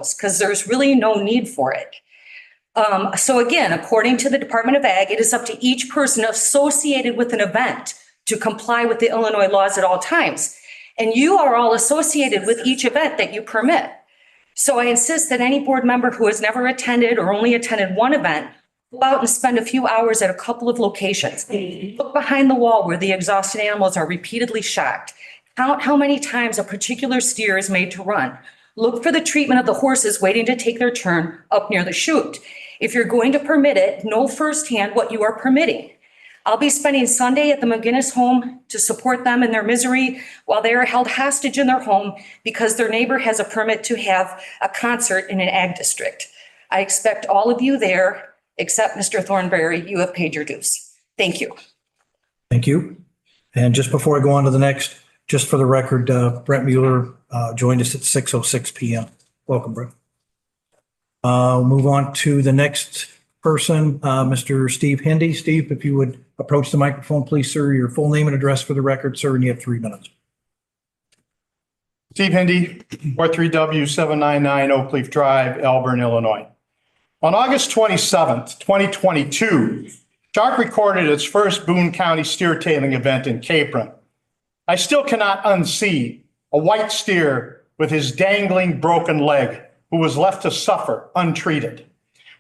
animals because there's really no need for it. So again, according to the Department of Ag, it is up to each person associated with an event to comply with the Illinois laws at all times. And you are all associated with each event that you permit. So I insist that any board member who has never attended or only attended one event go out and spend a few hours at a couple of locations. Look behind the wall where the exhausted animals are repeatedly shocked. Count how many times a particular steer is made to run. Look for the treatment of the horses waiting to take their turn up near the chute. If you're going to permit it, know firsthand what you are permitting. I'll be spending Sunday at the McGinnis home to support them in their misery while they are held hostage in their home because their neighbor has a permit to have a concert in an ag district. I expect all of you there, except Mr. Thornberry. You have paid your dues. Thank you. Thank you. And just before I go on to the next, just for the record, Brett Mueller joined us at 6:06 p.m. Welcome, Brett. We'll move on to the next person, Mr. Steve Hindy. Steve, if you would approach the microphone, please, sir. Your full name and address for the record, sir, and you have 3 minutes. Steve Hindy, 43W799 Oak Leaf Drive, Elburn, Illinois. On August 27th, 2022, Shark recorded its first Boone County steer tailing event in Capron. I still cannot unsee a white steer with his dangling broken leg who was left to suffer untreated.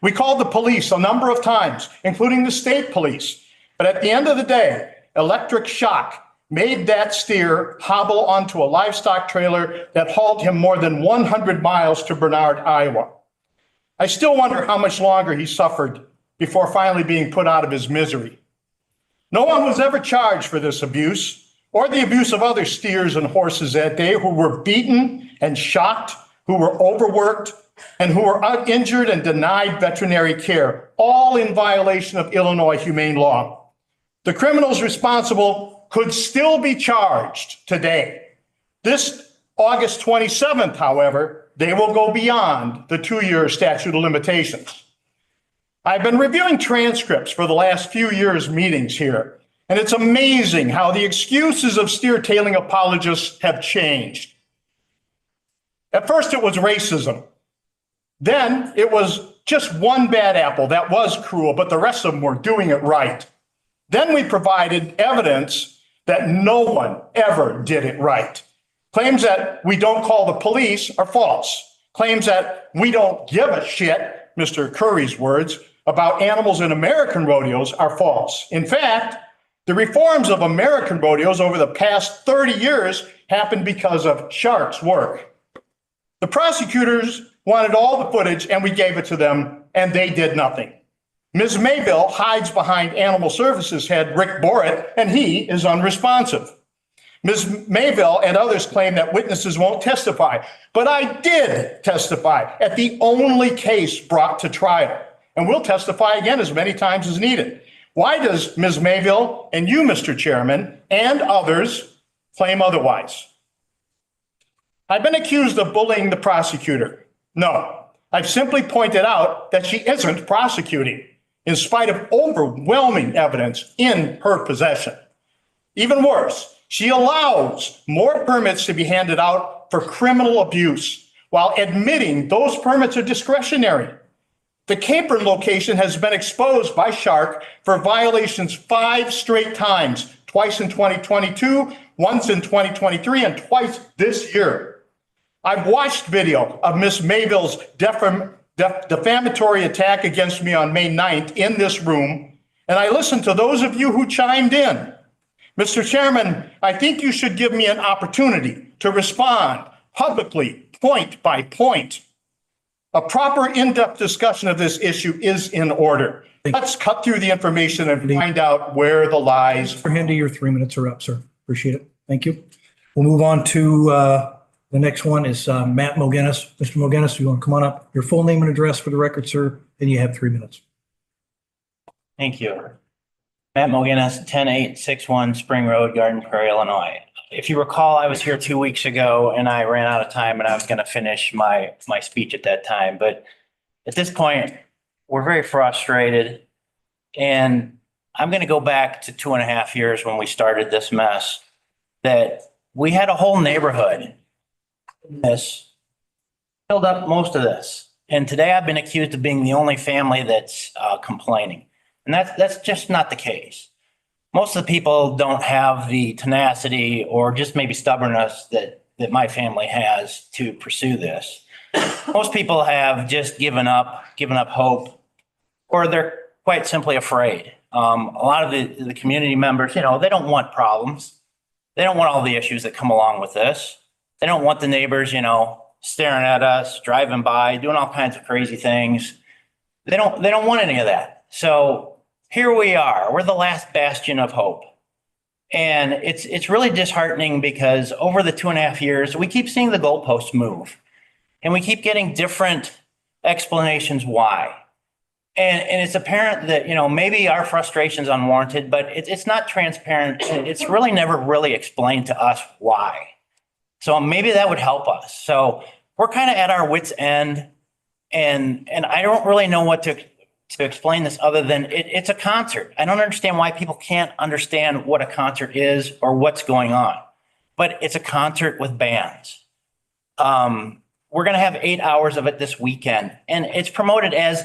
We called the police a number of times, including the state police, but at the end of the day, electric shock made that steer hobble onto a livestock trailer that hauled him more than 100 miles to Bernard, Iowa. I still wonder how much longer he suffered before finally being put out of his misery. No one was ever charged for this abuse or the abuse of other steers and horses that day who were beaten and shocked, who were overworked, and who were injured and denied veterinary care, all in violation of Illinois humane law. The criminals responsible could still be charged today. This August 27th, however, they will go beyond the 2-year statute of limitations. I've been reviewing transcripts for the last few years' meetings here, and it's amazing how the excuses of steer tailing apologists have changed. At first, it was racism. Then it was just one bad apple that was cruel, but the rest of them were doing it right. Then we provided evidence that no one ever did it right. Claims that we don't call the police are false. Claims that we don't give a shit, Mr. Curry's words, about animals in American rodeos are false. In fact, the reforms of American rodeos over the past 30 years happened because of Shark's work. The prosecutors wanted all the footage and we gave it to them and they did nothing. Ms. Mayville hides behind Animal Services head Rick Borrett and he is unresponsive. Ms. Mayville and others claim that witnesses won't testify, but I did testify at the only case brought to trial, and we'll testify again as many times as needed. Why does Ms. Mayville and you, Mr. Chairman, and others claim otherwise? I've been accused of bullying the prosecutor. No, I've simply pointed out that she isn't prosecuting, in spite of overwhelming evidence in her possession. Even worse, she allows more permits to be handed out for criminal abuse while admitting those permits are discretionary. The Capron location has been exposed by Shark for violations 5 straight times, twice in 2022, once in 2023, and twice this year. I've watched video of Ms. Mayville's defamatory attack against me on May 9th in this room, and I listened to those of you who chimed in. Mr. Chairman, I think you should give me an opportunity to respond publicly, point by point. A proper in-depth discussion of this issue is in order. Let's cut through the information and find out where the lies. Mr. Hindy, your 3 minutes are up, sir. Appreciate it. Thank you. We'll move on to the next one is Matt Mogenis. Mr. Mogenis, you want to come on up? Your full name and address for the record, sir, and you have 3 minutes. Thank you. Matt Mogenis, 10861 Spring Road, Garden Prairie, Illinois. If you recall, I was here 2 weeks ago and I ran out of time and I was going to finish my speech at that time. But at this point, we're very frustrated. And I'm going to go back to 2.5 years when we started this mess, that we had a whole neighborhood filled up most of this. And today I've been accused of being the only family that's complaining. And that's just not the case. Most of the people don't have the tenacity or just maybe stubbornness that my family has to pursue this. Most people have just given up hope, or they're quite simply afraid. A lot of the community members, they don't want problems. They don't want all the issues that come along with this. They don't want the neighbors, staring at us, driving by, doing all kinds of crazy things. They don't want any of that. So here we are. We're the last bastion of hope. And it's really disheartening because over the 2.5 years, we keep seeing the goalposts move. And we keep getting different explanations why. And it's apparent that, maybe our frustration is unwarranted, but it's not transparent. It's really never really explained to us why. So maybe that would help us. So we're kind of at our wits' end, and I don't really know what to explain this other than it's a concert. I don't understand why people can't understand what a concert is or what's going on, but it's a concert with bands. We're going to have 8 hours of it this weekend, and it's promoted as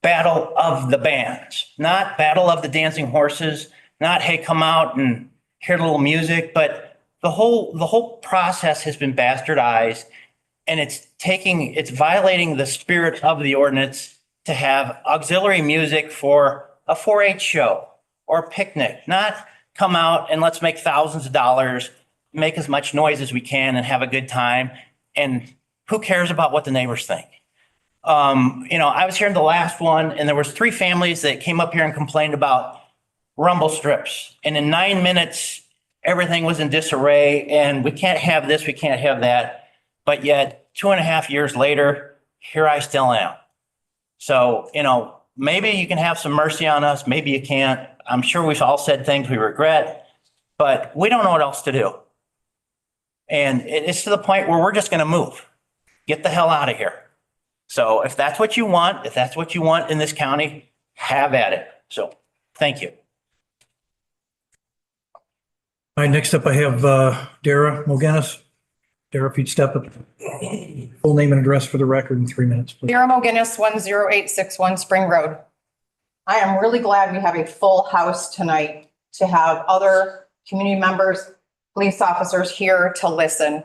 Battle of the Bands, not Battle of the Dancing Horses, not, hey, come out and hear a little music, but the whole process has been bastardized, and it's violating the spirit of the ordinance to have auxiliary music for a 4-H show or a picnic, not come out and let's make thousands of dollars, make as much noise as we can and have a good time. And who cares about what the neighbors think? I was here in the last one, and there was 3 families that came up here and complained about rumble strips. And in 9 minutes, everything was in disarray, and we can't have this, we can't have that. But yet 2.5 years later, here I still am. So, maybe you can have some mercy on us. Maybe you can't. I'm sure we've all said things we regret, but we don't know what else to do. And it's to the point where we're just going to move. Get the hell out of here. So if that's what you want, in this county, have at it. So thank you. All right, next up I have Dara Mogenis. Dara, if you'd step up. Full name and address for the record in 3 minutes, please. Vera McGinnis, 10861 Spring Road. I am really glad we have a full house tonight to have other community members, police officers here to listen.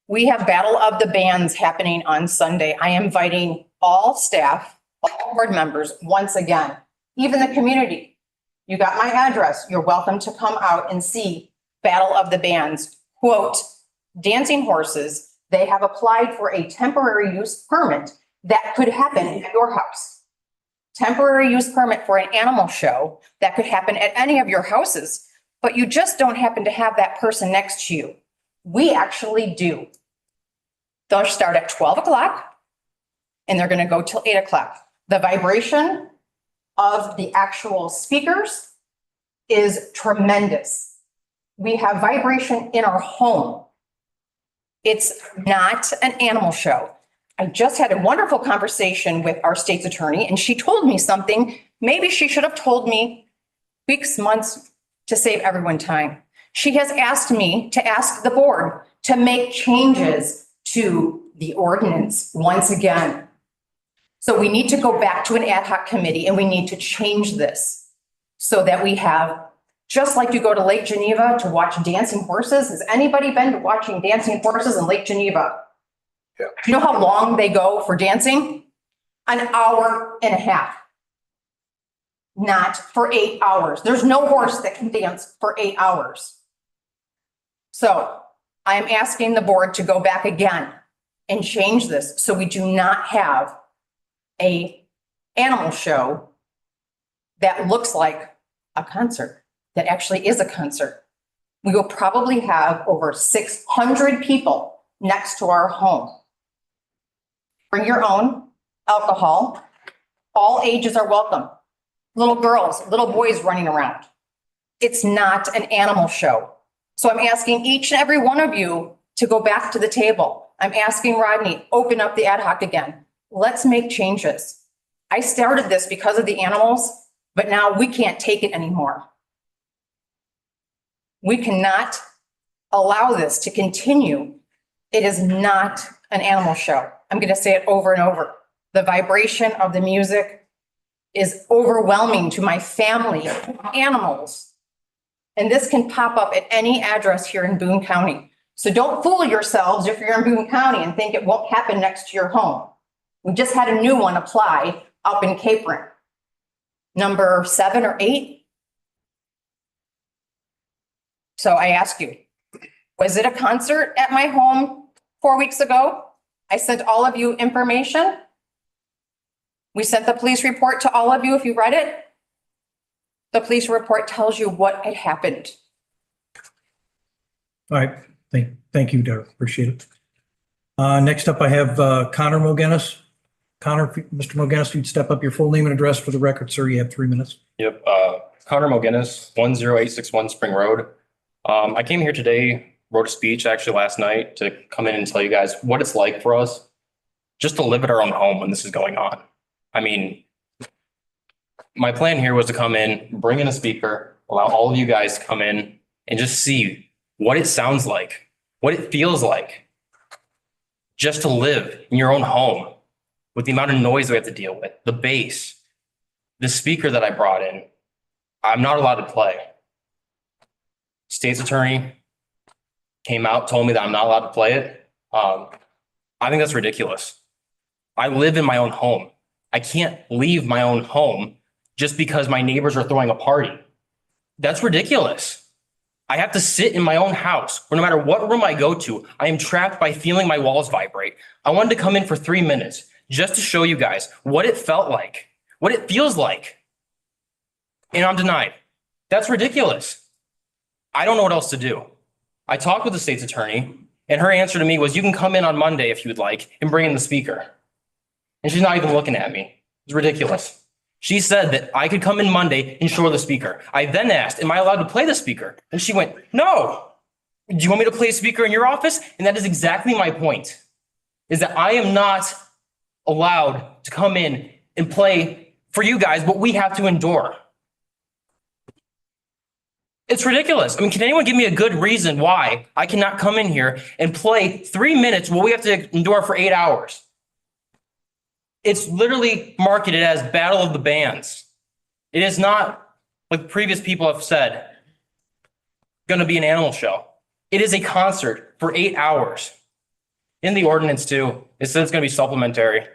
We have Battle of the Bands happening on Sunday. I am inviting all staff, all board members, once again, even the community. You got my address. You're welcome to come out and see Battle of the Bands. Quote, Dancing Horses, they have applied for a temporary use permit that could happen at your house. Temporary use permit for an animal show that could happen at any of your houses, but you just don't happen to have that person next to you. We actually do. They'll start at 12 o'clock and they're going to go till 8 o'clock. The vibration of the actual speakers is tremendous. We have vibration in our home. It's not an animal show. I just had a wonderful conversation with our state's attorney, and she told me something maybe she should have told me weeks, months, to save everyone time. She has asked me to ask the board to make changes to the ordinance once again. So we need to go back to an ad hoc committee and we need to change this so that we have, just like you go to Lake Geneva to watch dancing horses. Has anybody been to watching dancing horses in Lake Geneva? Yeah. You know how long they go for dancing? An hour and a half. Not for 8 hours. There's no horse that can dance for 8 hours. So I am asking the board to go back again and change this so we do not have an animal show that looks like a concert, that actually is a concert. We will probably have over 600 people next to our home. Bring your own alcohol. All ages are welcome. Little girls, little boys running around. It's not an animal show. So I'm asking each and every one of you to go back to the table. I'm asking Rodney, open up the ad hoc again. Let's make changes. I started this because of the animals, but now we can't take it anymore. We cannot allow this to continue. It is not an animal show. I'm going to say it over and over. The vibration of the music is overwhelming to my family, animals. And this can pop up at any address here in Boone County. So don't fool yourselves if you're in Boone County and think it won't happen next to your home. We just had a new one apply up in Capron. Number 7 or 8. So I ask you, was it a concert at my home 4 weeks ago? I sent all of you information. We sent the police report to all of you if you read it. The police report tells you what had happened. All right. Thank you, Derek. Appreciate it. Next up, I have Connor Mogenis. Connor, Mr. Mogenis, you'd step up your full name and address for the record, sir. You have 3 minutes. Yep. Connor Mogenis, 10861 Spring Road. I came here today, wrote a speech actually last night to come in and tell you guys what it's like for us just to live at our own home when this is going on. I mean, my plan here was to come in, bring in a speaker, allow all of you guys to come in and just see what it sounds like, what it feels like just to live in your own home with the amount of noise we have to deal with, the bass, the speaker that I brought in. I'm not allowed to play. State's attorney came out, told me that I'm not allowed to play it. I think that's ridiculous. I live in my own home. I can't leave my own home just because my neighbors are throwing a party. That's ridiculous. I have to sit in my own house where no matter what room I go to, I am trapped by feeling my walls vibrate. I wanted to come in for 3 minutes just to show you guys what it felt like, what it feels like. And I'm denied. That's ridiculous. I don't know what else to do. I talked with the state's attorney and her answer to me was, you can come in on Monday if you would like and bring in the speaker. And she's not even looking at me. It's ridiculous. She said that I could come in Monday and show her the speaker. I then asked, am I allowed to play the speaker? And she went, no. Do you want me to play a speaker in your office? And that is exactly my point, is that I am not allowed to come in and play for you guys what we have to endure. It's ridiculous. I mean, can anyone give me a good reason why I cannot come in here and play 3 minutes while we have to endure for 8 hours? It's literally marketed as Battle of the Bands. It is not, like previous people have said, going to be an animal show. It is a concert for 8 hours. In the ordinance too, it says it's going to be supplementary.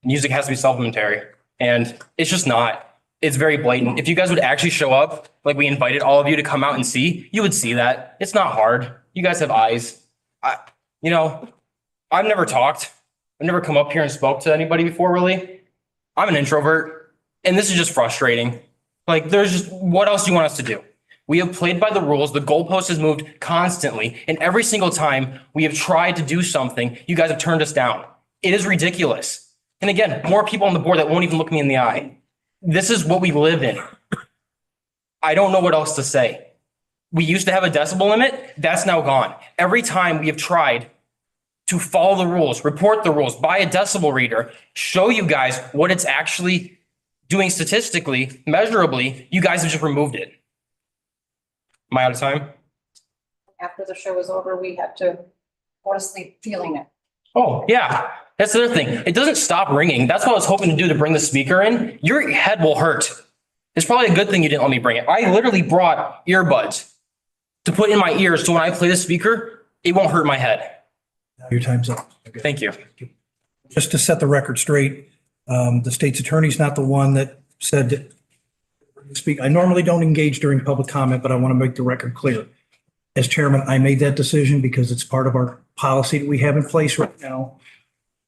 Music has to be supplementary, and it's just not. It's very blatant. If you guys would actually show up, like we invited all of you to come out and see, you would see that. It's not hard. You guys have eyes. I've never talked. I've never come up here and spoke to anybody before, really. I'm an introvert, and this is just frustrating. Like, what else do you want us to do? We have played by the rules. The goalpost has moved constantly, and every single time we have tried to do something, you guys have turned us down. It is ridiculous. And again, more people on the board that won't even look me in the eye. This is what we live in. I don't know what else to say. We used to have a decibel limit. That's now gone. Every time we have tried to follow the rules, report the rules, buy a decibel reader, show you guys what it's actually doing statistically, measurably, you guys have just removed it. Am I out of time? After the show was over, we had to go to sleep feeling it. Oh, yeah. That's the other thing. It doesn't stop ringing. That's what I was hoping to do to bring the speaker in. Your head will hurt. It's probably a good thing you didn't let me bring it. I literally brought earbuds to put in my ears so when I play the speaker, it won't hurt my head. Your time's up. Okay. Thank you. Just to set the record straight, the state's attorney's not the one that said that speak. I normally don't engage during public comment, but I want to make the record clear. As chairman, I made that decision because it's part of our policy that we have in place right now.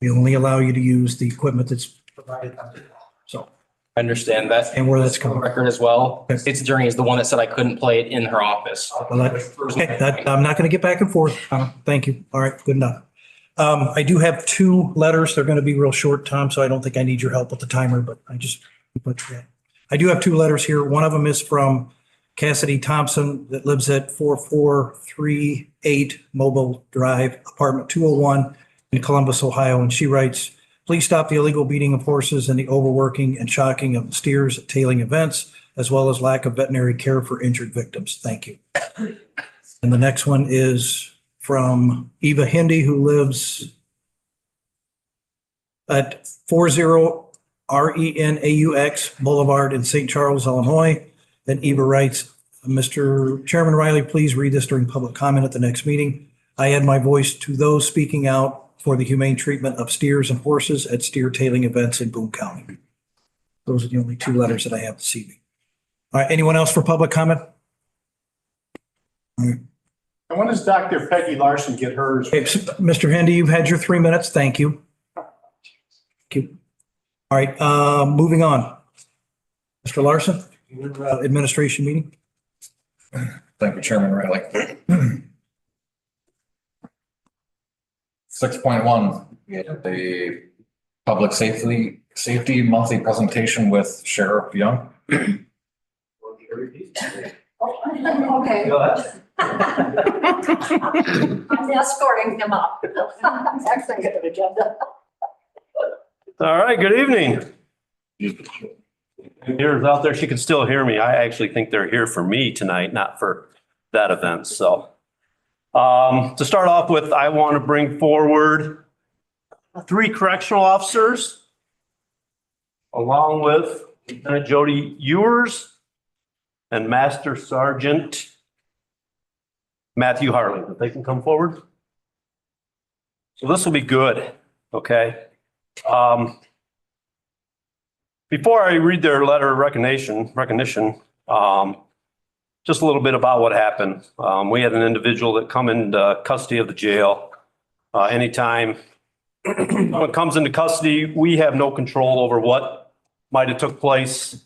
We only allow you to use the equipment that's provided. So I understand that. and where that's coming from. Record as well. Okay. State's attorney is the one that said I couldn't play it in her office. Well, I'm not going to get back and forth. Thank you. All right, good enough. I do have 2 letters. They're going to be real short, Tom, so I don't think I need your help with the timer, but I do have 2 letters here. One of them is from Cassidy Thompson that lives at 4438 Mobile Drive, apartment 201 in Columbus, Ohio. And she writes, please stop the illegal beating of horses and the overworking and shocking of steers at tailing events, as well as lack of veterinary care for injured victims. Thank you. And the next one is from Eva Hindi, who lives at 40 Renaux Boulevard in St. Charles, Illinois. And Eva writes, Mr. Chairman Riley, please read this during public comment at the next meeting. I add my voice to those speaking out for the humane treatment of steers and horses at steer tailing events in Boone County. Those are the only two letters that I have this evening. All right, anyone else for public comment? All right. And when does Dr. Peggy Larson get hers? Okay, Mr. Hendy, you've had your 3 minutes. Thank you. Thank you. All right, moving on. Mr. Larson, your administration meeting. Thank you, Chairman Riley. 6.1, the public safety monthly presentation with Sheriff Young. Okay. Go ahead. I'm escorting him up. Next thing on the agenda. All right, good evening. Here's out there, she can still hear me. I actually think they're here for me tonight, not for that event, so. To start off with, I want to bring forward 3 correctional officers, along with Lieutenant Jody Ewers and Master Sergeant Matthew Harley, if they can come forward. So this will be good, okay? Before I read their letter of recognition, just a little bit about what happened. We had an individual that come into custody of the jail. Anytime when it comes into custody, we have no control over what might have took place.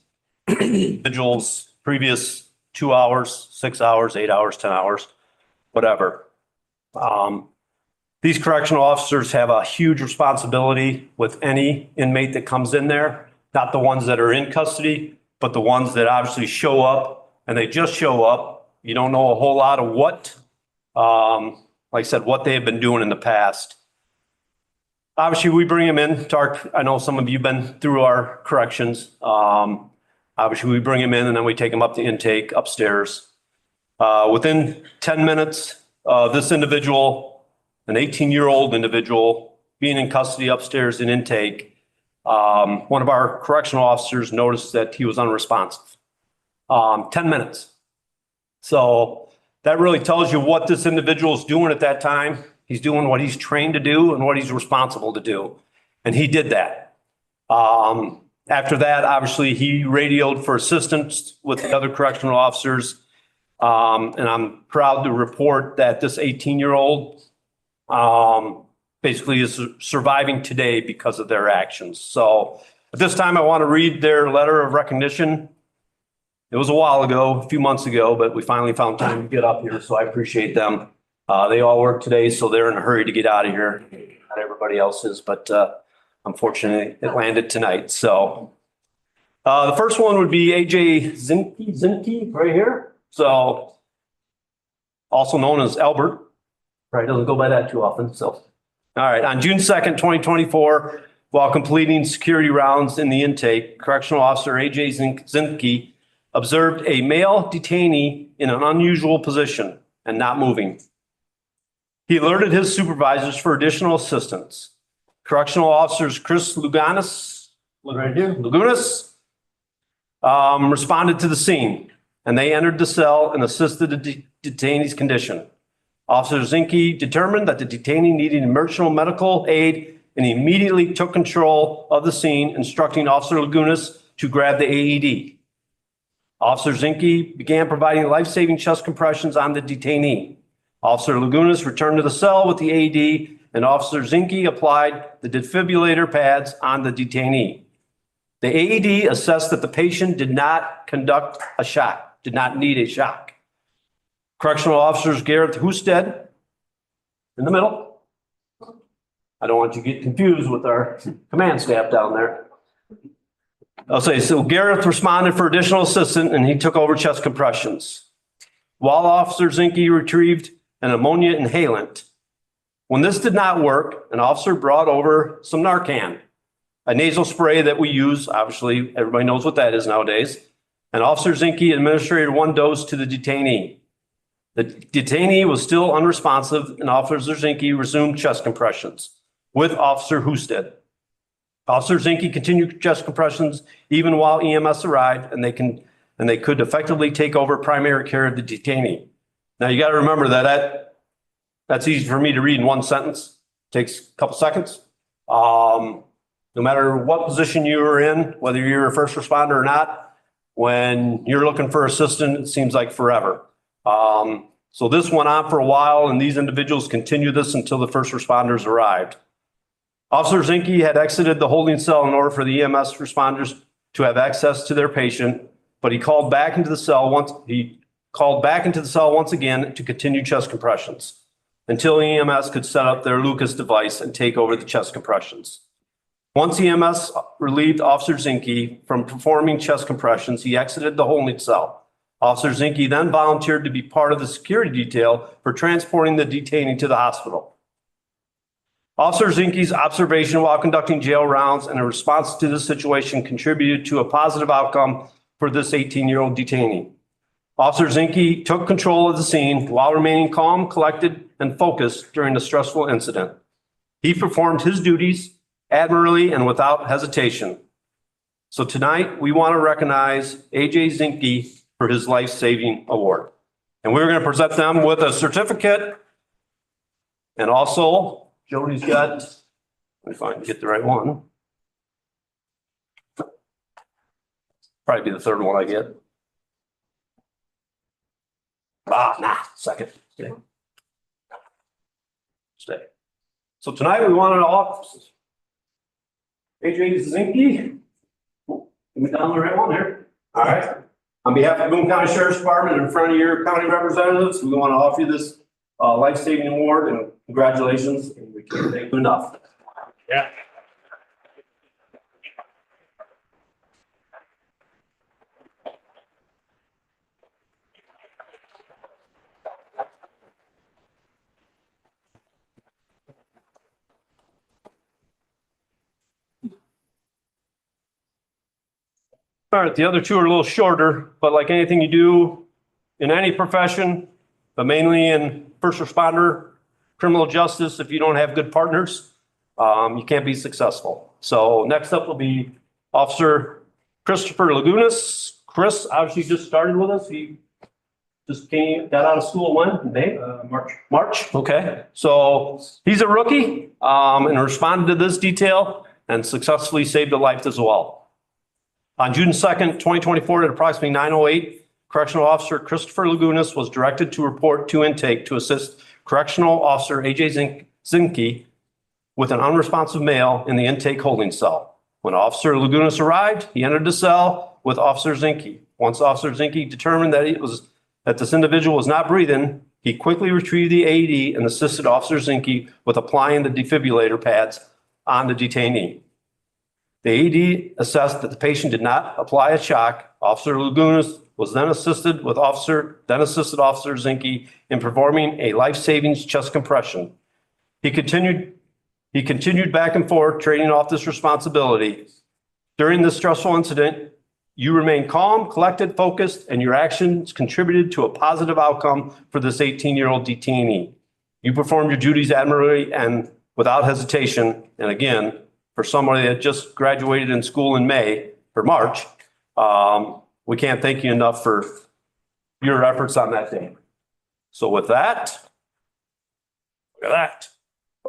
Individuals previous 2 hours, 6 hours, 8 hours, 10 hours, whatever. These correctional officers have a huge responsibility with any inmate that comes in there, not the ones that are in custody, but the ones that obviously show up. And they just show up. You don't know a whole lot of what, like I said, what they have been doing in the past. Obviously, we bring them in to our, I know some of you have been through our corrections. Obviously, we bring them in and then we take them up to intake upstairs. Within 10 minutes of this individual, an 18-year-old individual being in custody upstairs in intake, one of our correctional officers noticed that he was unresponsive. 10 minutes. So that really tells you what this individual is doing at that time. He's doing what he's trained to do and what he's responsible to do. And he did that. After that, obviously, he radioed for assistance with the other correctional officers. And I'm proud to report that this 18-year-old basically is surviving today because of their actions. So at this time, I want to read their letter of recognition. It was a while ago, a few months ago, but we finally found time to get up here, so I appreciate them. They all work today, so they're in a hurry to get out of here. Not everybody else is, but unfortunately, it landed tonight. So the first one would be AJ Zinke right here. So also known as Albert. Probably doesn't go by that too often. So, all right, on June 2nd, 2024, while completing security rounds in the intake, Correctional Officer AJ Zinke observed a male detainee in an unusual position and not moving. He alerted his supervisors for additional assistance. Correctional Officers Chris Luganis responded to the scene, and they entered the cell and assisted the detainee's condition. Officer Zinke determined that the detainee needed emergency medical aid and immediately took control of the scene, instructing Officer Lagunas to grab the AED. Officer Zinke began providing life-saving chest compressions on the detainee. Officer Lagunas returned to the cell with the AED, and Officer Zinke applied the defibrillator pads on the detainee. The AED assessed that the patient did not conduct a shock, did not need a shock. Correctional Officers Garrett Husted in the middle. I don't want you to get confused with our command staff down there. I'll say, so Gareth responded for additional assistance and he took over chest compressions. While Officer Zinke retrieved an ammonia inhalant. When this did not work, an officer brought over some Narcan, a nasal spray that we use. Obviously, everybody knows what that is nowadays. And Officer Zinke administered 1 dose to the detainee. The detainee was still unresponsive and Officer Zinke resumed chest compressions with Officer Husted. Officer Zinke continued chest compressions even while EMS arrived and they could effectively take over primary care of the detainee. Now you got to remember that's easy for me to read in one sentence. Takes a couple seconds. No matter what position you are in, whether you're a first responder or not, when you're looking for assistance, it seems like forever. So this went on for a while and these individuals continued this until the first responders arrived. Officer Zinke had exited the holding cell in order for the EMS responders to have access to their patient, but he called back into the cell once again to continue chest compressions until EMS could set up their Lucas device and take over the chest compressions. Once EMS relieved Officer Zinke from performing chest compressions, he exited the holding cell. Officer Zinke then volunteered to be part of the security detail for transporting the detainee to the hospital. Officer Zinke's observation while conducting jail rounds and a response to this situation contributed to a positive outcome for this 18-year-old detainee. Officer Zinke took control of the scene while remaining calm, collected, and focused during the stressful incident. He performed his duties admirably and without hesitation. So tonight, we want to recognize AJ Zinke for his life-saving award. And we're going to present them with a certificate. And also, Jody's got, if I can get the right one. Probably be the third one I get. Second. Stay. So tonight we wanted to offer AJ Zinke. Can we down the right one here? All right. On behalf of Boone County Sheriff's Department, in front of your county representatives, we want to offer you this life-saving award and congratulations. And we can't thank you enough. Yeah. All right, the other two are a little shorter, but like anything you do in any profession, but mainly in first responder, criminal justice, if you don't have good partners, you can't be successful. So next up will be Officer Christopher Lagunas. Chris obviously just started with us. He just got out of school when? May? March, okay. So he's a rookie and responded to this detail and successfully saved a life as well. On June 2nd, 2024, at approximately 9:08, Correctional Officer Christopher Lagunas was directed to report to intake to assist Correctional Officer AJ Zinke with an unresponsive male in the intake holding cell. When Officer Lagunas arrived, he entered the cell with Officer Zinke. Once Officer Zinke determined that this individual was not breathing, he quickly retrieved the AED and assisted Officer Zinke with applying the defibrillator pads on the detainee. The AED assessed that the patient did not apply a shock. Officer Lagunas was then assisted Officer Zinke in performing a life-saving chest compression. He continued back and forth, trading off this responsibility. During this stressful incident, you remained calm, collected, focused, and your actions contributed to a positive outcome for this 18-year-old detainee. You performed your duties admirably and without hesitation. And again, for somebody that just graduated in school in March, we can't thank you enough for your efforts on that day. So with that, look at that.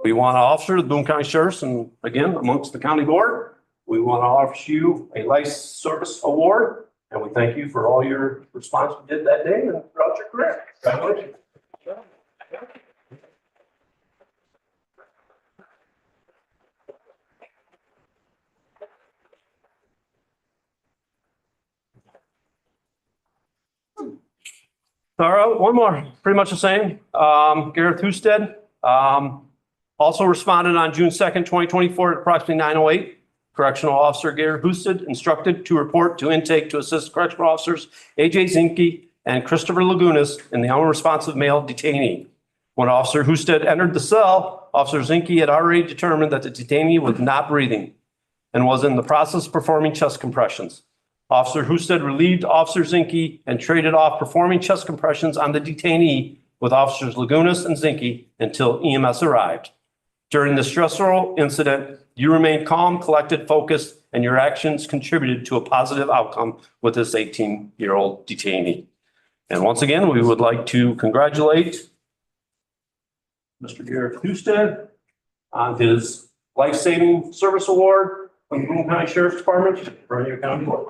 We want to offer the Boone County Sheriffs and again, amongst the county board, we want to offer you a life service award. And we thank you for all your response you did that day and throughout your career. Congratulations. All right, one more, pretty much the same. Gareth Husted also responded on June 2nd, 2024 at approximately 9:08. Correctional Officer Gareth Husted instructed to report to intake to assist correctional officers AJ Zinke and Christopher Lagunas in the unresponsive male detainee. When Officer Husted entered the cell, Officer Zinke had already determined that the detainee was not breathing and was in the process of performing chest compressions. Officer Husted relieved Officer Zinke and traded off performing chest compressions on the detainee with Officers Lagunas and Zinke until EMS arrived. During the stressful incident, you remained calm, collected, focused, and your actions contributed to a positive outcome with this 18-year-old detainee. And once again, we would like to congratulate Mr. Garrett Husted on his life-saving service award from the Boone County Sheriff's Department for your county board.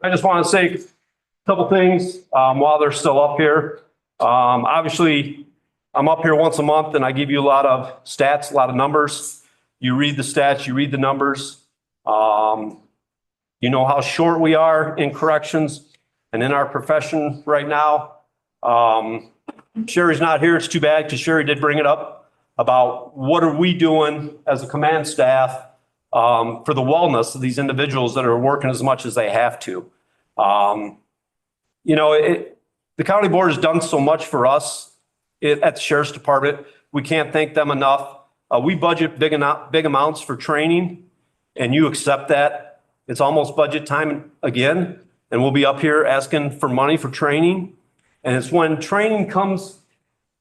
I just want to say a couple things while they're still up here. Obviously, I'm up here once a month and I give you a lot of stats, a lot of numbers. You read the stats, you read the numbers. You know how short we are in corrections and in our profession right now. Sherry's not here. It's too bad because Sherry did bring it up about what are we doing as a command staff for the wellness of these individuals that are working as much as they have to. You know, the county board has done so much for us at the Sheriff's Department. We can't thank them enough. We budget big amounts for training, and you accept that. It's almost budget time again, and we'll be up here asking for money for training. And it's when training comes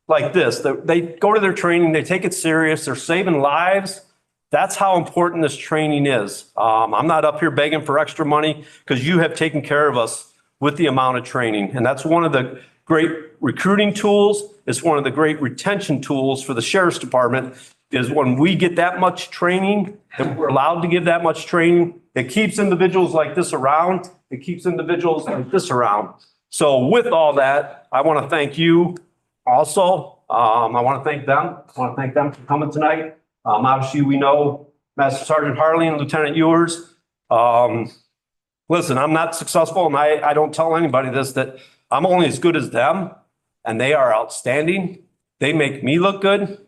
like this, they go to their training, they take it serious, they're saving lives. That's how important this training is. I'm not up here begging for extra money because you have taken care of us with the amount of training. And that's one of the great recruiting tools. It's one of the great retention tools for the Sheriff's Department is when we get that much training and we're allowed to give that much training, it keeps individuals like this around. It keeps individuals like this around. So with all that, I want to thank you also. I want to thank them. I want to thank them for coming tonight. Obviously, we know Master Sergeant Harley and Lieutenant Ewers. Listen, I'm not successful, and I don't tell anybody this, that I'm only as good as them, and they are outstanding. They make me look good.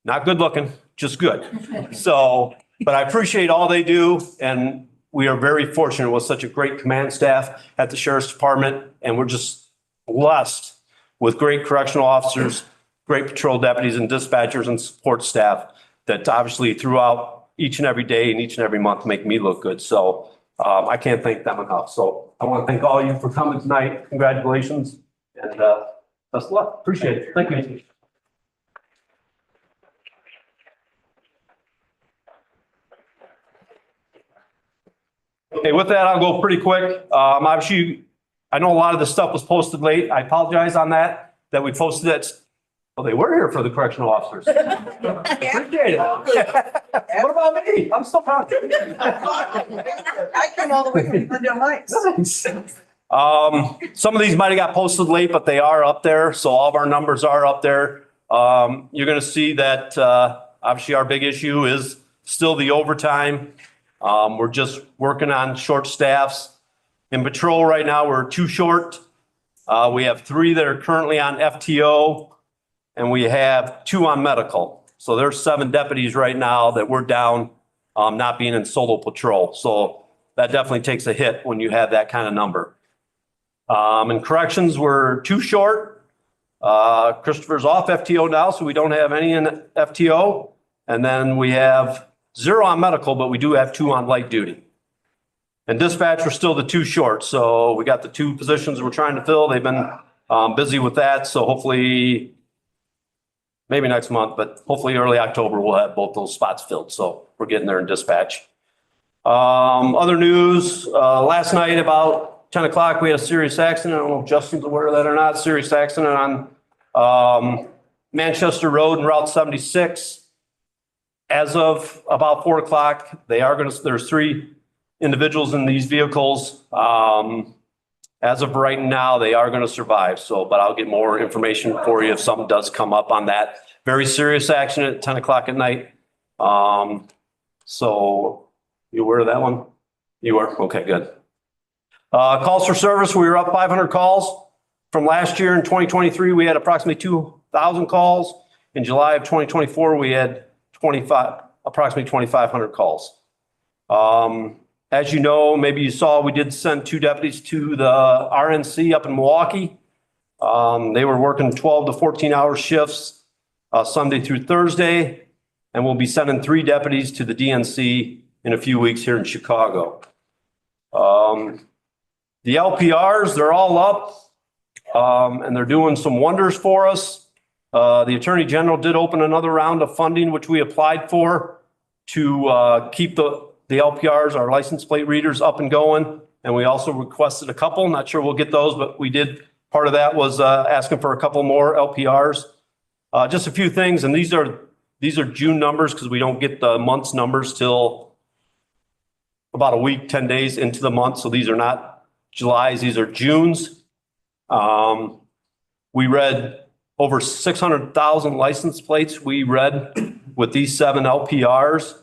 Not good looking, just good. So, but I appreciate all they do, and we are very fortunate with such a great command staff at the Sheriff's Department, and we're just blessed with great correctional officers, great patrol deputies and dispatchers and support staff that obviously throughout each and every day and each and every month make me look good. So I can't thank them enough. So I want to thank all of you for coming tonight. Congratulations and best of luck. Appreciate it. Thank you. Okay, with that, I'll go pretty quick. Obviously, I know a lot of the stuff was posted late. I apologize on that we posted it. Well, they were here for the correctional officers. Appreciate it. What about me? I'm so proud. I came all the way from Glendale Heights. Some of these might have got posted late, but they are up there. So all of our numbers are up there. You're going to see that obviously our big issue is still the overtime. We're just working on short staffs. In patrol right now, we're 2 short. We have 3 that are currently on FTO, and we have 2 on medical. So there's 7 deputies right now that we're down, not being in solo patrol. So that definitely takes a hit when you have that kind of number. In corrections, we're 2 short. Christopher's off FTO now, so we don't have any in FTO. And then we have 0 on medical, but we do have 2 on light duty. And dispatch, we're still the 2 short. So we got the 2 positions we're trying to fill. They've been busy with that. So hopefully, maybe next month, but hopefully early October, we'll have both those spots filled. So we're getting there in dispatch. Other news, last night about 10 o'clock, we had a serious accident. I don't know if Justin's aware of that or not. Serious accident on Manchester Road and Route 76. As of about 4 o'clock, there's 3 individuals in these vehicles. As of right now, they are going to survive. So, but I'll get more information for you if something does come up on that. Very serious accident at 10 o'clock at night. So you aware of that one? You are? Okay, good. Calls for service, we were up 500 calls. From last year in 2023, we had approximately 2,000 calls. In July of 2024, we had approximately 2,500 calls. As you know, maybe you saw, we did send 2 deputies to the RNC up in Milwaukee. They were working 12 to 14-hour shifts, Sunday through Thursday, and we'll be sending 3 deputies to the DNC in a few weeks here in Chicago. The LPRs, they're all up, and they're doing some wonders for us. The Attorney General did open another round of funding, which we applied for to keep the LPRs, our license plate readers, up and going. And we also requested a couple, not sure we'll get those, but we did. Part of that was asking for a couple more LPRs. Just a few things, and these are June numbers because we don't get the month's numbers till about a week, 10 days into the month. So these are not July's, these are June's. We read over 600,000 license plates we read with these 7 LPRs.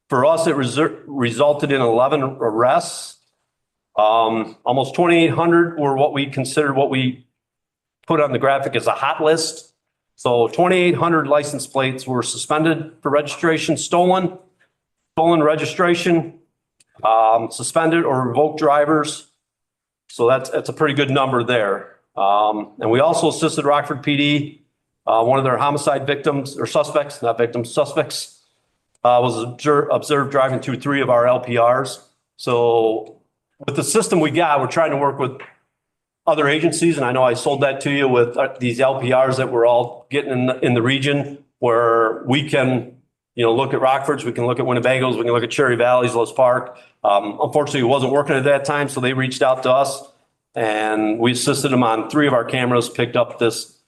For us, it resulted in 11 arrests. Almost 2,800 were what we put on the graphic as a hot list. So 2,800 license plates were suspended for registration, stolen registration, suspended or revoked drivers. So that's a pretty good number there. And we also assisted Rockford PD. One of their homicide victims or suspects, not victims, suspects, was observed driving through 3 of our LPRs. So with the system we got, we're trying to work with other agencies. And I know I sold that to you with these LPRs that we're all getting in the region where we can, look at Rockfords, we can look at Winnebagos, we can look at Cherry Valleys, Lowe's Park. Unfortunately, it wasn't working at that time, so they reached out to us and we assisted them on 3 of our cameras, picked up this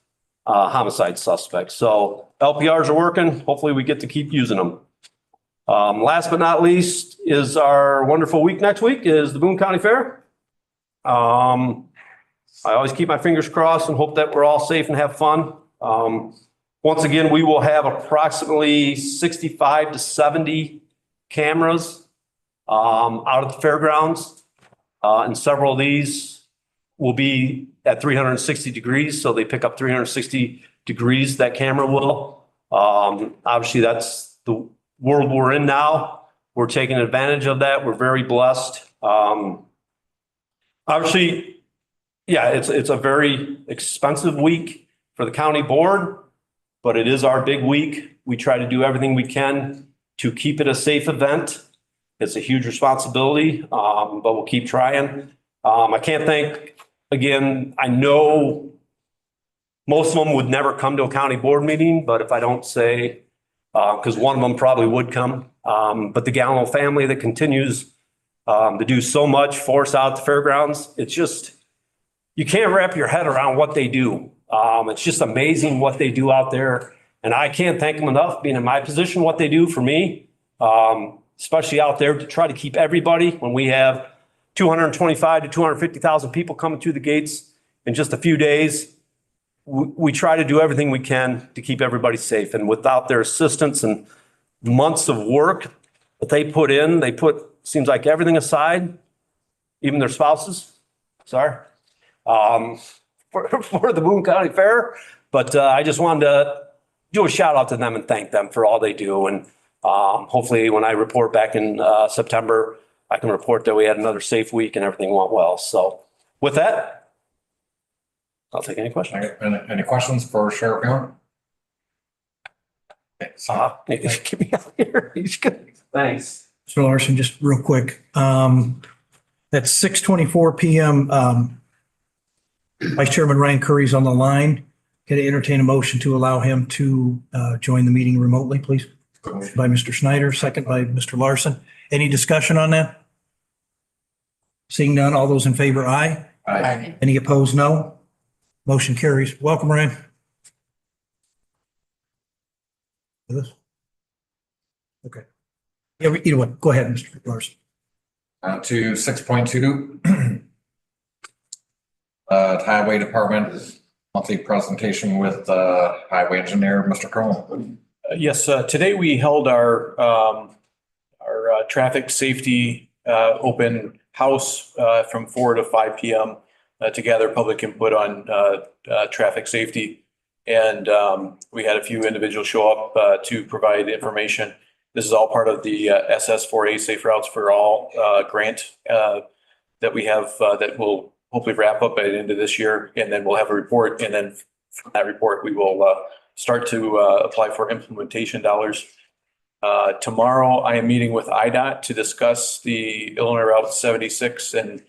homicide suspect. So LPRs are working. Hopefully we get to keep using them. Last but not least is our wonderful week next week is the Boone County Fair. I always keep my fingers crossed and hope that we're all safe and have fun. Once again, we will have approximately 65 to 70 cameras out at the fairgrounds. And several of these will be at 360 degrees. So they pick up 360 degrees, that camera will. Obviously, that's the world we're in now. We're taking advantage of that. We're very blessed. Obviously, yeah, it's a very expensive week for the county board, but it is our big week. We try to do everything we can to keep it a safe event. It's a huge responsibility, but we'll keep trying. I can't thank, again, I know most of them would never come to a county board meeting, but if I don't say, because one of them probably would come, but the Gallo family that continues to do so much for us out at the fairgrounds, it's just, you can't wrap your head around what they do. It's just amazing what they do out there. And I can't thank them enough being in my position, what they do for me, especially out there to try to keep everybody when we have 225 to 250,000 people coming through the gates in just a few days. We try to do everything we can to keep everybody safe. And without their assistance and months of work that they put in, seems like everything aside, even their spouses, for the Boone County Fair. But I just wanted to do a shout out to them and thank them for all they do. And hopefully when I report back in September, I can report that we had another safe week and everything went well. So with that, I'll take any questions. Any questions for Sheriff Young? Get me out here. He's good. Thanks. So Larson, just real quick, at 6:24 PM, Vice Chairman Ryan Curry's on the line. Can I entertain a motion to allow him to join the meeting remotely, please? By Mr. Schneider, second by Mr. Larson. Any discussion on that? Seeing none, all those in favor, aye. Aye. Any opposed, no. Motion carries. Welcome, Ryan. This? Okay. Yeah, either one. Go ahead, Mr. Larson. To 6.2. Highway Department monthly presentation with Highway Engineer, Mr. Crone. Yes, today we held our traffic safety open house from 4 to 5 p.m. To gather public input on traffic safety. And we had a few individuals show up to provide information. This is all part of the SS4A Safe Routes for All grant that we have that will hopefully wrap up by the end of this year, and then we'll have a report. And then from that report, we will start to apply for implementation dollars. Tomorrow, I am meeting with IDOT to discuss the Illinois Route 76 and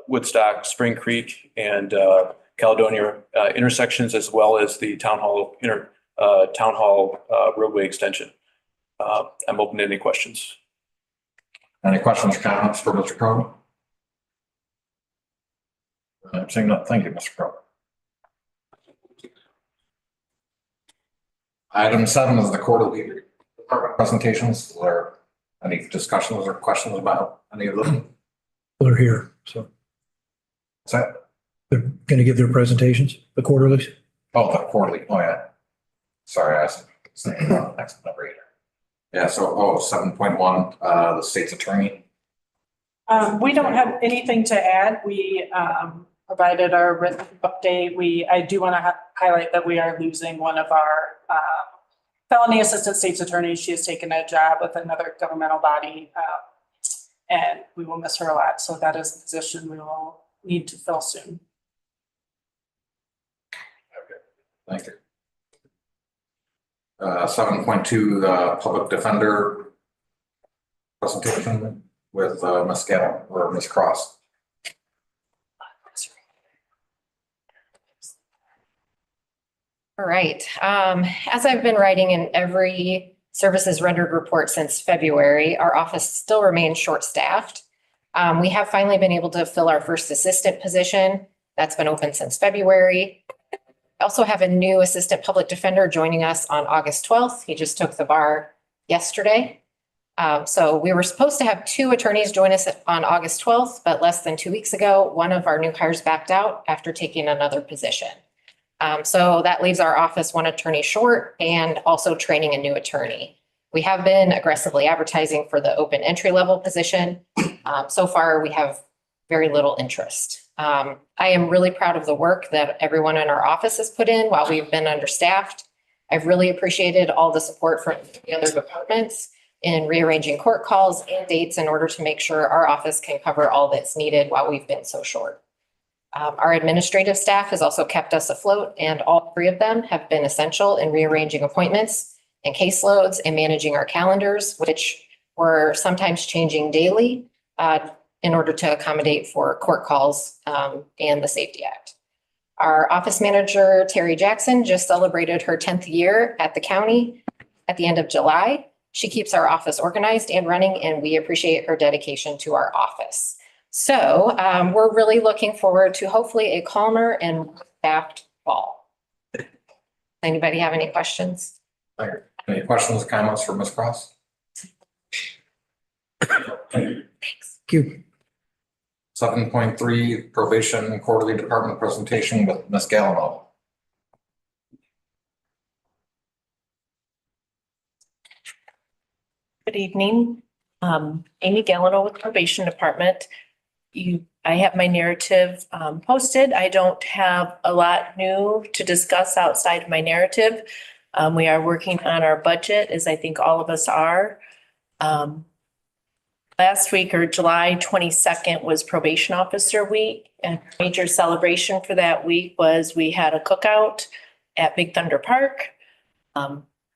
Woodstock, Spring Creek, and Caledonia intersections, as well as the town hall roadway extension. I'm open to any questions. Any questions or comments for Mr. Crowe? Seeing none, thank you, Mr. Crowe. Item 7 is the quarterly department presentations. Is there any discussions or questions about any of them? They're here, so What's that? they're going to give their presentations, the quarterlies. Oh, the quarterly. Oh, yeah. Sorry, I was saying next number 8. Yeah, so 7.1, the state's attorney. We don't have anything to add. We provided our written update. I do want to highlight that we are losing one of our felony assistant state's attorneys. She has taken a job with another governmental body, and we will miss her a lot. So that is a position we will need to fill soon. Okay, thank you. 7.2, the public defender presentation with Ms. Gale or Ms. Cross. All right. As I've been writing in every services rendered report since February, our office still remains short-staffed. We have finally been able to fill our first assistant position. That's been open since February. I also have a new assistant public defender joining us on August 12th. He just took the bar yesterday. So we were supposed to have 2 attorneys join us on August 12th, but less than 2 weeks ago, one of our new hires backed out after taking another position. So that leaves our office 1 attorney short and also training a new attorney. We have been aggressively advertising for the open entry-level position. So far, we have very little interest. I am really proud of the work that everyone in our office has put in while we've been understaffed. I've really appreciated all the support from the other departments in rearranging court calls and dates in order to make sure our office can cover all that's needed while we've been so short. Our administrative staff has also kept us afloat, and all 3 of them have been essential in rearranging appointments and caseloads and managing our calendars, which were sometimes changing daily in order to accommodate for court calls and the Safety Act. Our office manager, Terry Jackson, just celebrated her 10th year at the county at the end of July. She keeps our office organized and running, and we appreciate her dedication to our office. So we're really looking forward to hopefully a calmer and staffed fall. Anybody have any questions? Any questions or comments for Ms. Cross? Thank you. 7.3, probation quarterly department presentation with Ms. Gallo. Good evening. Amy Gallino with Probation Department. I have my narrative posted. I don't have a lot new to discuss outside of my narrative. We are working on our budget, as I think all of us are. Last week, or July 22nd, was Probation Officer Week, and major celebration for that week was we had a cookout at Big Thunder Park.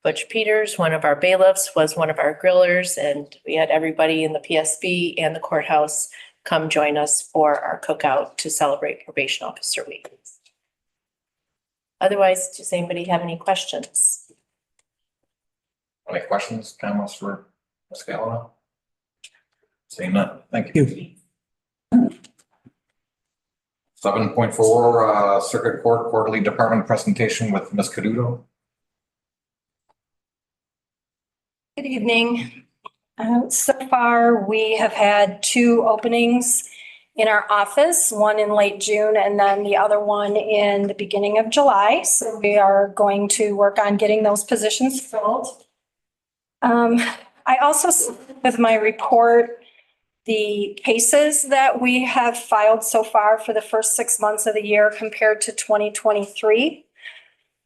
Butch Peters, one of our bailiffs, was one of our grillers, and we had everybody in the PSB and the courthouse come join us for our cookout to celebrate Probation Officer Week. Otherwise, does anybody have any questions? Any questions, comments for Ms. Gallo? Seeing none, thank you. 7.4, Circuit Court quarterly department presentation with Ms. Caduto. Good evening. So far, we have had 2 openings in our office, one in late June and then the other one in the beginning of July. So we are going to work on getting those positions filled. I also, with my report, the cases that we have filed so far for the first 6 months of the year compared to 2023.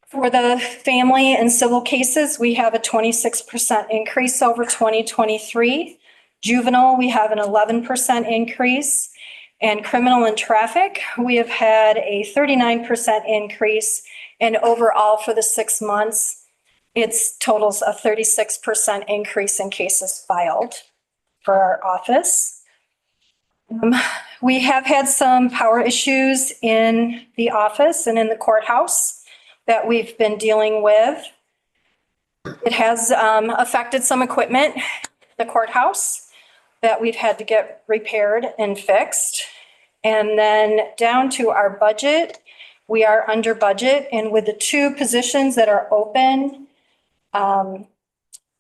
For the family and civil cases, we have a 26% increase over 2023. Juvenile, we have an 11% increase. And criminal and traffic, we have had a 39% increase. And overall for the 6 months, it's totals a 36% increase in cases filed for our office. We have had some power issues in the office and in the courthouse that we've been dealing with. It has affected some equipment in the courthouse that we've had to get repaired and fixed. And then down to our budget, we are under budget, and with the 2 positions that are open,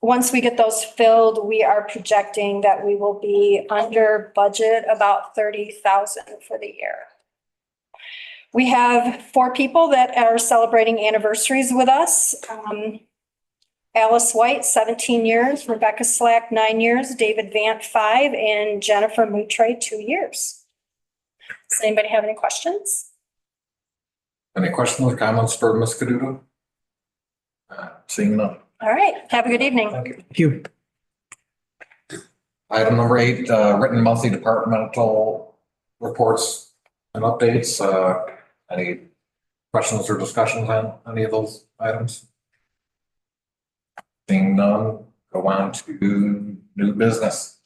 once we get those filled, we are projecting that we will be under budget about 30,000 for the year. We have 4 people that are celebrating anniversaries with us. Alice White, 17 years, Rebecca Slack, 9 years, David Vant, 5, and Jennifer Moutre, 2 years. Does anybody have any questions? Any questions or comments for Ms. Caduto? Seeing none. All right, have a good evening. Thank you. Item number 8, written monthly departmental reports and updates. Any questions or discussions on any of those items? Seeing none, go on to new business.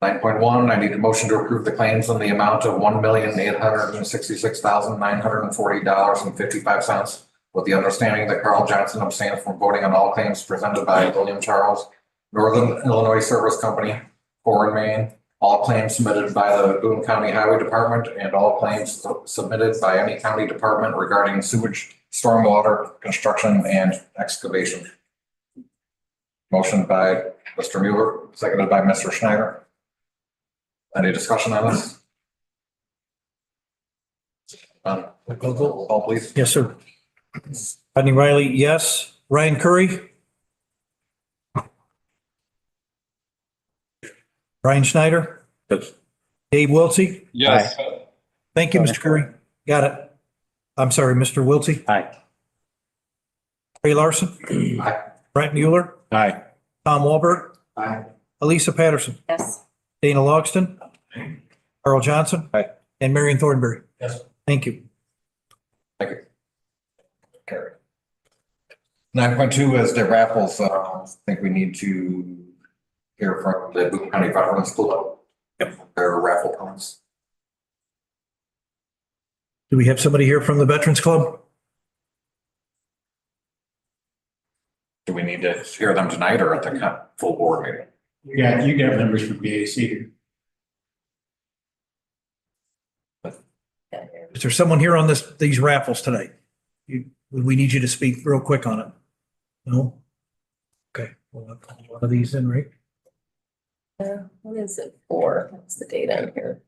9.1, I need a motion to approve the claims in the amount of $1,866,940.55, with the understanding that Carl Johnson abstains from voting on all claims presented by William Charles, Northern Illinois Service Company, Core and Maine, all claims submitted by the Boone County Highway Department, and all claims submitted by any county department regarding sewage, stormwater, construction, and excavation. Motion by Mr. Mueller, seconded by Mr. Schneider. Any discussion on this? Call please. Yes, sir. Rodney Riley, yes. Ryan Curry? Brian Schneider? Yes. Dave Wiltsey? Yes. Thank you, Mr. Curry. Got it. I'm sorry, Mr. Wiltsey? Aye. Ray Larson? Aye. Brent Mueller? Aye. Tom Walberg? Aye. Elisa Patterson? Yes. Dana Logston? Carl Johnson? Aye. And Marion Thornberry? Yes. Thank you. Thank you. Carry. 9.2 is the raffles. I think we need to hear from the Boone County Veterans Club. Yep. Their raffle plans. Do we have somebody here from the Veterans Club? Do we need to hear them tonight or at the full board meeting? Yeah, you got members from BAC here. Is there someone here on these raffles tonight? We need you to speak real quick on it. No? Okay, we'll have one of these in, right? What is it for? What's the date on here?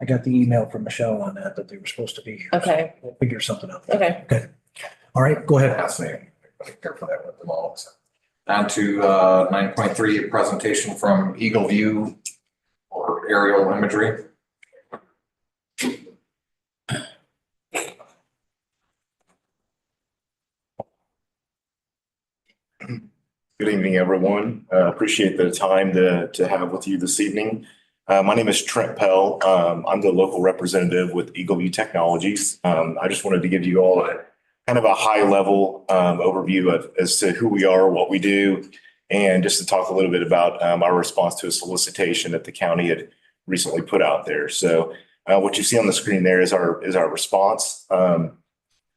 I got the email from Michelle on that they were supposed to be here. Okay. We'll figure something out. Okay. Okay. All right, go ahead. Fascinating. Care for that with them all. On to 9.3, presentation from Eagle View or aerial imagery. Good evening, everyone. Appreciate the time to have with you this evening. My name is Trent Pell. I'm the local representative with Eagle View Technologies. I just wanted to give you all a kind of a high level overview as to who we are, what we do, and just to talk a little bit about our response to a solicitation that the county had recently put out there. So what you see on the screen there is our response.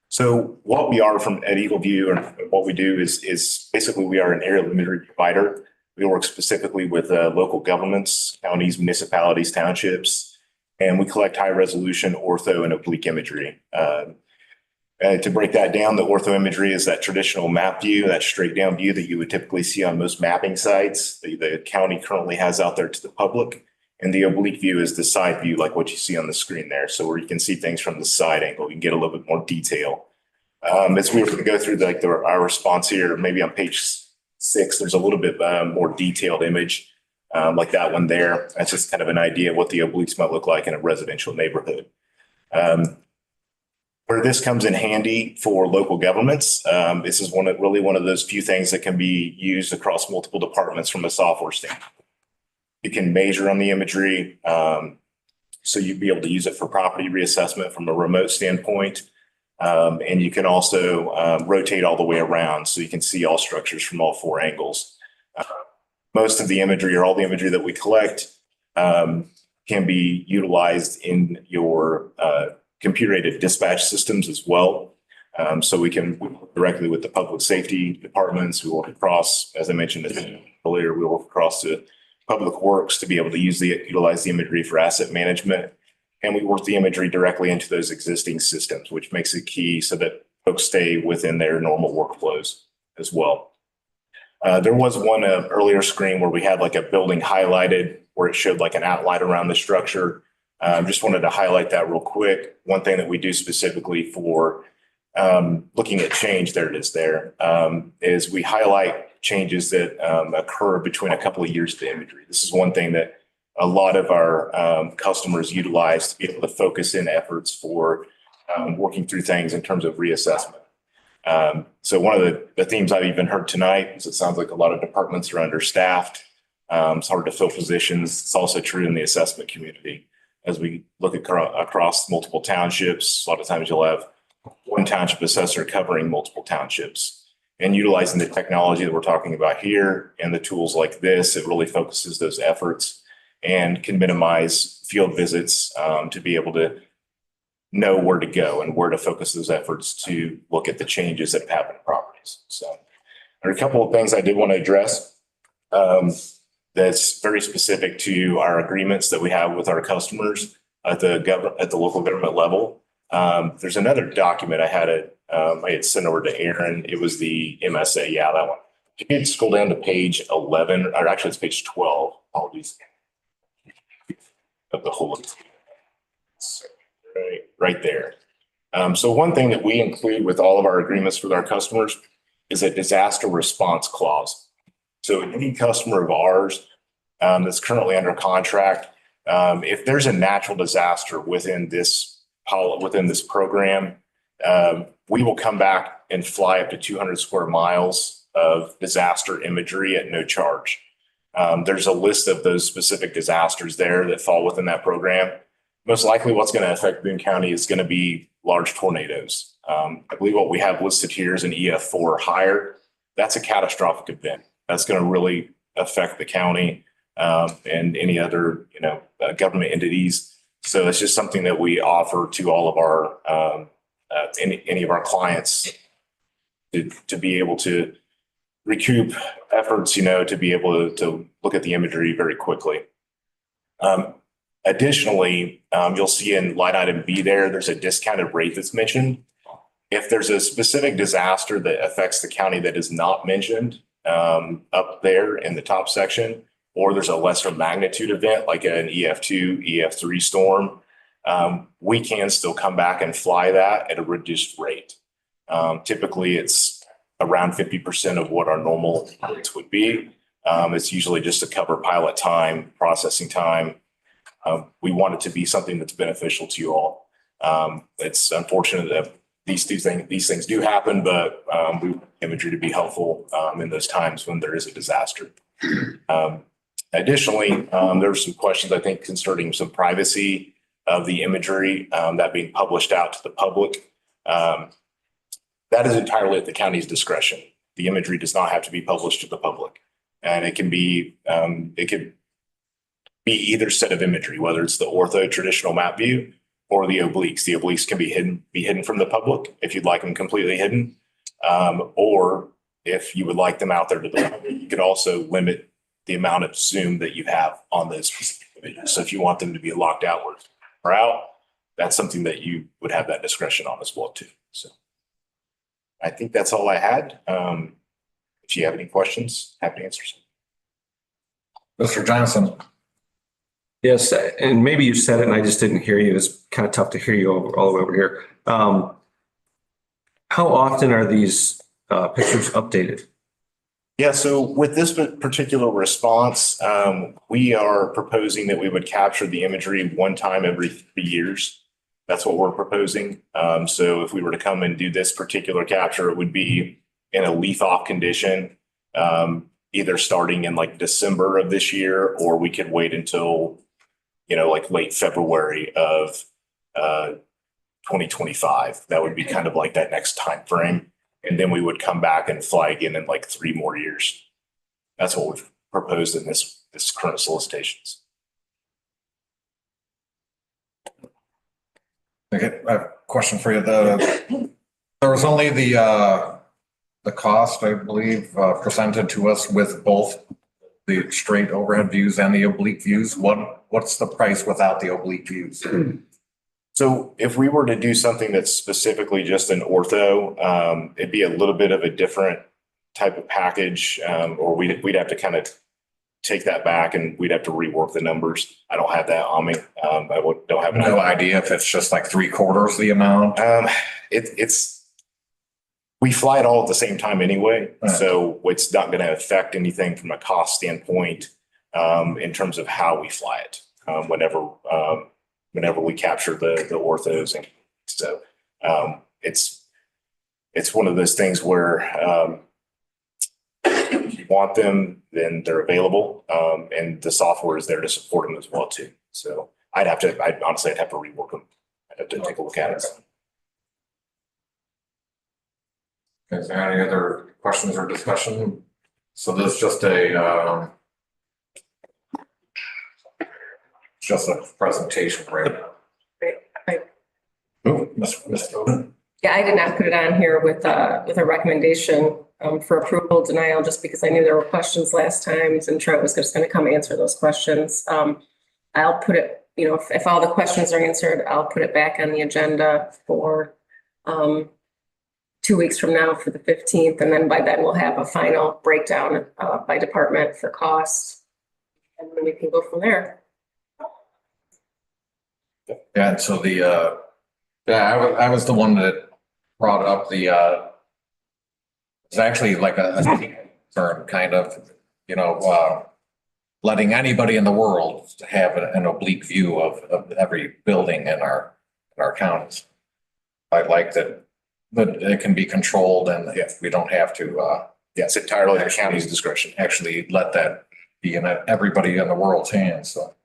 So what we are at Eagle View and what we do is basically we are an aerial imagery provider. We work specifically with local governments, counties, municipalities, townships, and we collect high resolution ortho and oblique imagery. To break that down, the ortho imagery is that traditional map view, that straight down view that you would typically see on most mapping sites the county currently has out there to the public. And the oblique view is the side view, like what you see on the screen there. So where you can see things from the side angle, you can get a little bit more detail. As we were going to go through our response here, maybe on page 6, there's a little bit more detailed image like that one there. That's just kind of an idea of what the obliques might look like in a residential neighborhood. Where this comes in handy for local governments, this is one of those few things that can be used across multiple departments from a software standpoint. You can measure on the imagery. So you'd be able to use it for property reassessment from a remote standpoint. And you can also rotate all the way around so you can see all structures from all four angles. Most of the imagery or all the imagery that we collect can be utilized in your computer-aided dispatch systems as well. So we can work directly with the public safety departments. We work across, as I mentioned earlier, we work across the public works to be able to utilize the imagery for asset management. And we work the imagery directly into those existing systems, which makes it key so that folks stay within their normal workflows as well. There was one earlier screen where we had like a building highlighted where it showed like an outline around the structure. Just wanted to highlight that real quick. One thing that we do specifically for looking at change, there it is there, is we highlight changes that occur between a couple of years of the imagery. This is one thing that a lot of our customers utilize to be able to focus in efforts for working through things in terms of reassessment. So one of the themes I've even heard tonight is it sounds like a lot of departments are understaffed. It's hard to fill positions. It's also true in the assessment community. As we look across multiple townships, a lot of times you'll have one township assessor covering multiple townships. And utilizing the technology that we're talking about here and the tools like this, it really focuses those efforts and can minimize field visits to be able to know where to go and where to focus those efforts to look at the changes that have happened to properties. So there are a couple of things I did want to address that's very specific to our agreements that we have with our customers at the local government level. There's another document I had sent over to Aaron. It was the MSA. Yeah, that one. If you can scroll down to page 11, or actually it's page 12. Apologies. Of the whole. Right there. So one thing that we include with all of our agreements with our customers is a disaster response clause. So any customer of ours that's currently under contract, if there's a natural disaster within this program, we will come back and fly up to 200 square miles of disaster imagery at no charge. There's a list of those specific disasters there that fall within that program. Most likely what's going to affect Boone County is going to be large tornadoes. I believe what we have listed here is an EF4 or higher. That's a catastrophic event. That's going to really affect the county and any other, government entities. So it's just something that we offer to all of our, any of our clients to be able to recoup efforts, to be able to look at the imagery very quickly. Additionally, you'll see in line item B there's a discounted rate that's mentioned. If there's a specific disaster that affects the county that is not mentioned up there in the top section, or there's a lesser magnitude event like an EF2, EF3 storm, we can still come back and fly that at a reduced rate. Typically, it's around 50% of what our normal rates would be. It's usually just to cover pilot time, processing time. We want it to be something that's beneficial to you all. It's unfortunate that these things do happen, but we want imagery to be helpful in those times when there is a disaster. Additionally, there were some questions, I think, concerning some privacy of the imagery that being published out to the public. That is entirely at the county's discretion. The imagery does not have to be published to the public, and it could be either set of imagery, whether it's the ortho traditional map view or the obliques. The obliques can be hidden from the public if you'd like them completely hidden, or if you would like them out there to the public, you could also limit the amount of zoom that you have on those specific images. So if you want them to be locked outward or out, that's something that you would have that discretion on as well too. So I think that's all I had. If you have any questions, happy to answer some. Mr. Johnson. Yes, and maybe you said it and I just didn't hear you. It's kind of tough to hear you all the way over here. How often are these pictures updated? Yeah, so with this particular response, we are proposing that we would capture the imagery one time every 3 years. That's what we're proposing. So if we were to come and do this particular capture, it would be in a leaf off condition. either starting in like December of this year, or we could wait until, like late February of 2025. That would be kind of like that next time frame. And then we would come back and fly again in like 3 more years. That's what we've proposed in this current solicitations. Okay, I have a question for you. There was only the cost, I believe, presented to us with both the straight overhead views and the oblique views. What's the price without the oblique views? So if we were to do something that's specifically just an ortho, it'd be a little bit of a different type of package, or we'd have to kind of take that back and we'd have to rework the numbers. I don't have that on me. Don't have No idea if it's just like 3/4 the amount. We fly it all at the same time anyway, Right. so it's not going to affect anything from a cost standpoint in terms of how we fly it. Whenever we capture the orthos, and so it's one of those things where if you want them, then they're available, and the software is there to support them as well too. So I'd honestly have to rework them. I'd have to take a look at it. Is there any other questions or discussion? So this is just a presentation right now. Oh, Ms. Boone. Yeah, I did not put it on here with a recommendation for approval, denial, just because I knew there were questions last time and Trent was just going to come answer those questions. I'll put it, if all the questions are answered, I'll put it back on the agenda for 2 weeks from now for the 15th. And then by then we'll have a final breakdown by department for costs. And then we can go from there. Yeah, and so I was the one that brought up it's actually like a term kind of, letting anybody in the world have an oblique view of every building in our counties. I like that it can be controlled and we don't have to, it's entirely the county's discretion. actually let that be in everybody in the world's hands. So,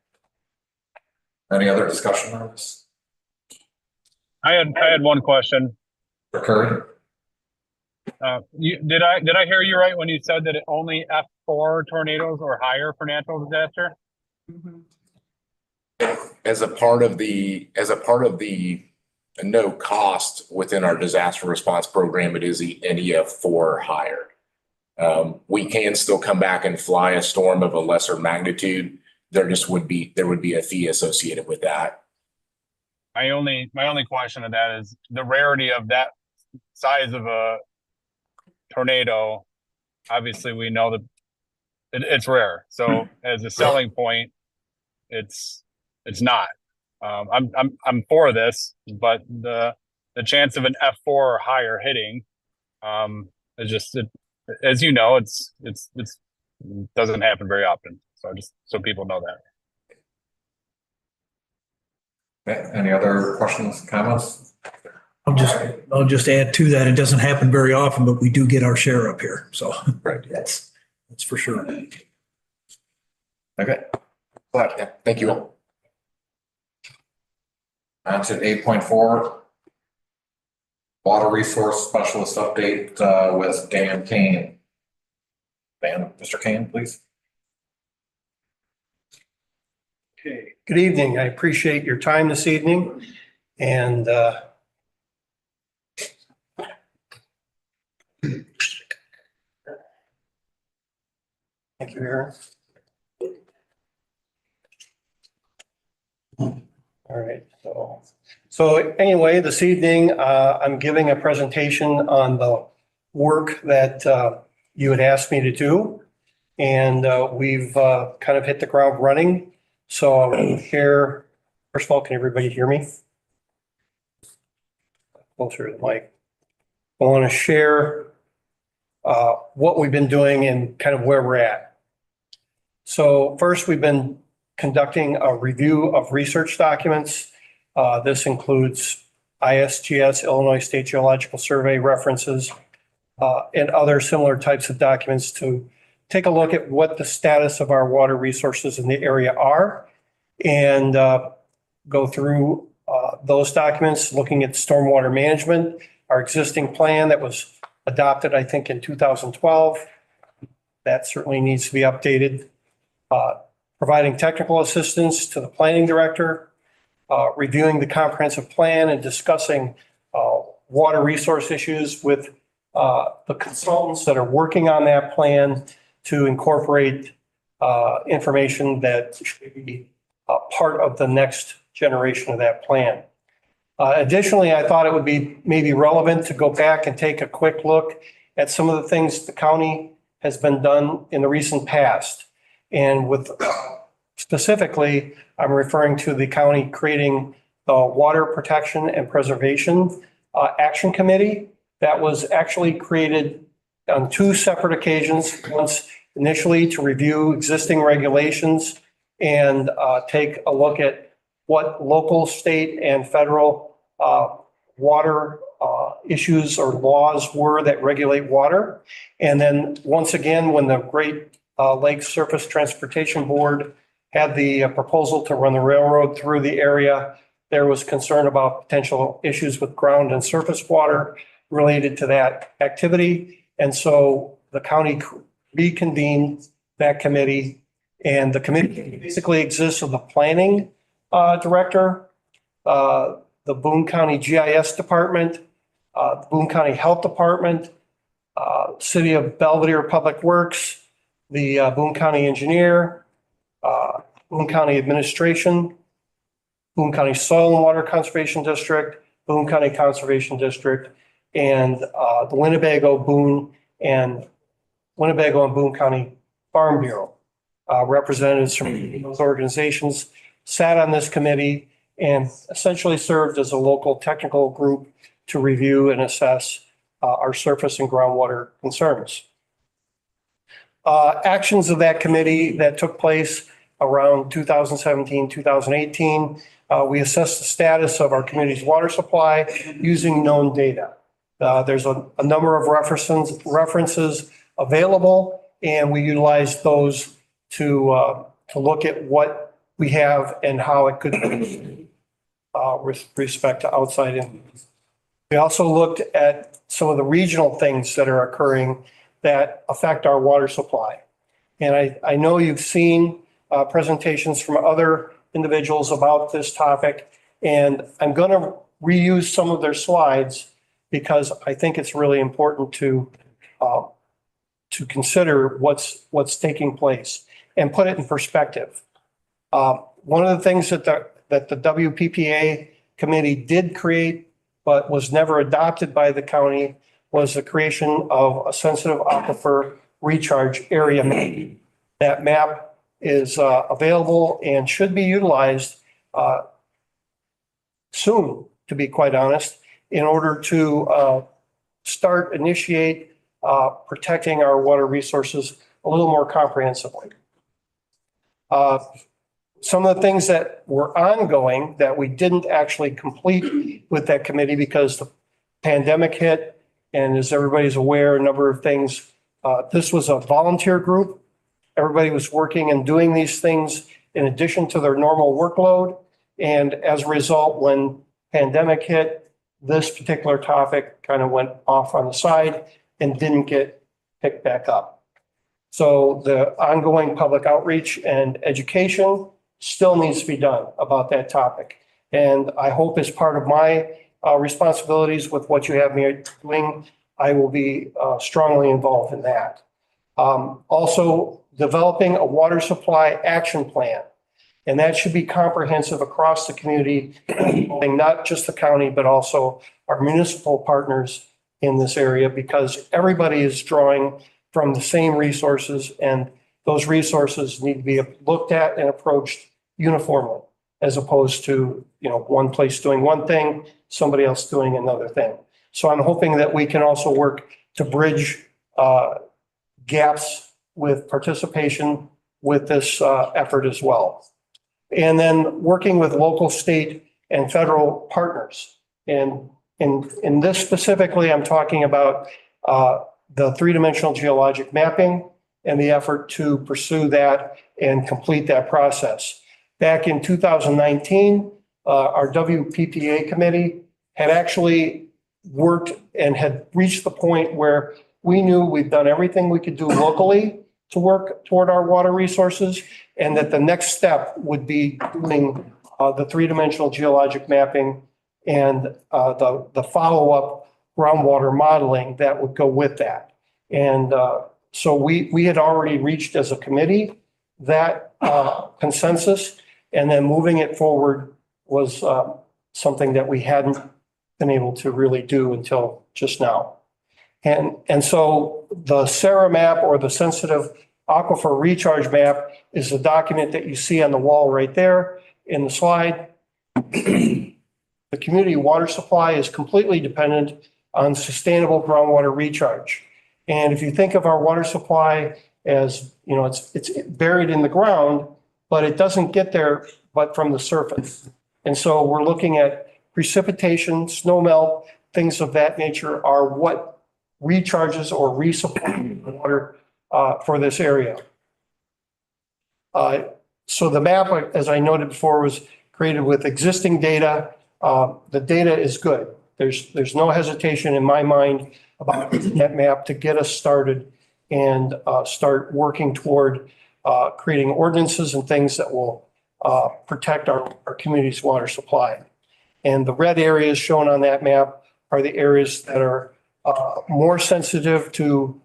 any other discussion on this? I had one question. Curry? Did I hear you right when you said that only F4 tornadoes or higher for natural disaster? As a part of the no cost within our disaster response program, it is the NEF4 or higher. We can still come back and fly a storm of a lesser magnitude. There would be a fee associated with that. My only question of that is the rarity of that size of a tornado. Obviously, we know that it's rare. So as a selling point, it's not. I'm for this, but the chance of an F4 or higher hitting is just as you know, it doesn't happen very often. So just so people know that. Okay. Any other questions, comments? I'll just add to that. It doesn't happen very often, but we do get our share up here. So right. That's for sure. Okay. Yeah, thank you. On to 8.4. Water Resource Specialist update with Dan Kane. Mr. Kane, please. Okay, good evening. I appreciate your time this evening. And thank you, Aaron. All right, so anyway, this evening I'm giving a presentation on the work that you had asked me to do. And we've kind of hit the ground running. So I want to share, first of all, can everybody hear me? Closer to the mic. I want to share what we've been doing and kind of where we're at. So first, we've been conducting a review of research documents. This includes ISGS, Illinois State Geological Survey references, and other similar types of documents to take a look at what the status of our water resources in the area are and go through those documents, looking at stormwater management, our existing plan that was adopted, I think, in 2012. That certainly needs to be updated. Providing technical assistance to the planning director, reviewing the comprehensive plan and discussing water resource issues with the consultants that are working on that plan to incorporate information that should be part of the next generation of that plan. Additionally, I thought it would be maybe relevant to go back and take a quick look at some of the things the county has been done in the recent past. And with specifically, I'm referring to the county creating the Water Protection and Preservation Action Committee that was actually created on two separate occasions. Once initially to review existing regulations and take a look at what local, state, and federal water issues or laws were that regulate water. And then once again, when the Great Lakes Surface Transportation Board had the proposal to run the railroad through the area, there was concern about potential issues with ground and surface water related to that activity. And so the county reconvened that committee, and the committee basically exists of the planning director, the Boone County GIS department, the Boone County Health Department, City of Belvedere Public Works, the Boone County Engineer, Boone County Administration, Boone County Soil and Water Conservation District, Boone County Conservation District, and the Winnebago and Boone County Farm Bureau. Representatives from those organizations sat on this committee and essentially served as a local technical group to review and assess our surface and groundwater concerns. Actions of that committee that took place around 2017, 2018, we assessed the status of our community's water supply using known data. There's a number of references available, and we utilized those to look at what we have and how it could be with respect to outside influence. We also looked at some of the regional things that are occurring that affect our water supply. And I know you've seen presentations from other individuals about this topic, and I'm going to reuse some of their slides because I think it's really important to consider what's taking place and put it in perspective. One of the things that the WPPA committee did create but was never adopted by the county was the creation of a sensitive aquifer recharge area map. That map is available and should be utilized soon, to be quite honest, in order to initiate protecting our water resources a little more comprehensively. Some of the things that were ongoing that we didn't actually complete with that committee because the pandemic hit, and as everybody's aware, a number of things. This was a volunteer group. Everybody was working and doing these things in addition to their normal workload. And as a result, when pandemic hit, this particular topic kind of went off on the side and didn't get picked back up. So the ongoing public outreach and education still needs to be done about that topic. And I hope as part of my responsibilities with what you have me doing, I will be strongly involved in that. Also developing a water supply action plan. And that should be comprehensive across the community, not just the county, but also our municipal partners in this area, because everybody is drawing from the same resources, and those resources need to be looked at and approached uniformly, as opposed to, one place doing one thing, somebody else doing another thing. So I'm hoping that we can also work to bridge gaps with participation with this effort as well. And then working with local, state, and federal partners. And in this specifically, I'm talking about the three-dimensional geologic mapping and the effort to pursue that and complete that process. Back in 2019, our WPPA committee had actually worked and had reached the point where we knew we've done everything we could do locally to work toward our water resources, and that the next step would be doing the three-dimensional geologic mapping and the follow-up groundwater modeling that would go with that. And so we had already reached as a committee that consensus, and then moving it forward was something that we hadn't been able to really do until just now. And so the SARA map, or the sensitive aquifer recharge map, is the document that you see on the wall right there in the slide. The community water supply is completely dependent on sustainable groundwater recharge. And if you think of our water supply as, you know, it's buried in the ground, but it doesn't get there but from the surface. And so we're looking at precipitation, snow melt, things of that nature are what recharges or resupplies the water for this area. So the map, as I noted before, was created with existing data. The data is good. There's no hesitation in my mind about that map to get us started and start working toward creating ordinances and things that will protect our community's water supply. And the red areas shown on that map are the areas that are more sensitive to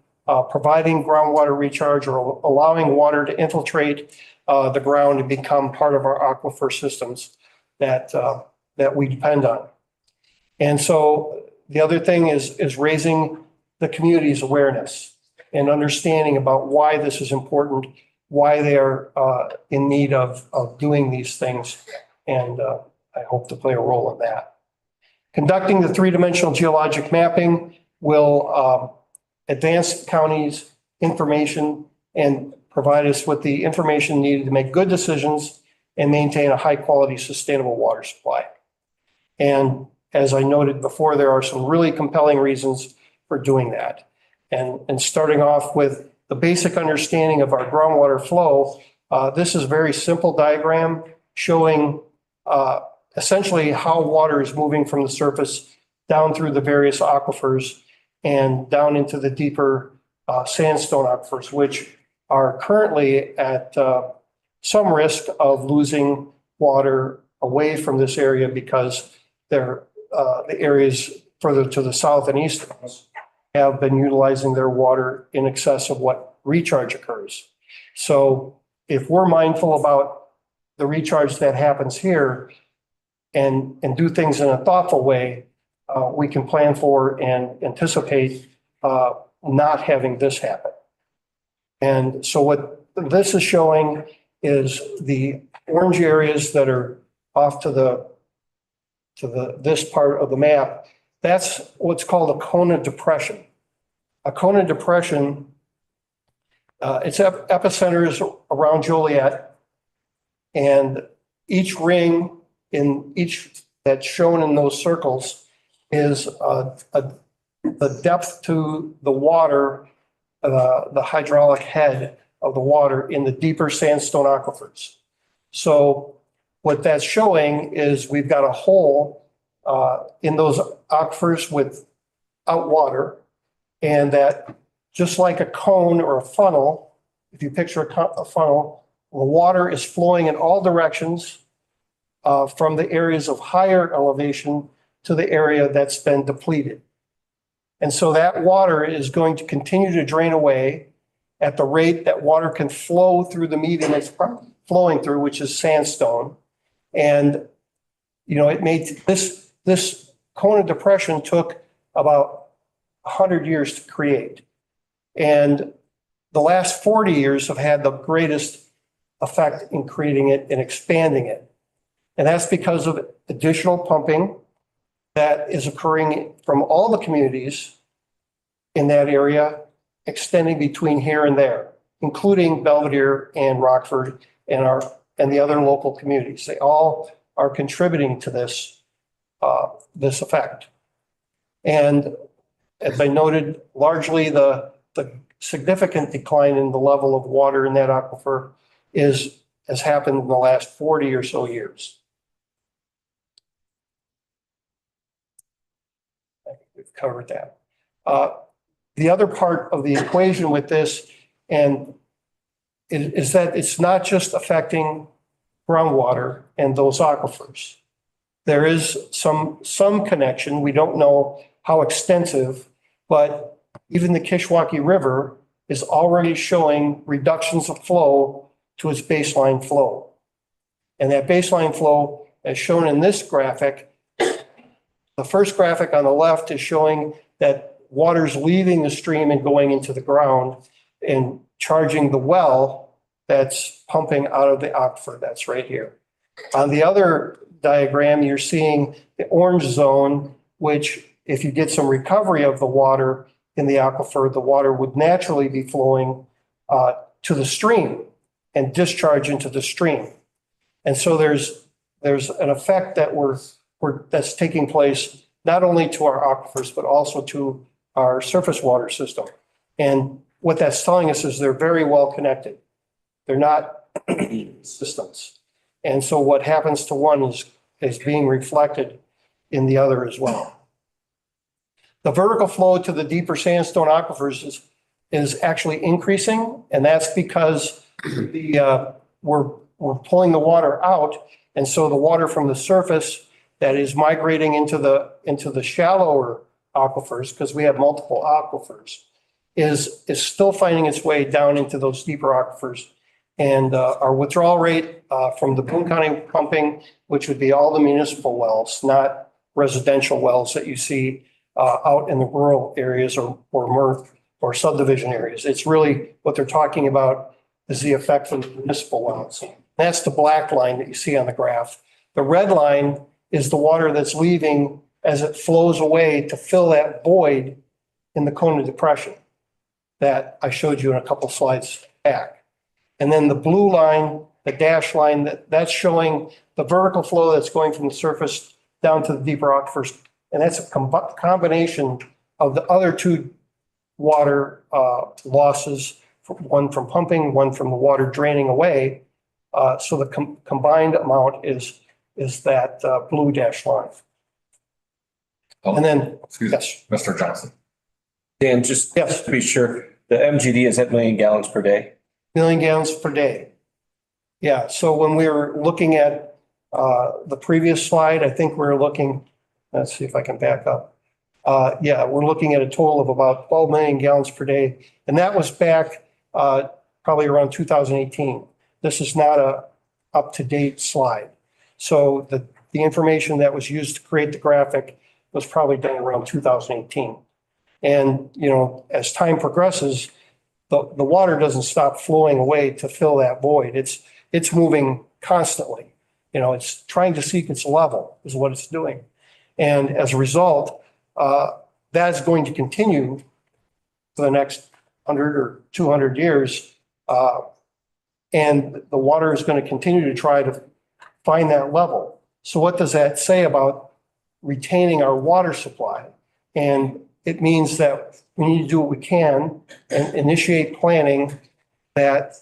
providing groundwater recharge or allowing water to infiltrate the ground and become part of our aquifer systems that we depend on. And so the other thing is raising the community's awareness and understanding about why this is important, why they are in need of doing these things. And I hope to play a role in that. Conducting the three-dimensional geologic mapping will advance the county's information and provide us with the information needed to make good decisions and maintain a high-quality, sustainable water supply. And as I noted before, there are some really compelling reasons for doing that. And starting off with the basic understanding of our groundwater flow, this is a very simple diagram showing essentially how water is moving from the surface down through the various aquifers and down into the deeper sandstone aquifers, which are currently at some risk of losing water away from this area because they're the areas further to the south and east of us have been utilizing their water in excess of what recharge occurs. So if we're mindful about the recharge that happens here and do things in a thoughtful way, we can plan for and anticipate not having this happen. And so what this is showing is the orange areas that are off to this part of the map. That's what's called a Kona depression. A Kona depression, its epicenter is around Joliet, and each ring in each that's shown in those circles is the depth to the water, the hydraulic head of the water in the deeper sandstone aquifers. So what that's showing is we've got a hole in those aquifers without water, and that just like a cone or a funnel, if you picture a funnel, the water is flowing in all directions from the areas of higher elevation to the area that's been depleted. And so that water is going to continue to drain away at the rate that water can flow through the medium it's flowing through, which is sandstone. And, you know, it made this Kona depression took about 100 years to create. And the last 40 years have had the greatest effect in creating it and expanding it. And that's because of additional pumping that is occurring from all the communities in that area, extending between here and there, including Belvedere and Rockford and the other local communities. They all are contributing to this effect. And as I noted, largely the significant decline in the level of water in that aquifer has happened in the last 40 or so years. I think we've covered that. The other part of the equation with this is that it's not just affecting groundwater and those aquifers. There is some connection. We don't know how extensive, but even the Kishwaukee River is already showing reductions of flow to its baseline flow. And that baseline flow, as shown in this graphic, the first graphic on the left is showing that water's leaving the stream and going into the ground and charging the well that's pumping out of the aquifer. That's right here. On the other diagram, you're seeing the orange zone, which if you get some recovery of the water in the aquifer, the water would naturally be flowing to the stream and discharge into the stream. And so there's an effect that that's taking place not only to our aquifers, but also to our surface water system. And what that's telling us is they're very well connected. They're not systems. And so what happens to one is being reflected in the other as well. The vertical flow to the deeper sandstone aquifers is actually increasing, and that's because we're pulling the water out, and so the water from the surface that is migrating into the shallower aquifers, because we have multiple aquifers, is still finding its way down into those deeper aquifers. And our withdrawal rate from the Boone County pumping, which would be all the municipal wells, not residential wells that you see out in the rural areas or subdivision areas. It's really what they're talking about is the effect from the municipal wells. That's the black line that you see on the graph. The red line is the water that's leaving as it flows away to fill that void in the cone of depression that I showed you in a couple slides back. And then the blue line, the dash line, that's showing the vertical flow that's going from the surface down to the deeper aquifers. And that's a combination of the other two water losses, one from pumping, one from the water draining away. So the combined amount is that blue dash line. And then, yes, Mr. Johnson. Dan, just to be sure, the MGD is at million gallons per day? Million gallons per day. Yeah, so when we were looking at the previous slide, I think we're looking, let's see if I can back up. Yeah, we're looking at a total of about 12 million gallons per day. And that was back probably around 2018. This is not a up-to-date slide. So the information that was used to create the graphic was probably done around 2018. And, you know, as time progresses, the water doesn't stop flowing away to fill that void. It's moving constantly. You know, it's trying to seek its level is what it's doing. And as a result, that's going to continue for the next 100 or 200 years. And the water is going to continue to try to find that level. So what does that say about retaining our water supply? And it means that we need to do what we can and initiate planning that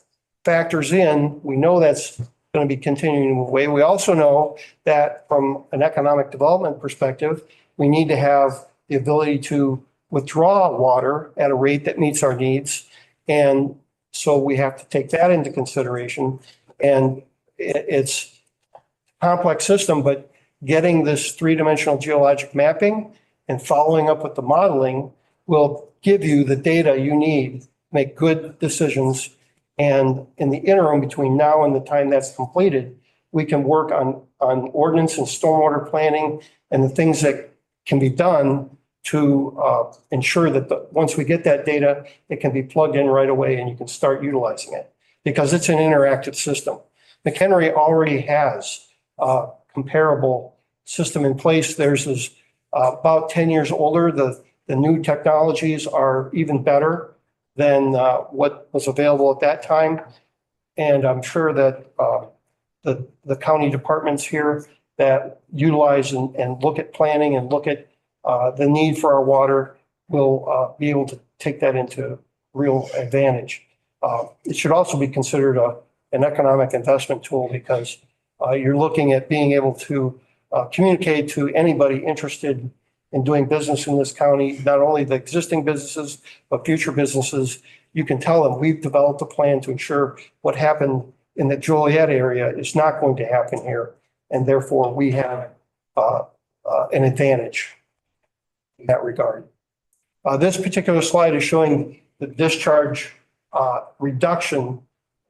factors in. We know that's going to be continuing to move away. We also know that from an economic development perspective, we need to have the ability to withdraw water at a rate that meets our needs. And so we have to take that into consideration. And it's a complex system, but getting this three-dimensional geologic mapping and following up with the modeling will give you the data you need to make good decisions. And in the interim between now and the time that's completed, we can work on ordinance and stormwater planning and the things that can be done to ensure that once we get that data, it can be plugged in right away and you can start utilizing it because it's an interactive system. McHenry already has a comparable system in place. Theirs is about 10 years older. The new technologies are even better than what was available at that time. And I'm sure that the county departments here that utilize and look at planning and look at the need for our water will be able to take that into real advantage. It should also be considered an economic investment tool because you're looking at being able to communicate to anybody interested in doing business in this county, not only the existing businesses, but future businesses. You can tell them we've developed a plan to ensure what happened in the Joliet area is not going to happen here. And therefore we have an advantage in that regard. This particular slide is showing the discharge reduction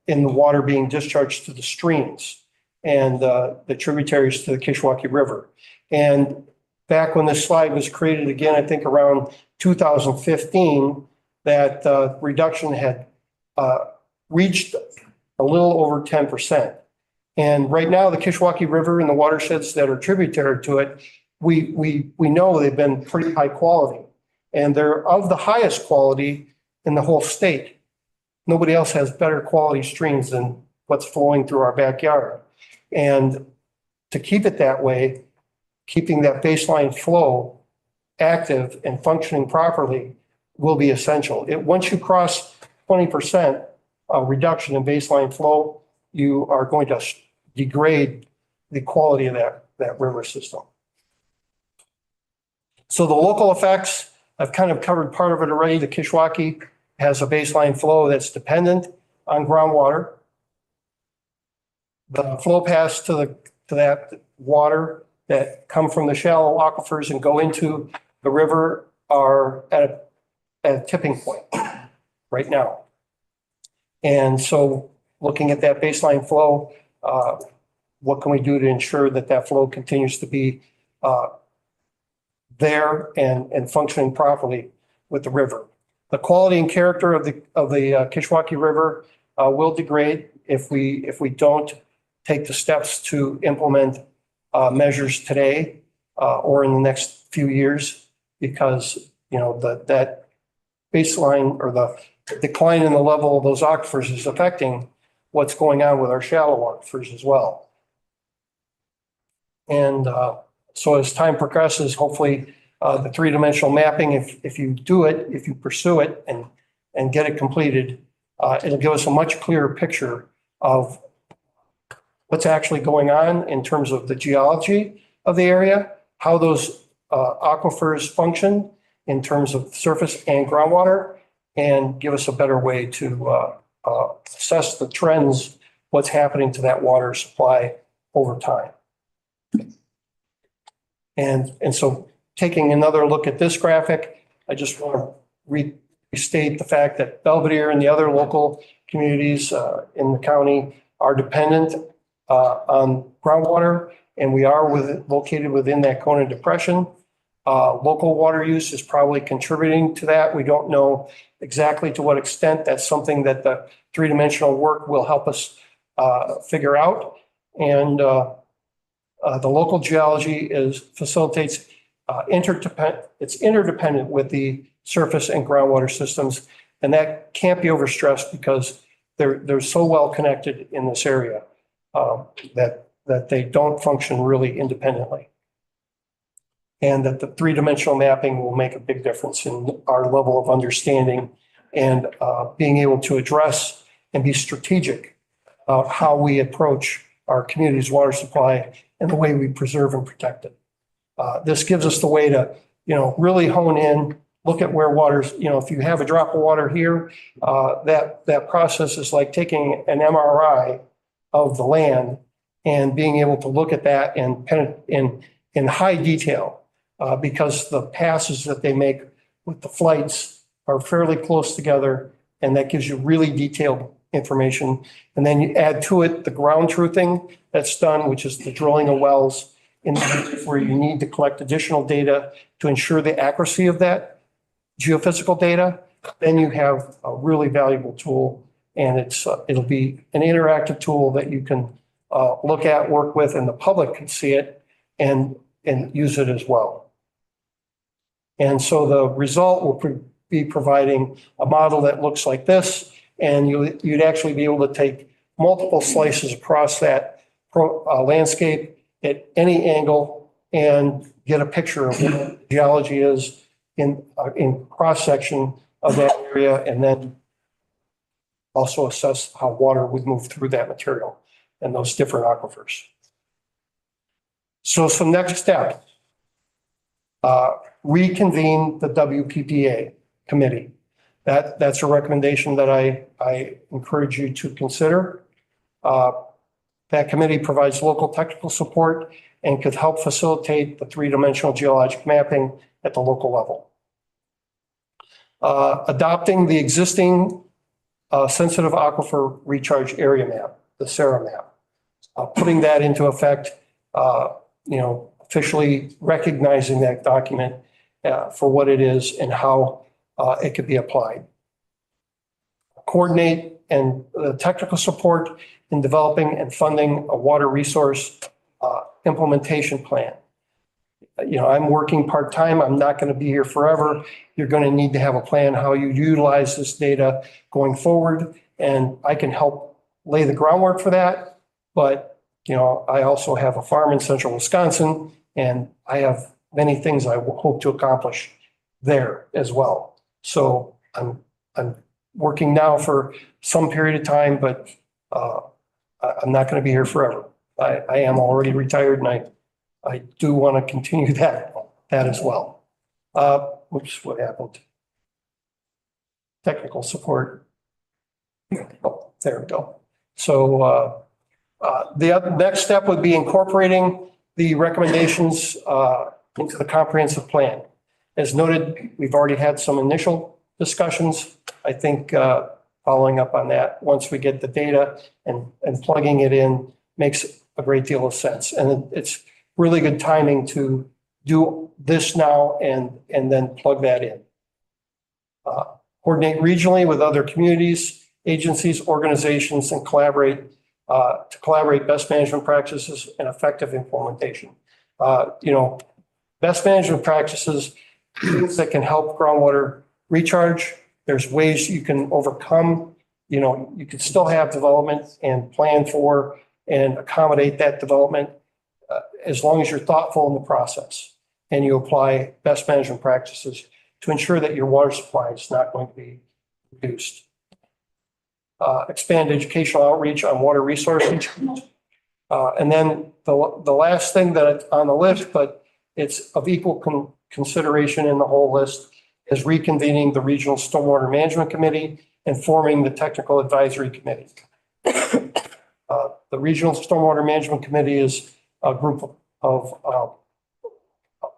in the water being discharged to the streams and the tributaries to the Kishwaukee River. And back when this slide was created again, I think around 2015, that reduction had reached a little over 10%. And right now, the Kishwaukee River and the watersheds that are tributary to it, we know they've been pretty high quality. And they're of the highest quality in the whole state. Nobody else has better quality streams than what's flowing through our backyard. And to keep it that way, keeping that baseline flow active and functioning properly will be essential. Once you cross 20% reduction in baseline flow, you are going to degrade the quality of that river system. So the local effects, I've kind of covered part of it already. The Kishwaukee has a baseline flow that's dependent on groundwater. The flow paths to that water that come from the shallow aquifers and go into the river are at a tipping point right now. And so looking at that baseline flow, what can we do to ensure that that flow continues to be there and functioning properly with the river? The quality and character of the Kishwaukee River will degrade if we don't take the steps to implement measures today or in the next few years, because that baseline or the decline in the level of those aquifers is affecting what's going on with our shallow aquifers as well. And so as time progresses, hopefully the three-dimensional mapping, if you do it, if you pursue it and get it completed, it'll give us a much clearer picture of what's actually going on in terms of the geology of the area, how those aquifers function in terms of surface and groundwater, and give us a better way to assess the trends, what's happening to that water supply over time. And so taking another look at this graphic, I just want to restate the fact that Belvedere and the other local communities in the county are dependent on groundwater, and we are located within that Kona Depression. Local water use is probably contributing to that. We don't know exactly to what extent. That's something that the three-dimensional work will help us figure out. And the local geology facilitates it's interdependent with the surface and groundwater systems, and that can't be overstressed because they're so well connected in this area that they don't function really independently. And that the three-dimensional mapping will make a big difference in our level of understanding and being able to address and be strategic about how we approach our community's water supply and the way we preserve and protect it. This gives us the way to, really hone in, look at where water's, if you have a drop of water here, that process is like taking an MRI of the land and being able to look at that in high detail, because the passes that they make with the flights are fairly close together, and that gives you really detailed information. And then you add to it the ground truthing that's done, which is the drilling of wells in where you need to collect additional data to ensure the accuracy of that geophysical data. Then you have a really valuable tool, and it'll be an interactive tool that you can look at, work with, and the public can see it and use it as well. And so the result will be providing a model that looks like this, and you'd actually be able to take multiple slices across that landscape at any angle and get a picture of what the geology is in cross section of that area, and then also assess how water would move through that material and those different aquifers. So some next steps. Reconvene the WPPA committee. That's a recommendation that I encourage you to consider. That committee provides local technical support and could help facilitate the three-dimensional geologic mapping at the local level. Adopting the existing sensitive aquifer recharge area map, the SARA map, putting that into effect, officially recognizing that document for what it is and how it could be applied. Coordinate and technical support in developing and funding a water resource implementation plan. I'm working part-time. I'm not going to be here forever. You're going to need to have a plan how you utilize this data going forward. And I can help lay the groundwork for that. But, I also have a farm in central Wisconsin, and I have many things I hope to accomplish there as well. So I'm working now for some period of time, but I'm not going to be here forever. I am already retired, and I do want to continue that as well. Oops, what happened? Technical support. Oh, there we go. So the next step would be incorporating the recommendations into the comprehensive plan. As noted, we've already had some initial discussions. I think following up on that, once we get the data and plugging it in makes a great deal of sense. And it's really good timing to do this now and then plug that in. Coordinate regionally with other communities, agencies, organizations, and collaborate to collaborate best management practices and effective implementation. Best management practices, things that can help groundwater recharge. There's ways you can overcome, you can still have development and plan for and accommodate that development as long as you're thoughtful in the process and you apply best management practices to ensure that your water supply is not going to be reduced. Expand educational outreach on water resources. And then the last thing that's on the list, but it's of equal consideration in the whole list, is reconvening the Regional Stormwater Management Committee and forming the Technical Advisory Committee. The Regional Stormwater Management Committee is a group of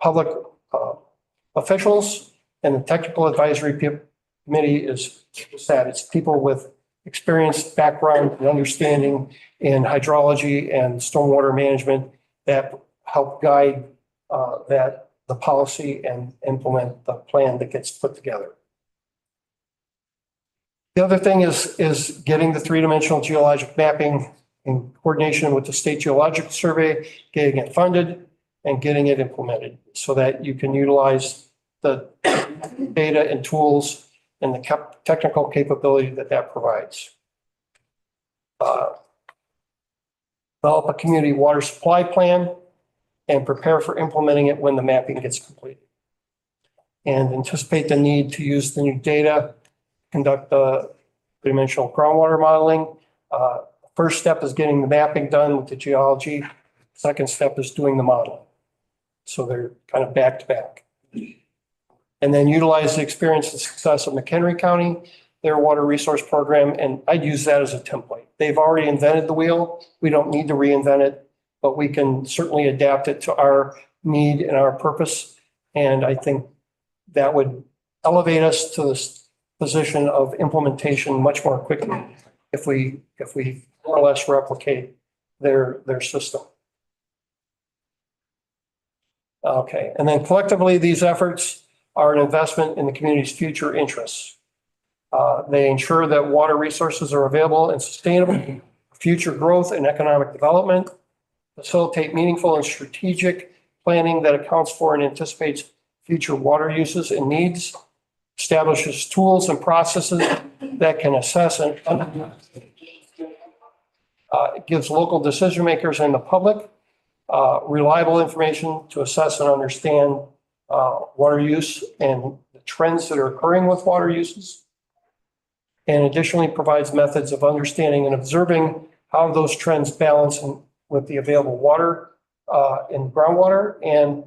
public officials, and the Technical Advisory Committee is that it's people with experienced background and understanding in hydrology and stormwater management that help guide the policy and implement the plan that gets put together. The other thing is getting the three-dimensional geologic mapping in coordination with the State Geological Survey, getting it funded and getting it implemented so that you can utilize the data and tools and the technical capability that provides. Develop a community water supply plan and prepare for implementing it when the mapping gets completed. And anticipate the need to use the new data, conduct the three-dimensional groundwater modeling. First step is getting the mapping done with the geology. Second step is doing the modeling. So they're kind of back to back. And then utilize the experience and success of McHenry County, their water resource program, and I'd use that as a template. They've already invented the wheel. We don't need to reinvent it, but we can certainly adapt it to our need and our purpose. And I think that would elevate us to this position of implementation much more quickly if we more or less replicate their system. Okay, and then collectively, these efforts are an investment in the community's future interests. They ensure that water resources are available and sustainable, future growth and economic development, facilitate meaningful and strategic planning that accounts for and anticipates future water uses and needs, establishes tools and processes that can assess and it gives local decision makers and the public reliable information to assess and understand water use and the trends that are occurring with water uses. And additionally provides methods of understanding and observing how those trends balance with the available water in groundwater and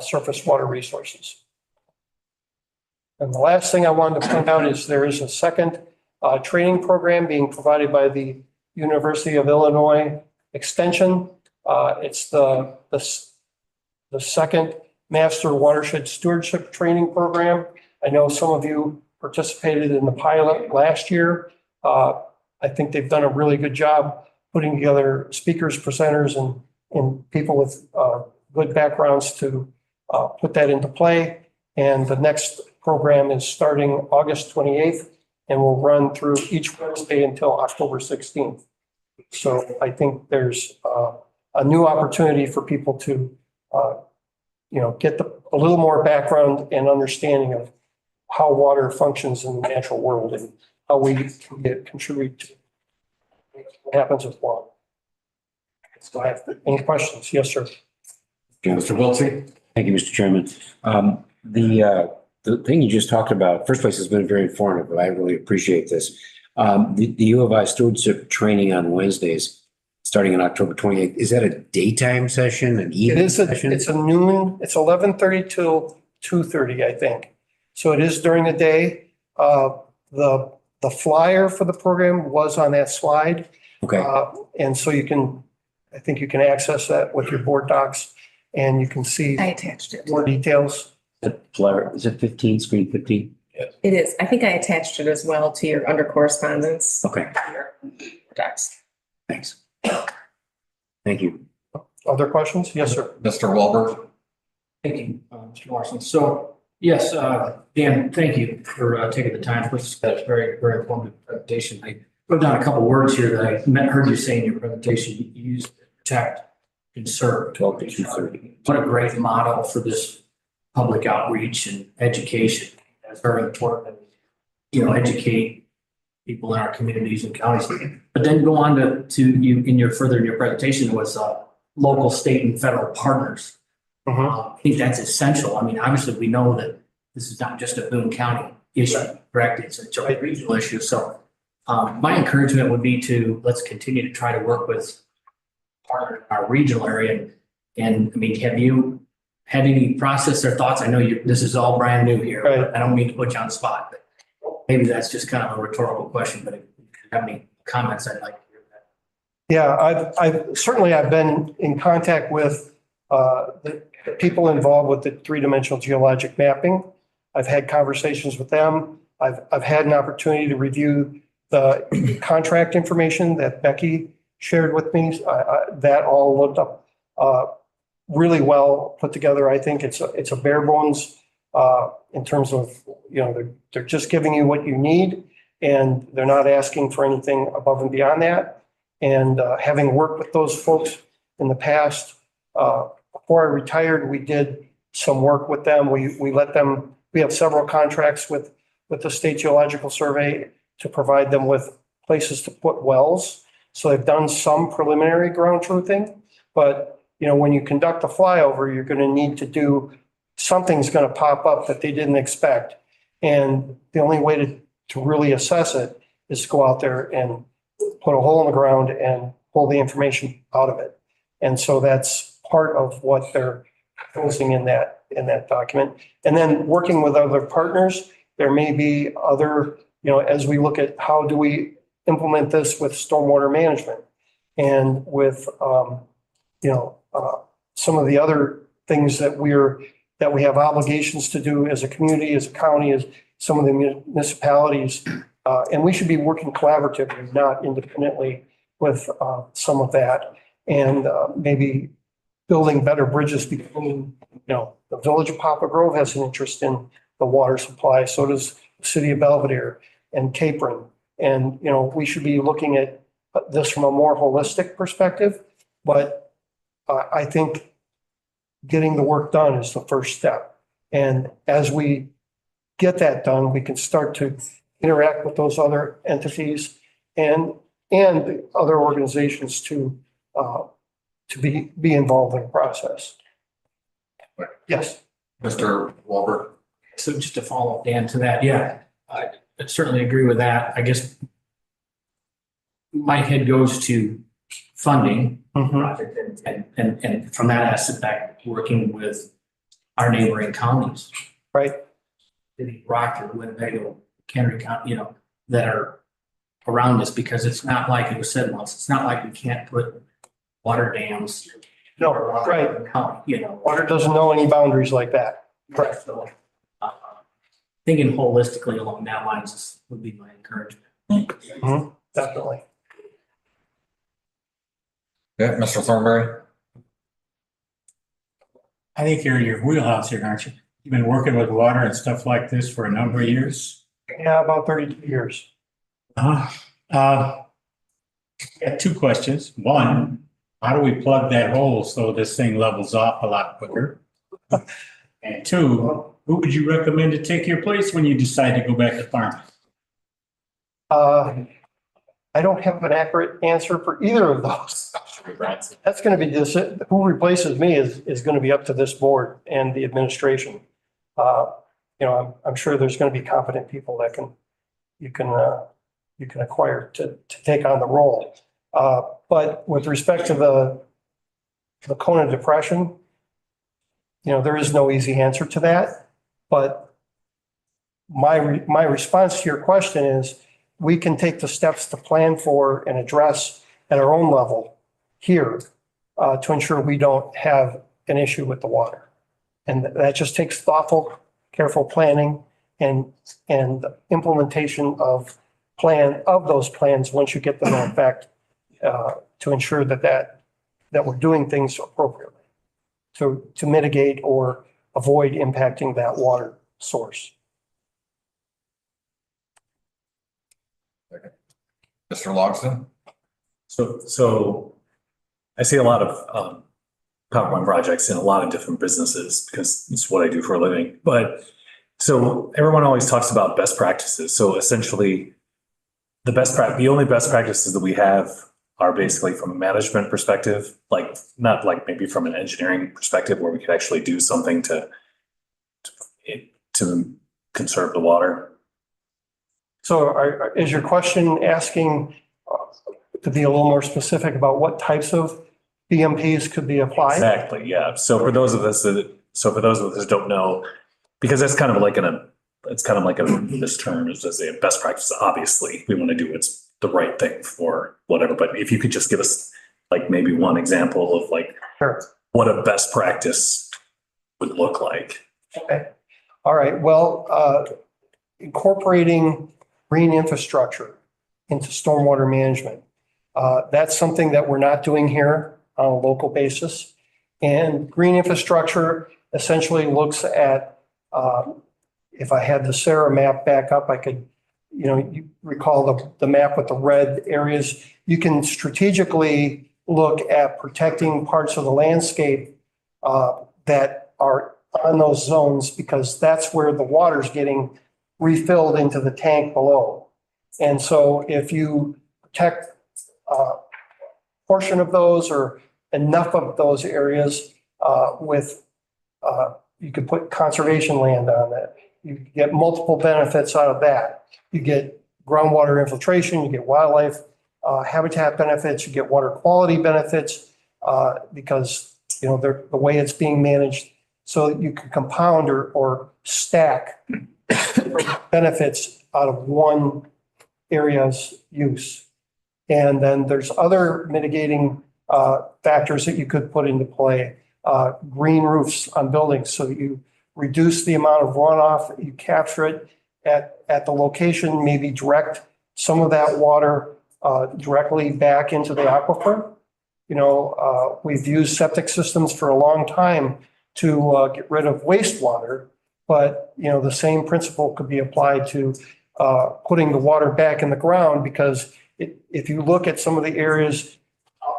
surface water resources. And the last thing I wanted to point out is there is a second training program being provided by the University of Illinois Extension. It's the second Master Watershed Stewardship Training Program. I know some of you participated in the pilot last year. I think they've done a really good job putting together speakers, presenters, and people with good backgrounds to put that into play. And the next program is starting August 28th and will run through each Wednesday until October 16th. So I think there's a new opportunity for people to, get a little more background and understanding of how water functions in the natural world and how we can contribute to what happens with water. So I have any questions? Yes, sir. Mr. Wiltsey? Thank you, Mr. Chairman. The thing you just talked about, first place has been very informative. I really appreciate this. The U of I stewardship training on Wednesdays, starting on October 28th, is that a daytime session, an evening session? It's a noon, it's 11:30 till 2:30, I think. So it is during the day. The flyer for the program was on that slide. Okay. And so I think you can access that with your board docs and you can see I attached it. more details. Is it 15, screen 15? It is. I think I attached it as well to your under correspondence. Okay. Docs. Thanks. Thank you. Other questions? Yes, sir. Mr. Wahlberg? Thank you, Mr. Larson. So, yes, Dan, thank you for taking the time to put this together. It's very, very informative presentation. I wrote down a couple of words here that I heard you say in your presentation. You used protect, conserve. 12 to 2:30. What a great model for this public outreach and education. That's very important. Educate people in our communities and counties. But then go on to you in your presentation was local, state, and federal partners. I think that's essential. I mean, obviously, we know that this is not just a Boone County issue, correct? It's a regional issue. So my encouragement would be let's continue to try to work with partners in our regional area. And I mean, have you had any process or thoughts? I know this is all brand new here. Right. I don't mean to put you on the spot, but maybe that's just kind of a rhetorical question, but if you have any comments, I'd like to hear that. Yeah, I've been in contact with the people involved with the three-dimensional geologic mapping. I've had conversations with them. I've had an opportunity to review the contract information that Becky shared with me. That all looked up really well put together. I think it's a bare bones in terms of, they're just giving you what you need and they're not asking for anything above and beyond that. And having worked with those folks in the past, before I retired, we did some work with them. We have several contracts with the State Geological Survey to provide them with places to put wells. So they've done some preliminary ground truthing, but when you conduct a flyover, you're going to need to something's going to pop up that they didn't expect. And the only way to really assess it is to go out there and put a hole in the ground and pull the information out of it. And so that's part of what they're proposing in that document. And then working with other partners, there may be other, as we look at how do we implement this with stormwater management and with, some of the other things that we have obligations to do as a community, as a county, as some of the municipalities. And we should be working collaboratively, not independently with some of that. And maybe building better bridges between, the village of Poplar Grove has an interest in the water supply. So does the city of Belvedere and Capron. And, we should be looking at this from a more holistic perspective. But I think getting the work done is the first step. And as we get that done, we can start to interact with those other entities and other organizations to be involved in the process. Yes. Mr. Wahlberg. So just to follow up, Dan, to that, yeah, I certainly agree with that. I guess my head goes to funding project and from that aspect, working with our neighboring counties. Right. City, Rockford, Winnebago, Henry County, that are around us, because it's not like it was said once, it's not like we can't put water dams. No, right. County, Water doesn't know any boundaries like that. Correct. So, thinking holistically along that lines would be my encouragement. Definitely. Yeah, Mr. Thornberry. I think you're in your wheelhouse here, aren't you? You've been working with water and stuff like this for a number of years. Yeah, about 32 years. Got two questions. One, how do we plug that hole so this thing levels off a lot quicker? And two, who would you recommend to take your place when you decide to go back to farming? I don't have an accurate answer for either of those. That's going to be this, who replaces me is going to be up to this board and the administration. I'm sure there's going to be competent people that you can acquire to take on the role. But with respect to the Kona depression, there is no easy answer to that. But my response to your question is, we can take the steps to plan for and address at our own level here to ensure we don't have an issue with the water. And that just takes thoughtful, careful planning and implementation of those plans once you get them in effect to ensure that we're doing things appropriately to mitigate or avoid impacting that water source. Mr. Logston? So I see a lot of PowerPoint projects in a lot of different businesses because it's what I do for a living. But so everyone always talks about best practices. So essentially the only best practices that we have are basically from a management perspective, like not like maybe from an engineering perspective where we could actually do something to conserve the water. So is your question asking to be a little more specific about what types of BMPs could be applied? Exactly, yeah. So for those of us that don't know, because that's kind of like this term is as a best practice. Obviously, we want to do what's the right thing for whatever. But if you could just give us like maybe one example of like what a best practice would look like. Okay. All right. Well, incorporating green infrastructure into stormwater management. That's something that we're not doing here on a local basis. And green infrastructure essentially looks at, if I had the Sarah map back up, I could, you recall the map with the red areas. You can strategically look at protecting parts of the landscape that are on those zones, because that's where the water's getting refilled into the tank below. And so if you protect a portion of those or enough of those areas you could put conservation land on that. You get multiple benefits out of that. You get groundwater infiltration, you get wildlife habitat benefits, you get water quality benefits because the way it's being managed. So you can compound or stack benefits out of one area's use. And then there's other mitigating factors that you could put into play. Green roofs on buildings so that you reduce the amount of runoff, you capture it at the location, maybe direct some of that water directly back into the aquifer. We've used septic systems for a long time to get rid of wastewater, but the same principle could be applied to putting the water back in the ground, because if you look at some of the areas,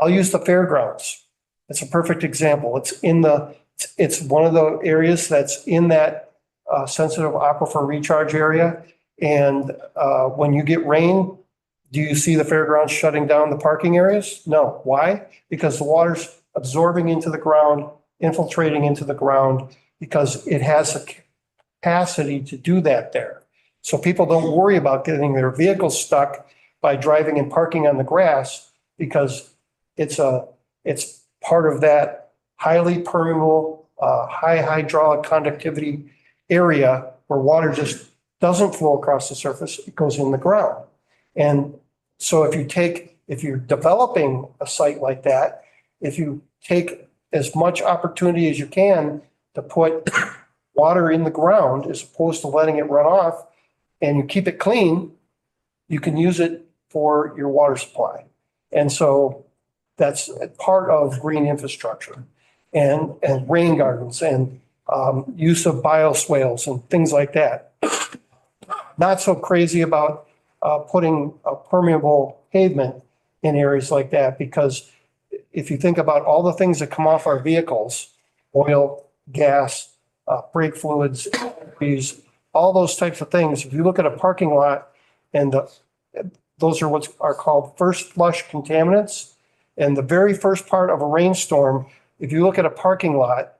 I'll use the fairgrounds. It's a perfect example. It's one of the areas that's in that sensitive aquifer recharge area. And when you get rain, do you see the fairgrounds shutting down the parking areas? No. Why? Because the water's absorbing into the ground, infiltrating into the ground, because it has a capacity to do that there. So people don't worry about getting their vehicles stuck by driving and parking on the grass because it's part of that highly permeable, high hydraulic conductivity area where water just doesn't flow across the surface, it goes in the ground. And so if you're developing a site like that, if you take as much opportunity as you can to put water in the ground as opposed to letting it run off, and you keep it clean, you can use it for your water supply. And so that's part of green infrastructure and rain gardens and use of bioswales and things like that. Not so crazy about putting a permeable pavement in areas like that, because if you think about all the things that come off our vehicles, oil, gas, brake fluids, all those types of things, if you look at a parking lot and those are what are called first flush contaminants. And the very first part of a rainstorm, if you look at a parking lot,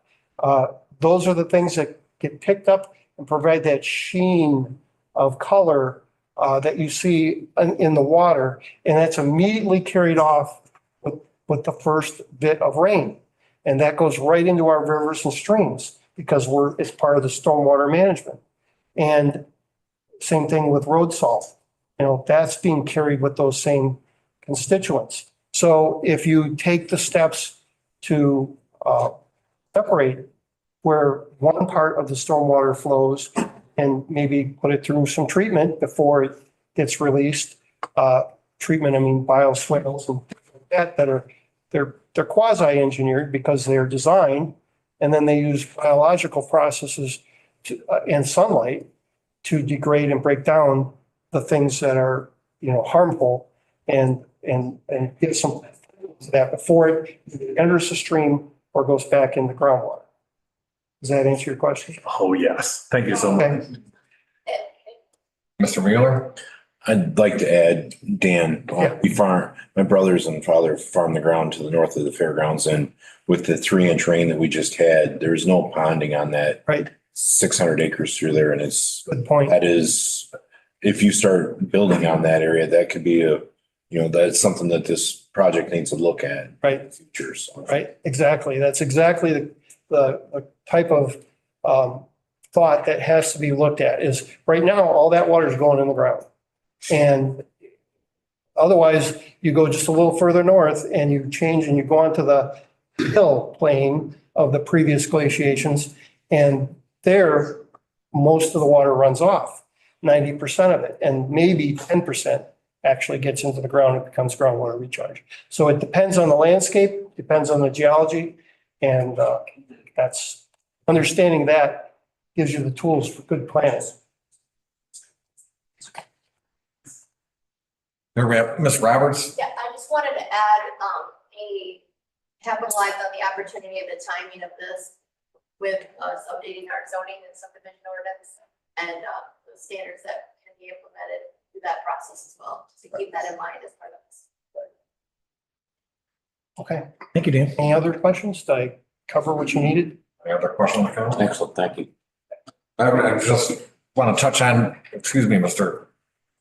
those are the things that get picked up and provide that sheen of color that you see in the water. And that's immediately carried off with the first bit of rain. And that goes right into our rivers and streams because it's part of the stormwater management. And same thing with road salt. That's being carried with those same constituents. So if you take the steps to separate where one part of the stormwater flows and maybe put it through some treatment before it gets released, treatment, I mean, bioswales and things like that are, they're quasi-engineered because they're designed, and then they use biological processes and sunlight to degrade and break down the things that are, harmful and get some to that before it enters the stream or goes back in the groundwater. Does that answer your question? Oh, yes. Thank you so much. Mr. Mueller? I'd like to add, Dan, my brothers and father farm the ground to the north of the fairgrounds, and with the 3-inch rain that we just had, there's no ponding on that. Right. 600 acres through there, and it's, good point. That is, if you start building on that area, that could be that's something that this project needs to look at. Right. In the future. So. Right. Exactly. That's exactly the type of thought that has to be looked at is right now, all that water is going in the ground. And otherwise you go just a little further north and you change and you go onto the hill plane of the previous glaciations. And there, most of the water runs off, 90% of it, and maybe 10% actually gets into the ground and becomes groundwater recharge. So it depends on the landscape, depends on the geology, and that's understanding that gives you the tools for good planning. There we have Ms. Roberts. Yeah, I just wanted to add, capitalize on the opportunity of the timing of this with us updating our zoning and subdivision ordinance and the standards that can be implemented through that process as well. So keep that in mind as part of this. Okay. Thank you, Dan. Any other questions? Did I cover what you needed? Any other questions? Excellent, thank you. I just want to touch on, excuse me, Mr.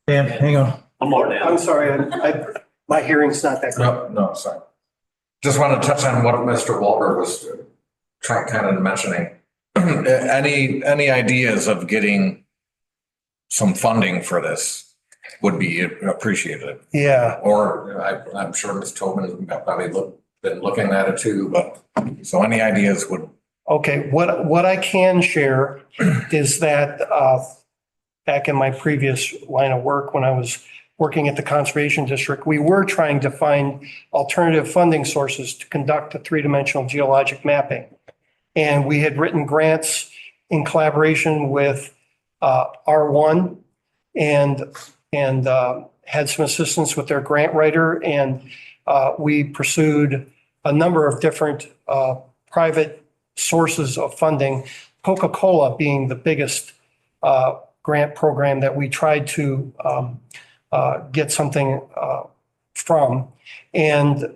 Dan, hang on. I'm sorry, my hearing's not that good. No, sorry. Just want to touch on what Mr. Walker was kind of mentioning. Any ideas of getting some funding for this would be appreciated. Yeah. Or I'm sure Ms. Tobin has probably been looking at it too, but so any ideas would. Okay, what I can share is that back in my previous line of work, when I was working at the Conservation District, we were trying to find alternative funding sources to conduct a 3-dimensional geologic mapping. And we had written grants in collaboration with R1 and had some assistance with their grant writer. And we pursued a number of different private sources of funding, Coca-Cola being the biggest grant program that we tried to get something from. And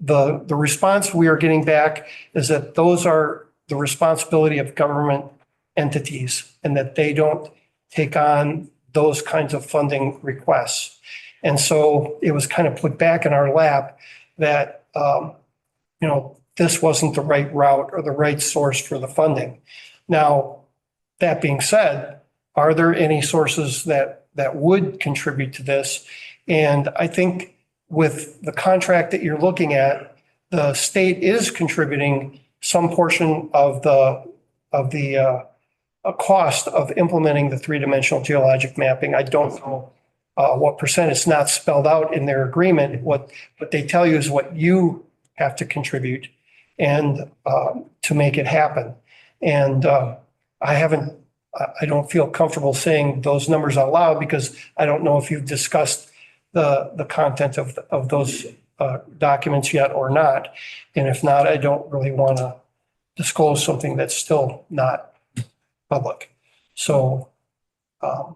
the response we are getting back is that those are the responsibility of government entities and that they don't take on those kinds of funding requests. And so it was kind of put back in our lap that, this wasn't the right route or the right source for the funding. Now, that being said, are there any sources that would contribute to this? And I think with the contract that you're looking at, the state is contributing some portion of the cost of implementing the three-dimensional geologic mapping. I don't know what percent. It's not spelled out in their agreement. What they tell you is what you have to contribute and to make it happen. And I don't feel comfortable saying those numbers out loud because I don't know if you've discussed the content of those documents yet or not. And if not, I don't really want to disclose something that's still not public. So I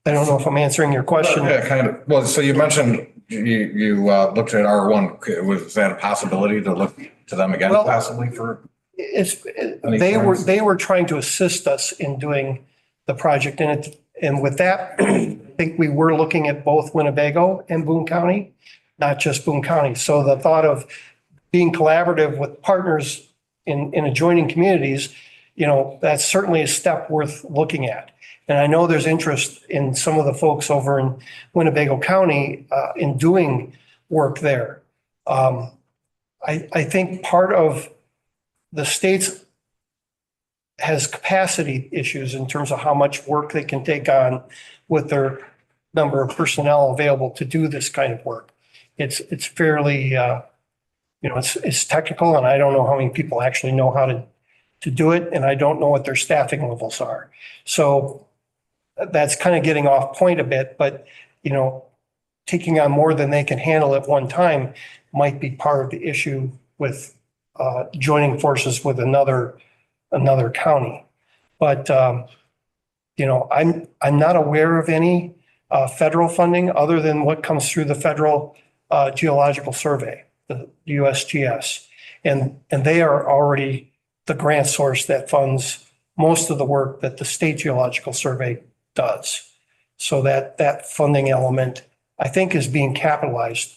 don't know if I'm answering your question. Yeah, kind of. Well, so you mentioned you looked at R1. Was that a possibility to look to them again, Well, possibly for? They were trying to assist us in doing the project, and with that, I think we were looking at both Winnebago and Boone County, not just Boone County. So the thought of being collaborative with partners in adjoining communities, that's certainly a step worth looking at. And I know there's interest in some of the folks over in Winnebago County in doing work there. I think part of the state's has capacity issues in terms of how much work they can take on with their number of personnel available to do this kind of work. It's fairly, it's technical, and I don't know how many people actually know how to do it, and I don't know what their staffing levels are. So that's kind of getting off point a bit, but, taking on more than they can handle at one time might be part of the issue with joining forces with another county. But, I'm not aware of any federal funding other than what comes through the Federal Geological Survey, the USGS. And they are already the grant source that funds most of the work that the State Geological Survey does. So that funding element, I think, is being capitalized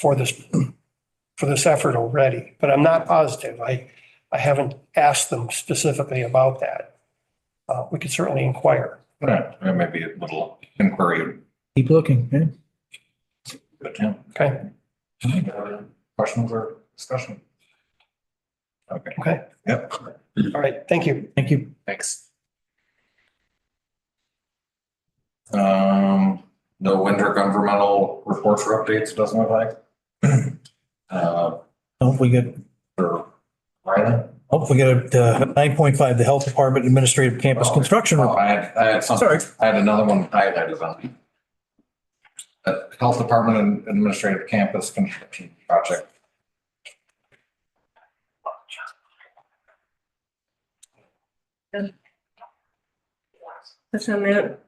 for this effort already, but I'm not positive. I haven't asked them specifically about that. We could certainly inquire. Yeah, maybe a little inquiry. Keep looking. Yeah. Good, yeah. Okay. Any other questions or discussion? Okay. Yep. All right. Thank you. Thank you. Thanks. No winter governmental reports or updates, doesn't look like. We get. Riley? We get 9.5, the Health Department Administrative Campus Construction. I had something. Sorry. I had another one highlighted on the Health Department and Administrative Campus Construction Project. Touch on that.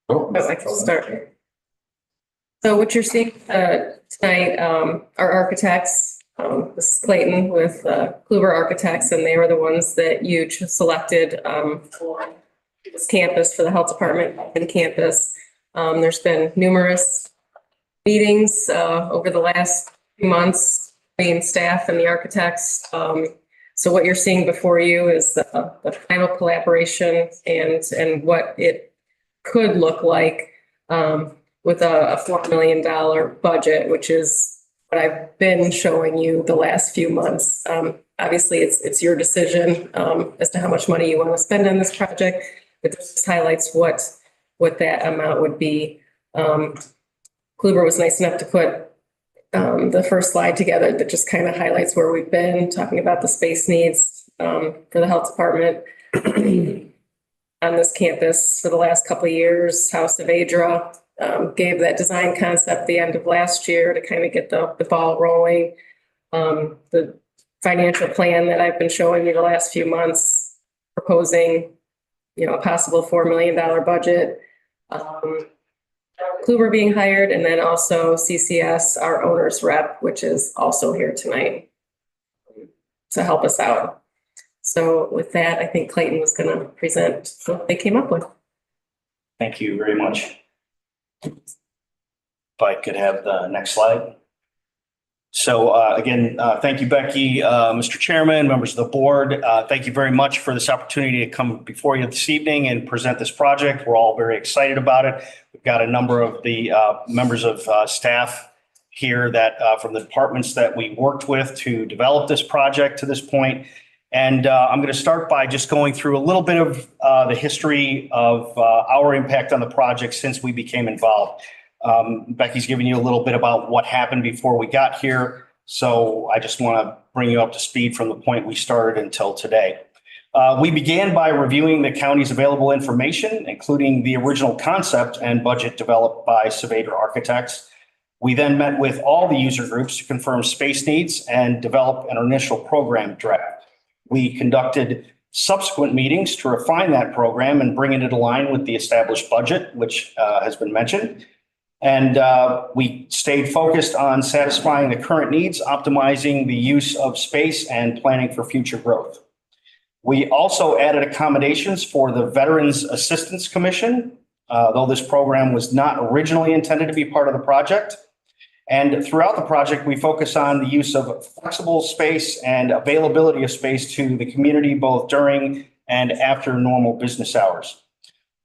Oh, I can start. So what you're seeing tonight, our architects, this is Clayton with Kluber Architects, and they were the ones that you selected for this campus, for the health department and campus. There's been numerous meetings over the last few months between staff and the architects. So what you're seeing before you is the final collaboration and what it could look like with a $4 million budget, which is what I've been showing you the last few months. Obviously, it's your decision as to how much money you want to spend on this project, but this just highlights what that amount would be. Kluber was nice enough to put the first slide together that just kind of highlights where we've been, talking about the space needs for the health department on this campus for the last couple of years. House of Adra gave that design concept the end of last year to kind of get the ball rolling. The financial plan that I've been showing you the last few months, proposing, a possible $4 million budget. Kluber being hired, and then also CCS, our owner's rep, which is also here tonight to help us out. So with that, I think Clayton was going to present what they came up with. Thank you very much. If I could have the next slide. So again, thank you, Becky, Mr. Chairman, members of the board. Thank you very much for this opportunity to come before you this evening and present this project. We're all very excited about it. We've got a number of the members of staff here that from the departments that we worked with to develop this project to this point. And I'm going to start by just going through a little bit of the history of our impact on the project since we became involved. Becky's given you a little bit about what happened before we got here. So I just want to bring you up to speed from the point we started until today. We began by reviewing the county's available information, including the original concept and budget developed by Surveyor Architects. We then met with all the user groups to confirm space needs and develop an initial program draft. We conducted subsequent meetings to refine that program and bring it into line with the established budget, which has been mentioned. And we stayed focused on satisfying the current needs, optimizing the use of space, and planning for future growth. We also added accommodations for the Veterans Assistance Commission, though this program was not originally intended to be part of the project. And throughout the project, we focus on the use of flexible space and availability of space to the community, both during and after normal business hours.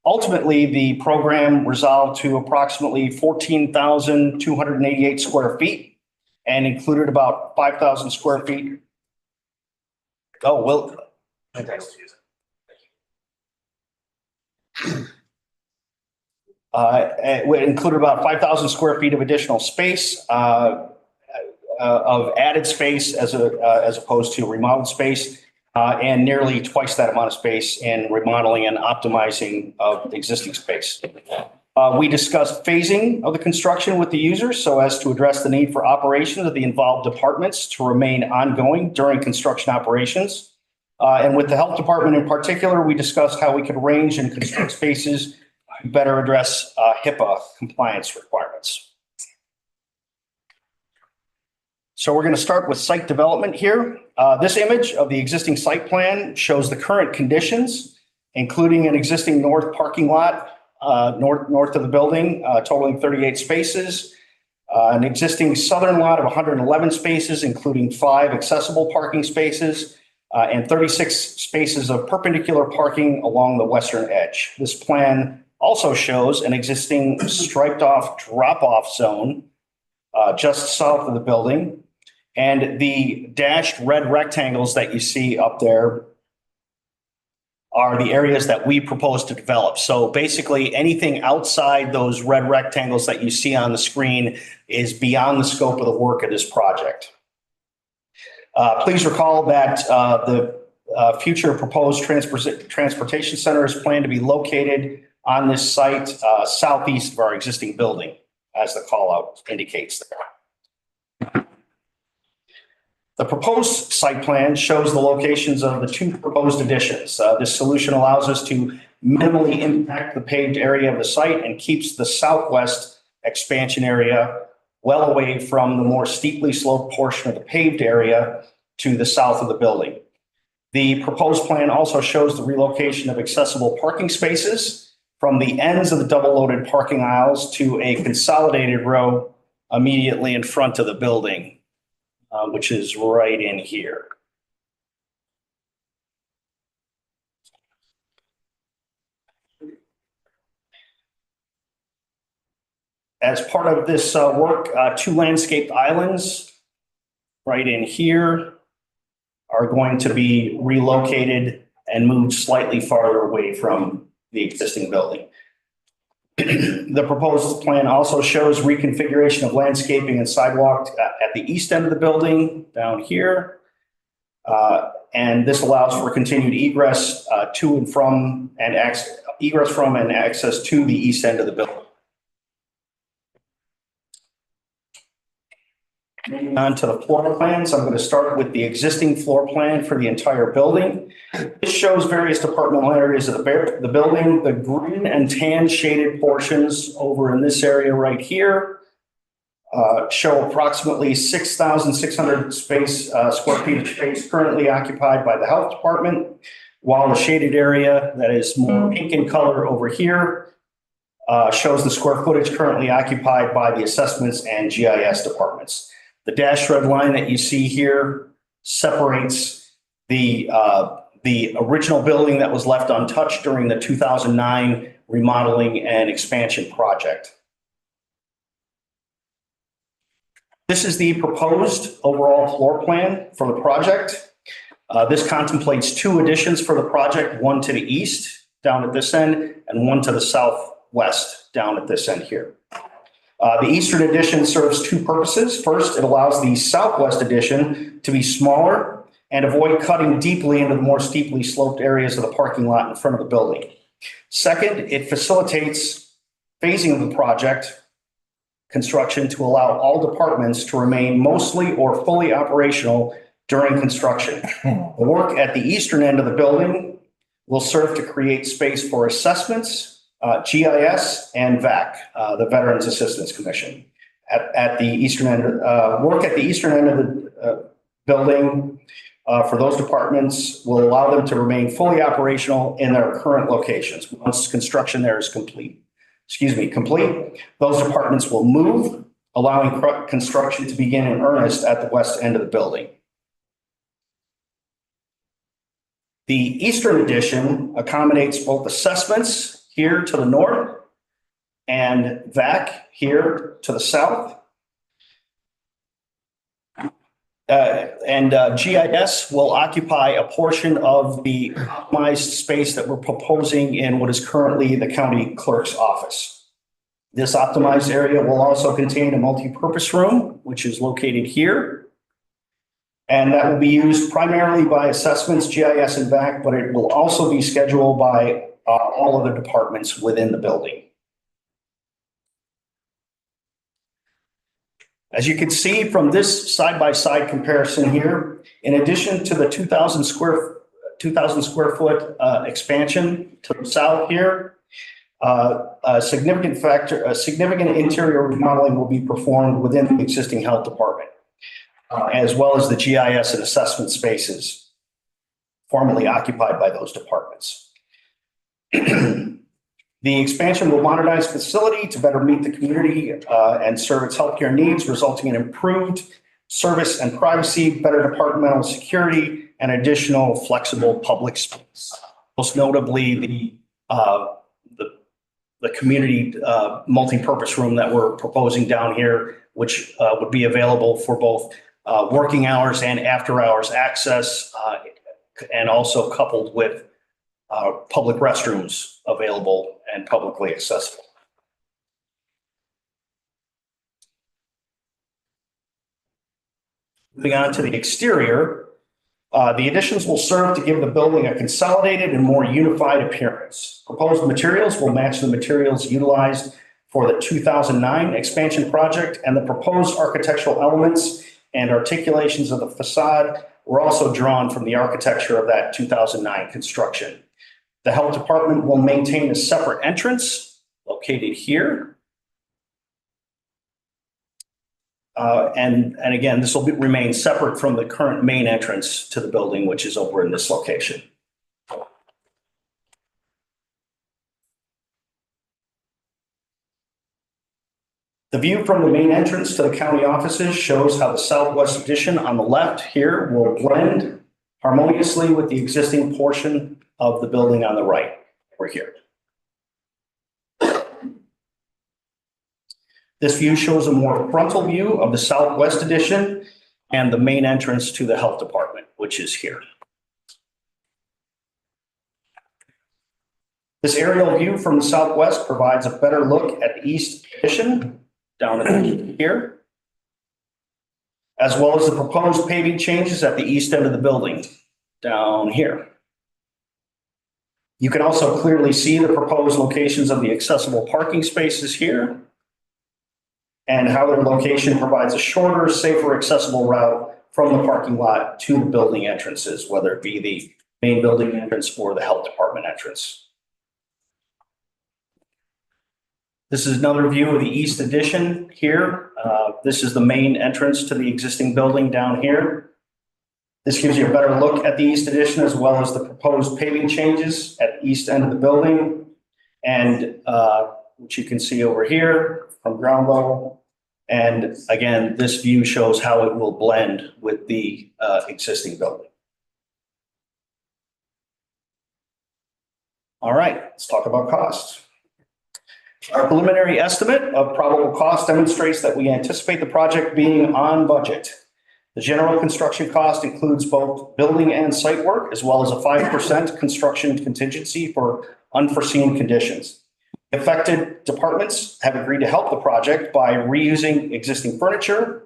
Ultimately, the program resolved to approximately 14,288 square feet and included about 5,000 square feet. Oh, well. It included about 5,000 square feet of additional space, of added space as opposed to remodeled space. And nearly twice that amount of space in remodeling and optimizing of existing space. We discussed phasing of the construction with the users so as to address the need for operations of the involved departments to remain ongoing during construction operations. And with the health department in particular, we discussed how we could arrange and construct spaces to better address HIPAA compliance requirements. So we're going to start with site development here. This image of the existing site plan shows the current conditions, including an existing north parking lot north of the building, totaling 38 spaces, an existing southern lot of 111 spaces, including 5 accessible parking spaces, and 36 spaces of perpendicular parking along the western edge. This plan also shows an existing striped off drop-off zone just south of the building. And the dashed red rectangles that you see up there are the areas that we propose to develop. So basically anything outside those red rectangles that you see on the screen is beyond the scope of the work of this project. Please recall that the future proposed transportation center is planned to be located on this site southeast of our existing building, as the call out indicates there. The proposed site plan shows the locations of the 2 proposed additions. This solution allows us to minimally impact the paved area of the site and keeps the southwest expansion area well away from the more steeply sloped portion of the paved area to the south of the building. The proposed plan also shows the relocation of accessible parking spaces from the ends of the double-loaded parking aisles to a consolidated row immediately in front of the building. Which is right in here. As part of this work, 2 landscaped islands right in here are going to be relocated and moved slightly farther away from the existing building. The proposed plan also shows reconfiguration of landscaping and sidewalk at the east end of the building down here. And this allows for continued egress to and from and egress from and access to the east end of the building. Moving on to the floor plans, I'm going to start with the existing floor plan for the entire building. This shows various departmental areas of the building. The green and tan shaded portions over in this area right here show approximately 6,600 square feet of space currently occupied by the health department, while the shaded area that is more pink in color over here shows the square footage currently occupied by the assessments and GIS departments. The dashed red line that you see here separates the original building that was left untouched during the 2009 remodeling and expansion project. This is the proposed overall floor plan for the project. This contemplates 2 additions for the project, one to the east down at this end and one to the southwest down at this end here. The eastern addition serves 2 purposes. First, it allows the southwest addition to be smaller and avoid cutting deeply into the more steeply sloped areas of the parking lot in front of the building. Second, it facilitates phasing of the project construction to allow all departments to remain mostly or fully operational during construction. The work at the eastern end of the building will serve to create space for assessments, GIS, and VAC, the Veterans Assistance Commission. At the eastern end, work at the eastern end of the building for those departments will allow them to remain fully operational in their current locations once construction there is complete. Those departments will move, allowing construction to begin in earnest at the west end of the building. The eastern addition accommodates both assessments here to the north and VAC here to the south. GIS will occupy a portion of the optimized space that we're proposing in what is currently the county clerk's office. This optimized area will also contain a multi-purpose room, which is located here. And that will be used primarily by assessments, GIS, and VAC, but it will also be scheduled by all of the departments within the building. As you can see from this side-by-side comparison here, in addition to the 2,000 square foot expansion to the south here, a significant interior remodeling will be performed within the existing health department, as well as the GIS and assessment spaces formerly occupied by those departments. The expansion will modernize the facility to better meet the community and serve its healthcare needs, resulting in improved service and privacy, better departmental security, and additional flexible public space. Most notably, the community multi-purpose room that we're proposing down here, which would be available for both working hours and after hours access, and also coupled with public restrooms available and publicly accessible. Moving on to the exterior, the additions will serve to give the building a consolidated and more unified appearance. Proposed materials will match the materials utilized for the 2009 expansion project, and the proposed architectural elements and articulations of the facade were also drawn from the architecture of that 2009 construction. The health department will maintain a separate entrance located here. And again, this will remain separate from the current main entrance to the building, which is over in this location. The view from the main entrance to the county offices shows how the southwest addition on the left here will blend harmoniously with the existing portion of the building on the right over here. This view shows a more frontal view of the southwest addition and the main entrance to the health department, which is here. This aerial view from the southwest provides a better look at the east addition down here, as well as the proposed paving changes at the east end of the building down here. You can also clearly see the proposed locations of the accessible parking spaces here and how their location provides a shorter, safer, accessible route from the parking lot to the building entrances, whether it be the main building entrance or the health department entrance. This is another view of the east addition here. This is the main entrance to the existing building down here. This gives you a better look at the east addition as well as the proposed paving changes at the east end of the building. And which you can see over here from ground level. And again, this view shows how it will blend with the existing building. All right, let's talk about costs. Our preliminary estimate of probable cost demonstrates that we anticipate the project being on budget. The general construction cost includes both building and site work, as well as a 5% construction contingency for unforeseen conditions. Affected departments have agreed to help the project by reusing existing furniture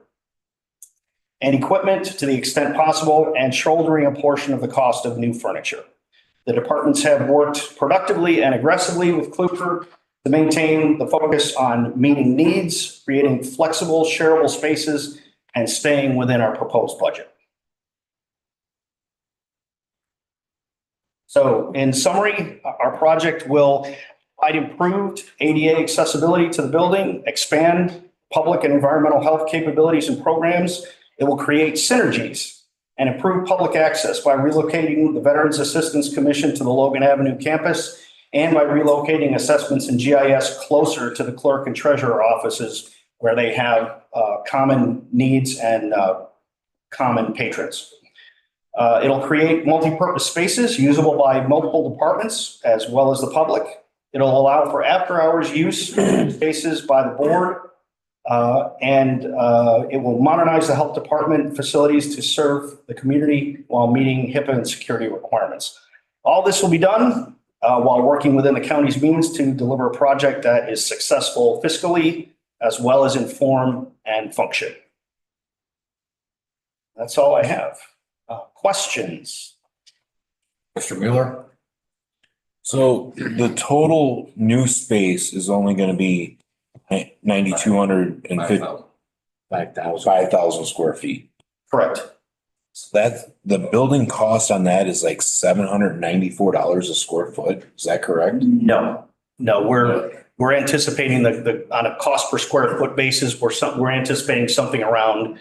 and equipment to the extent possible and shouldering a portion of the cost of new furniture. The departments have worked productively and aggressively with Kluper to maintain the focus on meeting needs, creating flexible, shareable spaces, and staying within our proposed budget. So in summary, our project will provide improved ADA accessibility to the building, expand public and environmental health capabilities and programs. It will create synergies and improve public access by relocating the Veterans Assistance Commission to the Logan Avenue campus and by relocating assessments and GIS closer to the clerk and treasurer offices where they have common needs and common patrons. It'll create multi-purpose spaces usable by multiple departments as well as the public. It'll allow for after-hours use of spaces by the board, and it will modernize the health department facilities to serve the community while meeting HIPAA and security requirements. All this will be done while working within the county's means to deliver a project that is successful fiscally as well as in form and function. That's all I have. Questions? Mr. Mueller? So the total new space is only going to be 9,250, 5,000 square feet. Correct. So that the building cost on that is like $794 a square foot. Is that correct? No, we're anticipating the on a cost per square foot basis, we're anticipating something around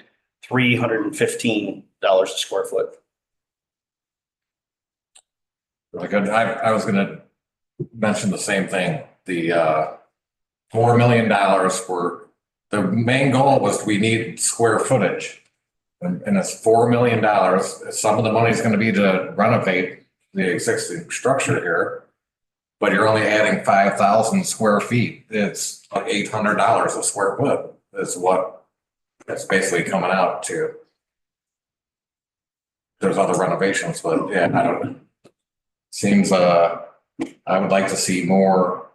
$315 a square foot. Really good. I was gonna mention the same thing. The $4 million for, the main goal was we need square footage. And it's $4 million. Some of the money is gonna be to renovate the existing structure here. But you're only adding 5,000 square feet. It's like $800 a square foot is what it's basically coming out to. There's other renovations, but yeah, I don't know. Seems, I would like to see more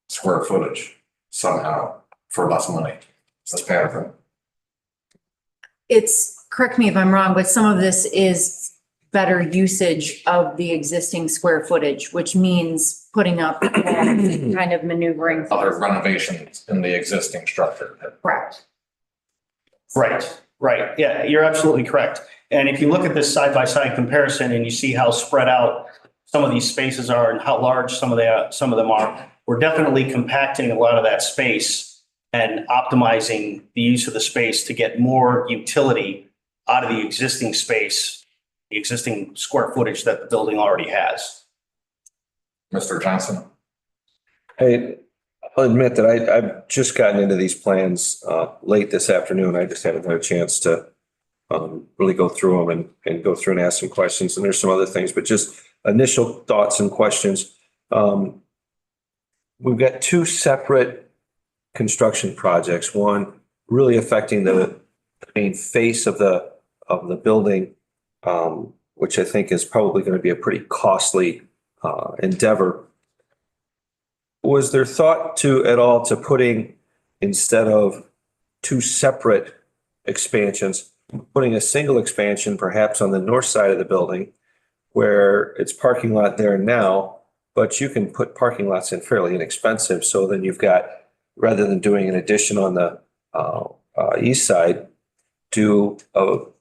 square footage somehow for less money. That's Patterson. It's, correct me if I'm wrong, but some of this is better usage of the existing square footage, which means putting up kind of maneuvering. Other renovations in the existing structure. Correct. Right. Yeah, you're absolutely correct. And if you look at this side-by-side comparison and you see how spread out some of these spaces are and how large some of them are, we're definitely compacting a lot of that space and optimizing the use of the space to get more utility out of the existing space, the existing square footage that the building already has. Mr. Johnson. Hey, I'll admit that I've just gotten into these plans late this afternoon. I just haven't had a chance to really go through them and go through and ask some questions. And there's some other things, but just initial thoughts and questions. We've got two separate construction projects. One really affecting the main face of the building, which I think is probably going to be a pretty costly endeavor. Was there thought at all to putting, instead of two separate expansions, putting a single expansion perhaps on the north side of the building where it's parking lot there now, but you can put parking lots in fairly inexpensive. So then you've got, rather than doing an addition on the east side, do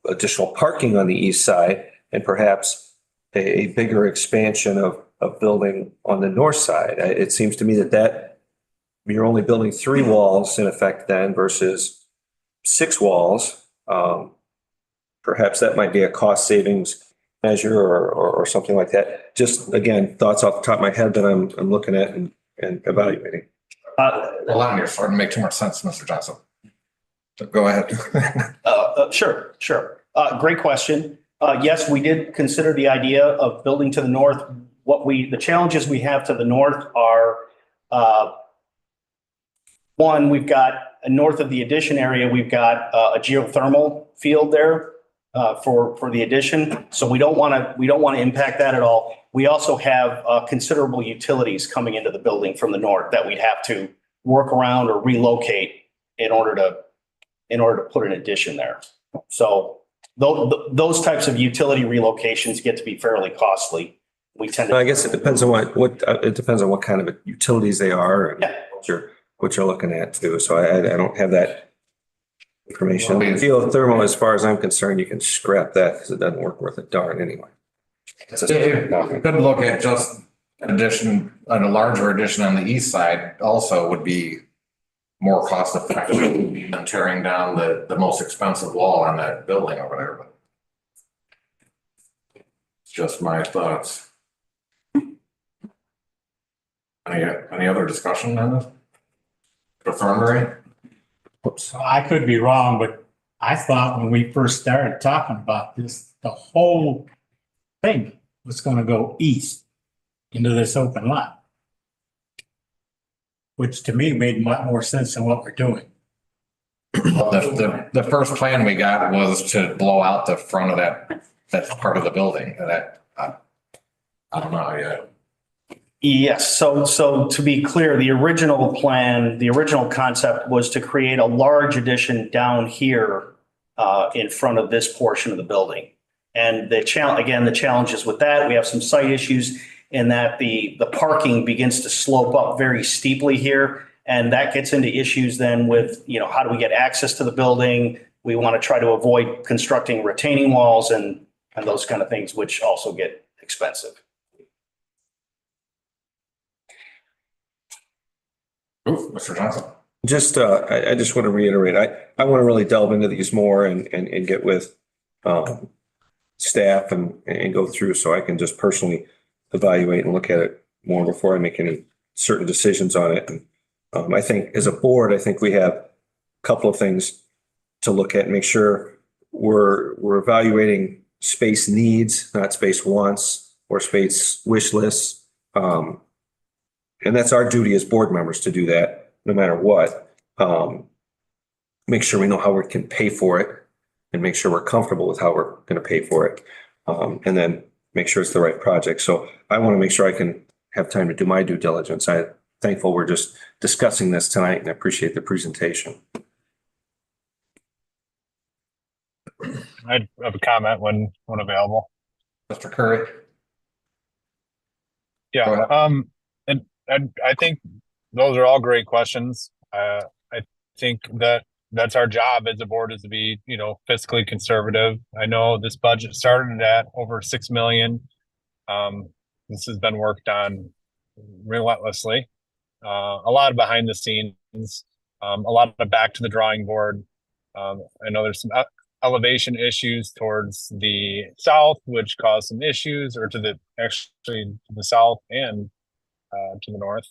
additional parking on the east side and perhaps a bigger expansion of building on the north side. It seems to me that you're only building 3 walls in effect then versus 6 walls. Perhaps that might be a cost savings measure or something like that. Just again, thoughts off the top of my head that I'm looking at and evaluating. Well, I'm here, starting to make too much sense, Mr. Johnson. So go ahead. Sure. Great question. Yes, we did consider the idea of building to the north. The challenges we have to the north are, one, we've got north of the addition area, we've got a geothermal field there for the addition. So we don't want to impact that at all. We also have considerable utilities coming into the building from the north that we'd have to work around or relocate in order to put an addition there. So those types of utility relocations get to be fairly costly. We tend to. I guess it depends on what kind of utilities they are and what you're looking at too. So I don't have that information. Geothermal, as far as I'm concerned, you can scrap that because it doesn't work worth a darn anyway. Could look at just a larger addition on the east side also would be more cost effective than tearing down the most expensive wall on that building over there. But it's just my thoughts. Any other discussion on this? Affirmatory? I could be wrong, but I thought when we first started talking about this, the whole thing was going to go east into this open lot, which to me made a lot more sense than what we're doing. The first plan we got was to blow out the front of that part of the building. That I don't know yet. Yes. So to be clear, the original plan, the original concept was to create a large addition down here in front of this portion of the building. And the challenges with that, we have some site issues in that the parking begins to slope up very steeply here. And that gets into issues then with, how do we get access to the building? We want to try to avoid constructing retaining walls and those kind of things, which also get expensive. Mr. Johnson. I just want to reiterate, I want to really delve into these more and get with staff and go through so I can just personally evaluate and look at it more before I make any certain decisions on it. And I think as a board, I think we have a couple of things to look at and make sure we're evaluating space needs, not space wants or space wish lists. And that's our duty as board members to do that no matter what. Make sure we know how we can pay for it and make sure we're comfortable with how we're going to pay for it. And then make sure it's the right project. So I want to make sure I can have time to do my due diligence. I'm thankful we're just discussing this tonight and I appreciate the presentation. I have a comment when available. Mr. Curry. Yeah. And I think those are all great questions. I think that's our job as a board, is to be, fiscally conservative. I know this budget started at over 6 million. This has been worked on relentlessly. A lot of behind the scenes, a lot of back to the drawing board. I know there's some elevation issues towards the south, which caused some issues, or to the south and to the north.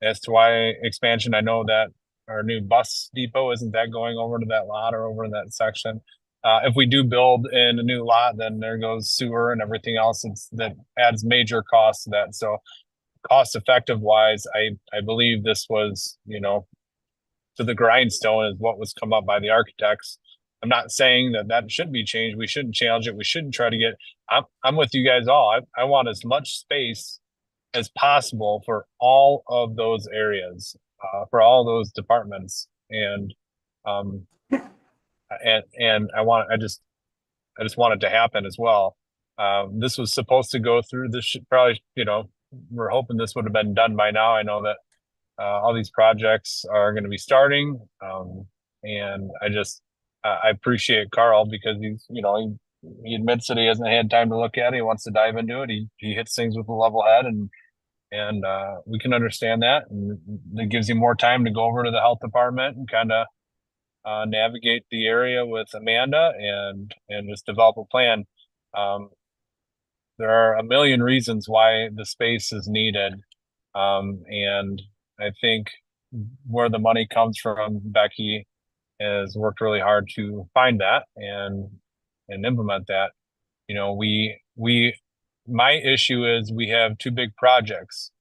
As to why expansion, I know that our new bus depot isn't that going over to that lot or over in that section. If we do build in a new lot, then there goes sewer and everything else. That adds major costs to that. So cost effective wise, I believe this was, to the grindstone is what was come up by the architects. I'm not saying that should be changed. We shouldn't challenge it. We shouldn't try to get, I'm with you guys all. I want as much space as possible for all of those areas, for all those departments. And I just want it to happen as well. This was supposed to go through this, probably, we're hoping this would have been done by now. I know that all these projects are going to be starting. And I appreciate Carl because he's, he admits that he hasn't had time to look at it. He wants to dive into it. He hits things with a level head, and And we can understand that. And it gives you more time to go over to the health department and kind of navigate the area with Amanda and just develop a plan. There are a million reasons why the space is needed. And I think where the money comes from, Becky has worked really hard to find that and implement that. You know, my issue is we have two big projects.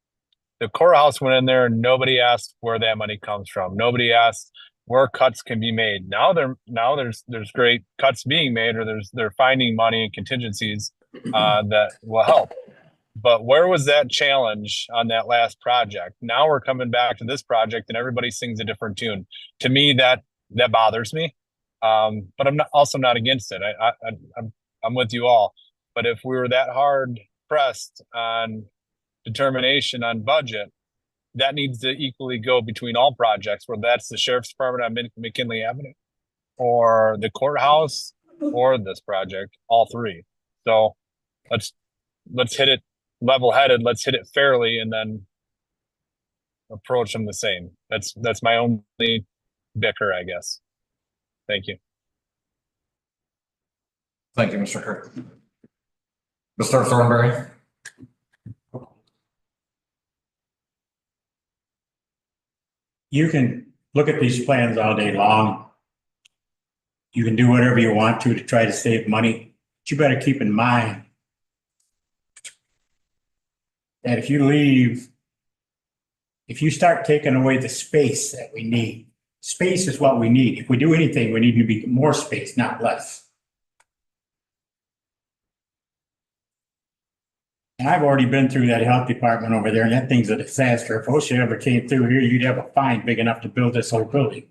The courthouse went in there and nobody asked where that money comes from. Nobody asked where cuts can be made. Now there's great cuts being made, or they're finding money and contingencies that will help. But where was that challenge on that last project? Now we're coming back to this project and everybody sings a different tune. To me, that bothers me. But I'm also not against it. I'm with you all. But if we were that hard pressed on determination on budget, that needs to equally go between all projects, whether that's the sheriff's department on McKinley Avenue or the courthouse or this project, all three. So let's hit it level-headed, let's hit it fairly, and then approach them the same. That's my only bicker, I guess. Thank you. Thank you, Mr. Kirk. Mr. Thornberry. You can look at these plans all day long. You can do whatever you want to try to save money. But you better keep in mind that if you start taking away the space that we need, space is what we need. If we do anything, we need to be more space, not less. And I've already been through that health department over there, and that thing's a disaster. If OSHA ever came through here, you'd have a fine big enough to build this whole building.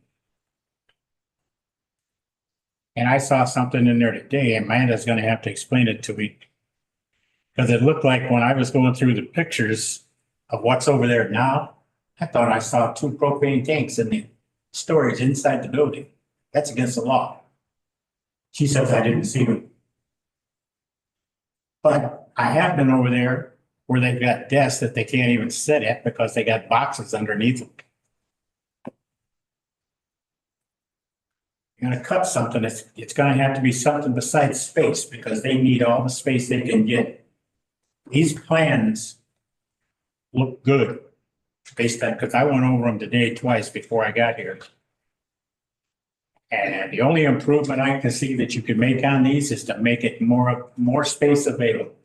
And I saw something in there today, and Amanda's gonna have to explain it to me. Because it looked like when I was going through the pictures of what's over there now, I thought I saw 2 propane tanks in the storage inside the building. That's against the law. She says I didn't see them. But I have been over there where they've got desks that they can't even sit at because they got boxes underneath them. You're gonna cut something, it's gonna have to be something besides space, because they need all the space they can get. These plans look good based on, because I went over them today twice before I got here. And the only improvement I can see that you can make on these is to make it more space available.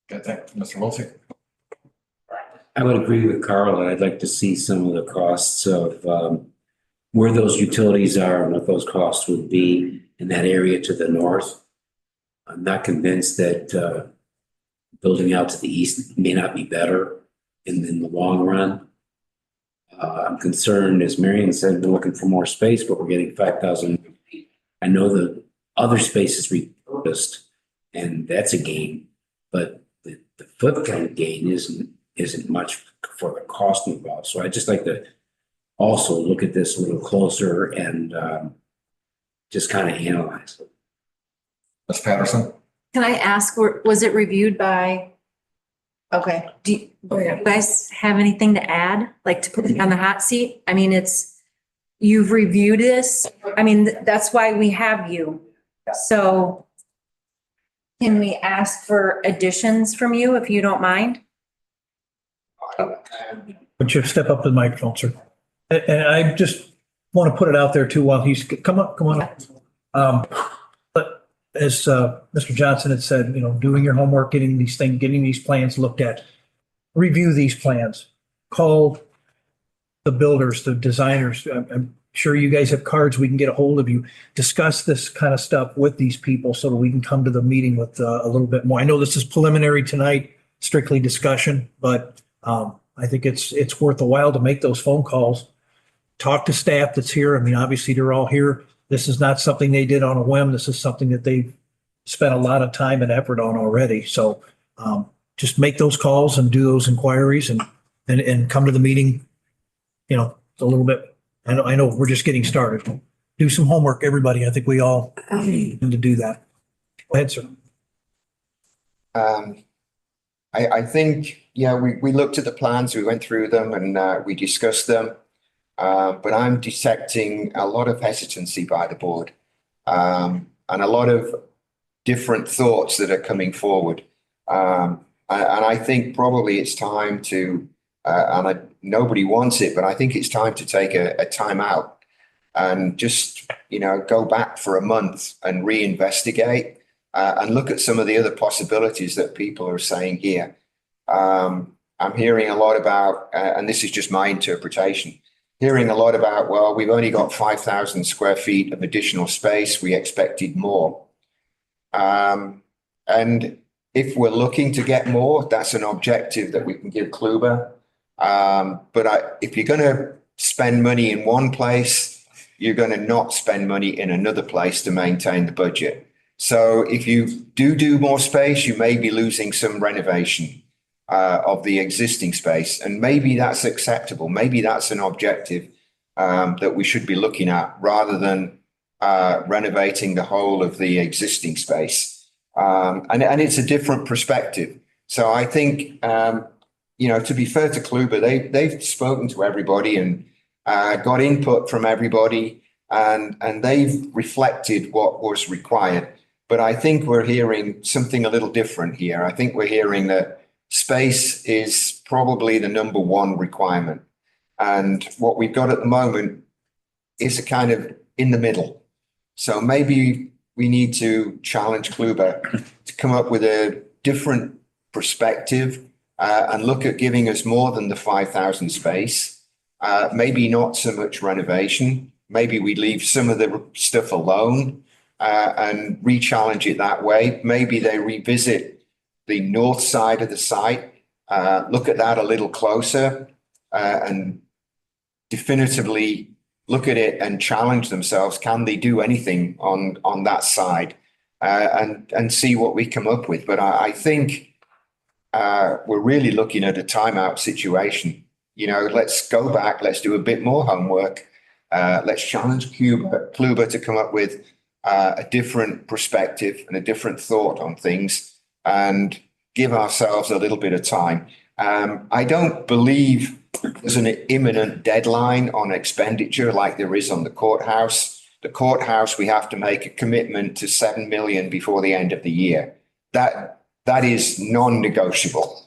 Good, thank you, Mr. Wiltie. I would agree with Carl, and I'd like to see some of the costs of where those utilities are and what those costs would be in that area to the north. I'm not convinced that building out to the east may not be better in the long run. I'm concerned, as Marion said, we're looking for more space, but we're getting 5,000. I know the other space is repurposed, and that's a gain, but the footprint gain isn't much for the cost involved. So I just like to also look at this a little closer and just kind of analyze it. Ms. Patterson? Can I ask, was it reviewed by? Okay, do you guys have anything to add, like to put on the hot seat? I mean, you've reviewed this. I mean, that's why we have you. So can we ask for additions from you if you don't mind? Would you step up to the microphone, sir? And I just want to put it out there too while he's, come on. But as Mr. Johnson had said, doing your homework, getting these plans looked at, review these plans, call the builders, the designers. I'm sure you guys have cards. We can get a hold of you, discuss this kind of stuff with these people so that we can come to the meeting with a little bit more. I know this is preliminary tonight, strictly discussion, but I think it's worth a while to make those phone calls, talk to staff that's here. I mean, obviously they're all here. This is not something they did on a whim. This is something that they've spent a lot of time and effort on already. So just make those calls and do those inquiries and come to the meeting, a little bit. I know we're just getting started. Do some homework, everybody. I think we all need to do that. Go ahead, sir. I think, yeah, we looked at the plans, we went through them and we discussed them. But I'm detecting a lot of hesitancy by the board and a lot of different thoughts that are coming forward. And I think probably it's time to, nobody wants it, but I think it's time to take a time out and just, go back for a month and reinvestigate and look at some of the other possibilities that people are saying here. I'm hearing a lot about, and this is just my interpretation, hearing a lot about, well, we've only got 5,000 square feet of additional space. We expected more. And if we're looking to get more, that's an objective that we can give Kluber. But if you're going to spend money in one place, you're going to not spend money in another place to maintain the budget. So if you do more space, you may be losing some renovation of the existing space. And maybe that's acceptable. Maybe that's an objective that we should be looking at rather than renovating the whole of the existing space. And it's a different perspective. So I think, to be fair to Kluber, they've spoken to everybody and got input from everybody and they've reflected what was required. But I think we're hearing something a little different here. I think we're hearing that space is probably the number one requirement. And what we've got at the moment is a kind of in the middle. So maybe we need to challenge Kluber to come up with a different perspective and look at giving us more than the 5,000 space. Maybe not so much renovation. Maybe we leave some of the stuff alone and re-challenge it that way. Maybe they revisit the north side of the site, look at that a little closer and definitively look at it and challenge themselves. Can they do anything on that side and see what we come up with? But I think we're really looking at a timeout situation. Let's go back. Let's do a bit more homework. Let's challenge Kluber to come up with a different perspective and a different thought on things and give ourselves a little bit of time. I don't believe there's an imminent deadline on expenditure like there is on the courthouse. The courthouse, we have to make a commitment to 7 million before the end of the year. That is non-negotiable.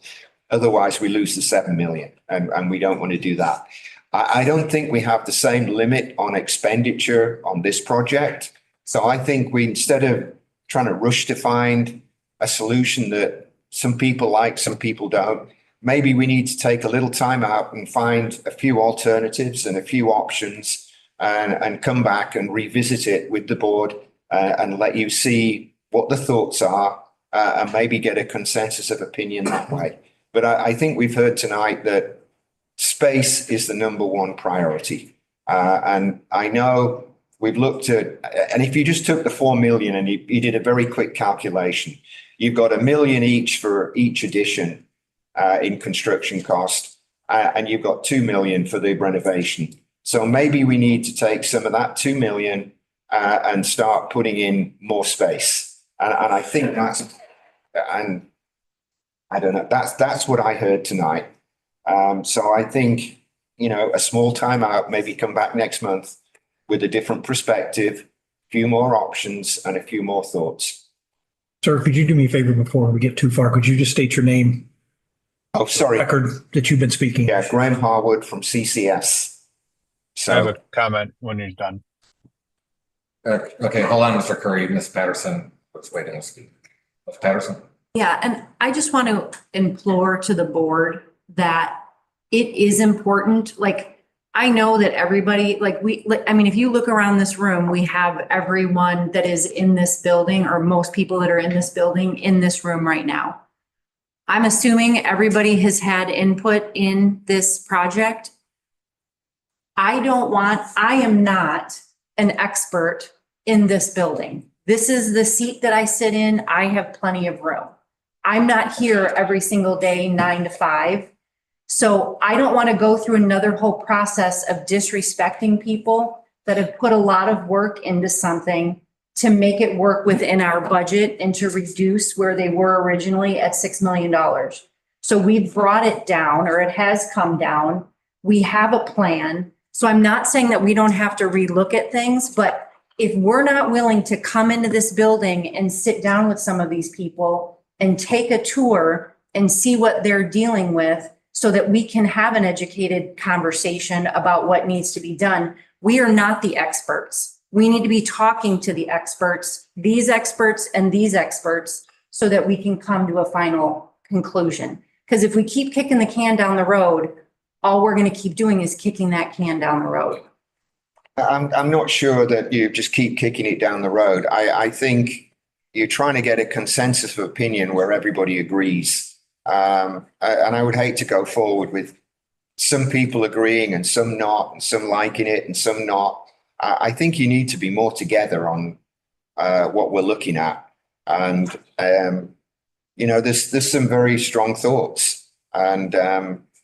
Otherwise, we lose the 7 million and we don't want to do that. I don't think we have the same limit on expenditure on this project. So I think instead of trying to rush to find a solution that some people like, some people don't, maybe we need to take a little time out and find a few alternatives and a few options and come back and revisit it with the board and let you see what the thoughts are and maybe get a consensus of opinion that way. But I think we've heard tonight that space is the number one priority. And I know we've looked at, and if you just took the 4 million and you did a very quick calculation, you've got 1 million each for each addition in construction cost, and you've got 2 million for the renovation. So maybe we need to take some of that 2 million and start putting in more space. And I think and I don't know, that's what I heard tonight. So I think, a small timeout, maybe come back next month with a different perspective, a few more options and a few more thoughts. Sir, could you do me a favor before we get too far? Could you just state your name? Oh, sorry. Record that you've been speaking. Yeah, Graham Harwood from CCS. I have a comment when you're done. Okay, hold on, Mr. Curry. Ms. Patterson was waiting to speak. Ms. Patterson? Yeah, and I just want to implore to the board that it is important. I know that everybody, if you look around this room, we have everyone that is in this building or most people that are in this building in this room right now. I'm assuming everybody has had input in this project. I am not an expert in this building. This is the seat that I sit in. I have plenty of room. I'm not here every single day, 9 to 5. So I don't want to go through another whole process of disrespecting people that have put a lot of work into something to make it work within our budget and to reduce where they were originally at $6 million. So we've brought it down, or it has come down. We have a plan. So I'm not saying that we don't have to relook at things, but if we're not willing to come into this building and sit down with some of these people and take a tour and see what they're dealing with so that we can have an educated conversation about what needs to be done, we are not the experts. We need to be talking to the experts, these experts and these experts, so that we can come to a final conclusion. Because if we keep kicking the can down the road, all we're going to keep doing is kicking that can down the road. I'm not sure that you just keep kicking it down the road. I think you're trying to get a consensus of opinion where everybody agrees. And I would hate to go forward with some people agreeing and some not, and some liking it and some not. I think you need to be more together on what we're looking at. And, you know, there's some very strong thoughts. And,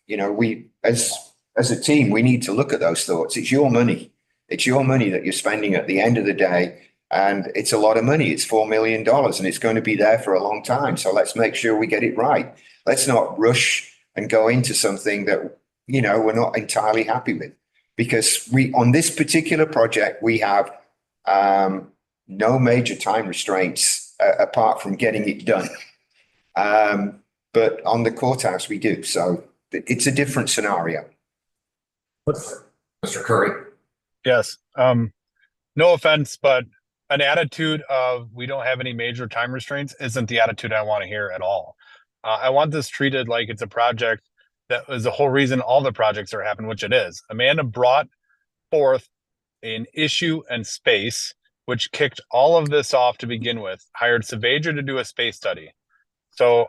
you know, we, as a team, we need to look at those thoughts. It's your money. It's your money that you're spending at the end of the day. And it's a lot of money. It's $4 million and it's going to be there for a long time. So let's make sure we get it right. Let's not rush and go into something that, you know, we're not entirely happy with. Because on this particular project, we have no major time restraints apart from getting it done. But on the courthouse, we do. So it's a different scenario. Mr. Curry. Yes. No offense, but an attitude of we don't have any major time restraints isn't the attitude I want to hear at all. I want this treated like it's a project that is the whole reason all the projects are happening, which it is. Amanda brought forth an issue and space, which kicked all of this off to begin with, hired Savager to do a space study. So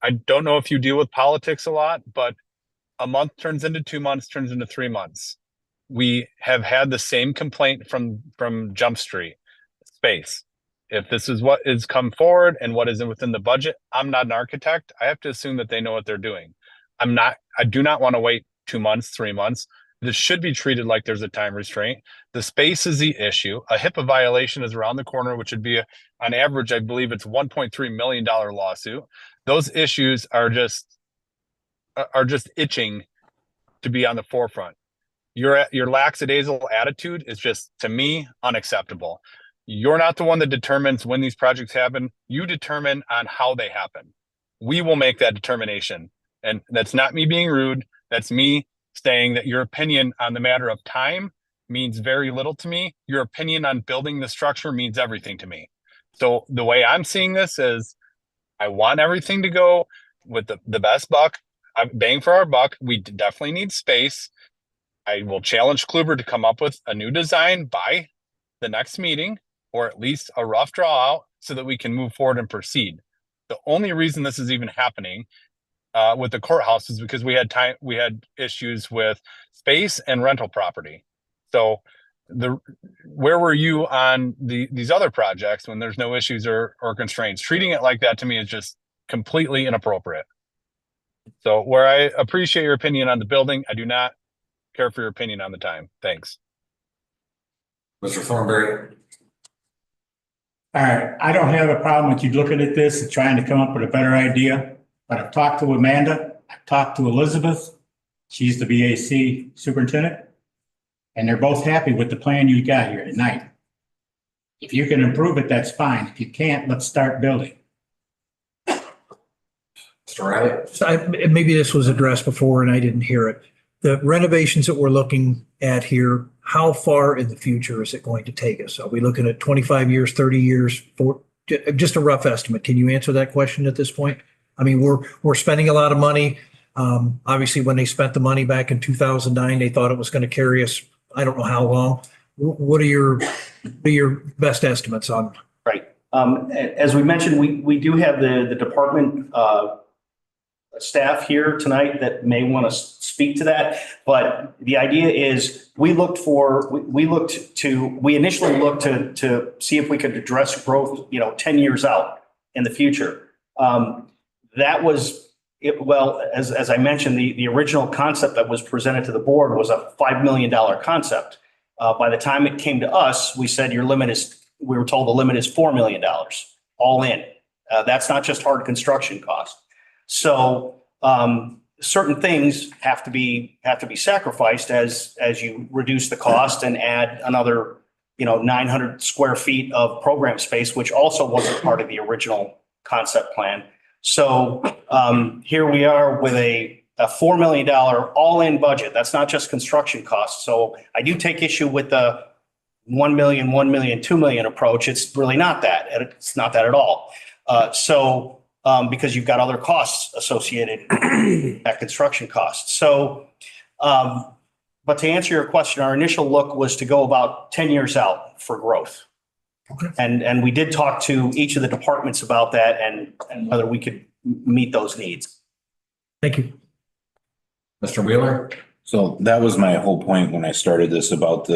I don't know if you deal with politics a lot, but a month turns into 2 months, turns into 3 months. We have had the same complaint from Jump Street, space. If this is what is come forward and what is within the budget, I'm not an architect. I have to assume that they know what they're doing. I do not want to wait 2 months, 3 months. This should be treated like there's a time restraint. The space is the issue. A HIPAA violation is around the corner, which would be on average, I believe it's $1.3 million lawsuit. Those issues are just itching to be on the forefront. Your lackadaisical attitude is just, to me, unacceptable. You're not the one that determines when these projects happen. You determine on how they happen. We will make that determination. And that's not me being rude. That's me saying that your opinion on the matter of time means very little to me. Your opinion on building the structure means everything to me. So the way I'm seeing this is I want everything to go with the best bang for our buck. We definitely need space. I will challenge Kluber to come up with a new design by the next meeting, or at least a rough draw out, so that we can move forward and proceed. The only reason this is even happening with the courthouse is because we had issues with space and rental property. So where were you on these other projects when there's no issues or constraints? Treating it like that to me is just completely inappropriate. So where I appreciate your opinion on the building, I do not care for your opinion on the time. Thanks. Mr. Thornberry. All right, I don't have a problem with you looking at this and trying to come up with a better idea, but I've talked to Amanda, I've talked to Elizabeth, she's the VAC superintendent, and they're both happy with the plan you got here tonight. If you can improve it, that's fine. If you can't, let's start building. Mr. Riley. So maybe this was addressed before and I didn't hear it. The renovations that we're looking at here, how far in the future is it going to take us? Are we looking at 25 years, 30 years, just a rough estimate? Can you answer that question at this point? I mean, we're spending a lot of money. Obviously, when they spent the money back in 2009, they thought it was going to carry us, I don't know how long. What are your best estimates on? Right. As we mentioned, we do have the department staff here tonight that may want to speak to that. But the idea is we initially looked to see if we could address growth, 10 years out in the future. That was it. Well, as I mentioned, the original concept that was presented to the board was a $5 million concept. By the time it came to us, we said your limit is we were told the limit is $4 million, all in. That's not just hard construction cost. So certain things have to be sacrificed as you reduce the cost and add another 900 square feet of program space, which also wasn't part of the original concept plan. So here we are with a $4 million all-in budget. That's not just construction costs. So I do take issue with the 1 million, 1 million, 2 million approach. It's really not that. It's not that at all. Because you've got other costs associated with that construction cost. So, but to answer your question, our initial look was to go about 10 years out for growth. Okay. And we did talk to each of the departments about that and whether we could meet those needs. Thank you. Mr. Wheeler? So that was my whole point when I started this about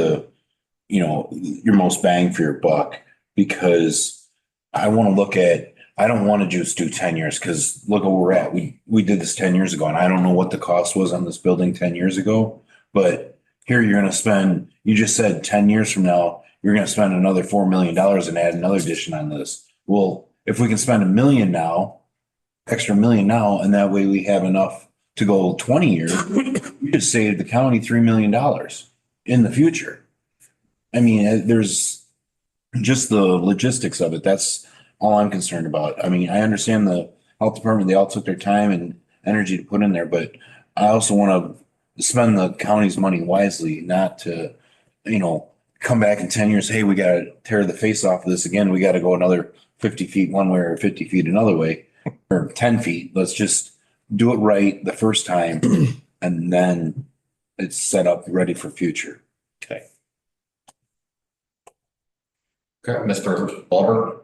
your most bang for your buck, because I want to look at, I don't want to just do 10 years because look at where we're at. We did this 10 years ago and I don't know what the cost was on this building 10 years ago, but here you're going to spend, you just said 10 years from now, you're going to spend another $4 million and add another addition on this. Well, if we can spend $1 million now, extra $1 million now, and that way we have enough to go 20 years, we just saved the county $3 million in the future. I mean, there's just the logistics of it. That's all I'm concerned about. I mean, I understand the health department, they all took their time and energy to put in there, but I also want to spend the county's money wisely, not to, come back in 10 years, hey, we got to tear the face off of this again. We got to go another 50 feet one way or 50 feet another way, or 10 feet. Let's just do it right the first time, and then it's set up ready for future. Okay. Okay, Mr. Bulber?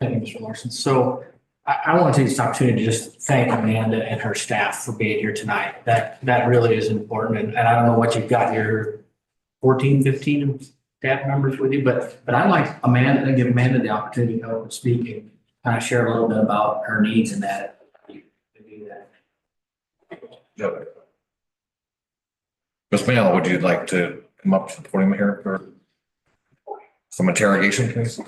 Thank you, Mr. Larson. So I want to take this opportunity to just thank Amanda and her staff for being here tonight. That really is important. And I don't know what you've got your 14, 15 staff members with you, but I'd like Amanda to give Amanda the opportunity to go and speak and kind of share a little bit about her needs and that. Ms. Mayo, would you like to come up to the podium here for some interrogation, please?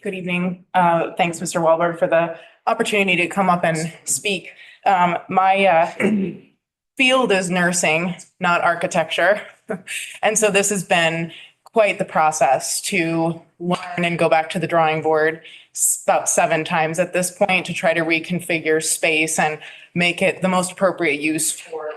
Good evening. Thanks, Mr. Wahlberg, for the opportunity to come up and speak. My field is nursing, not architecture. And so this has been quite the process to learn and go back to the drawing board about 7 times at this point to try to reconfigure space and make it the most appropriate use for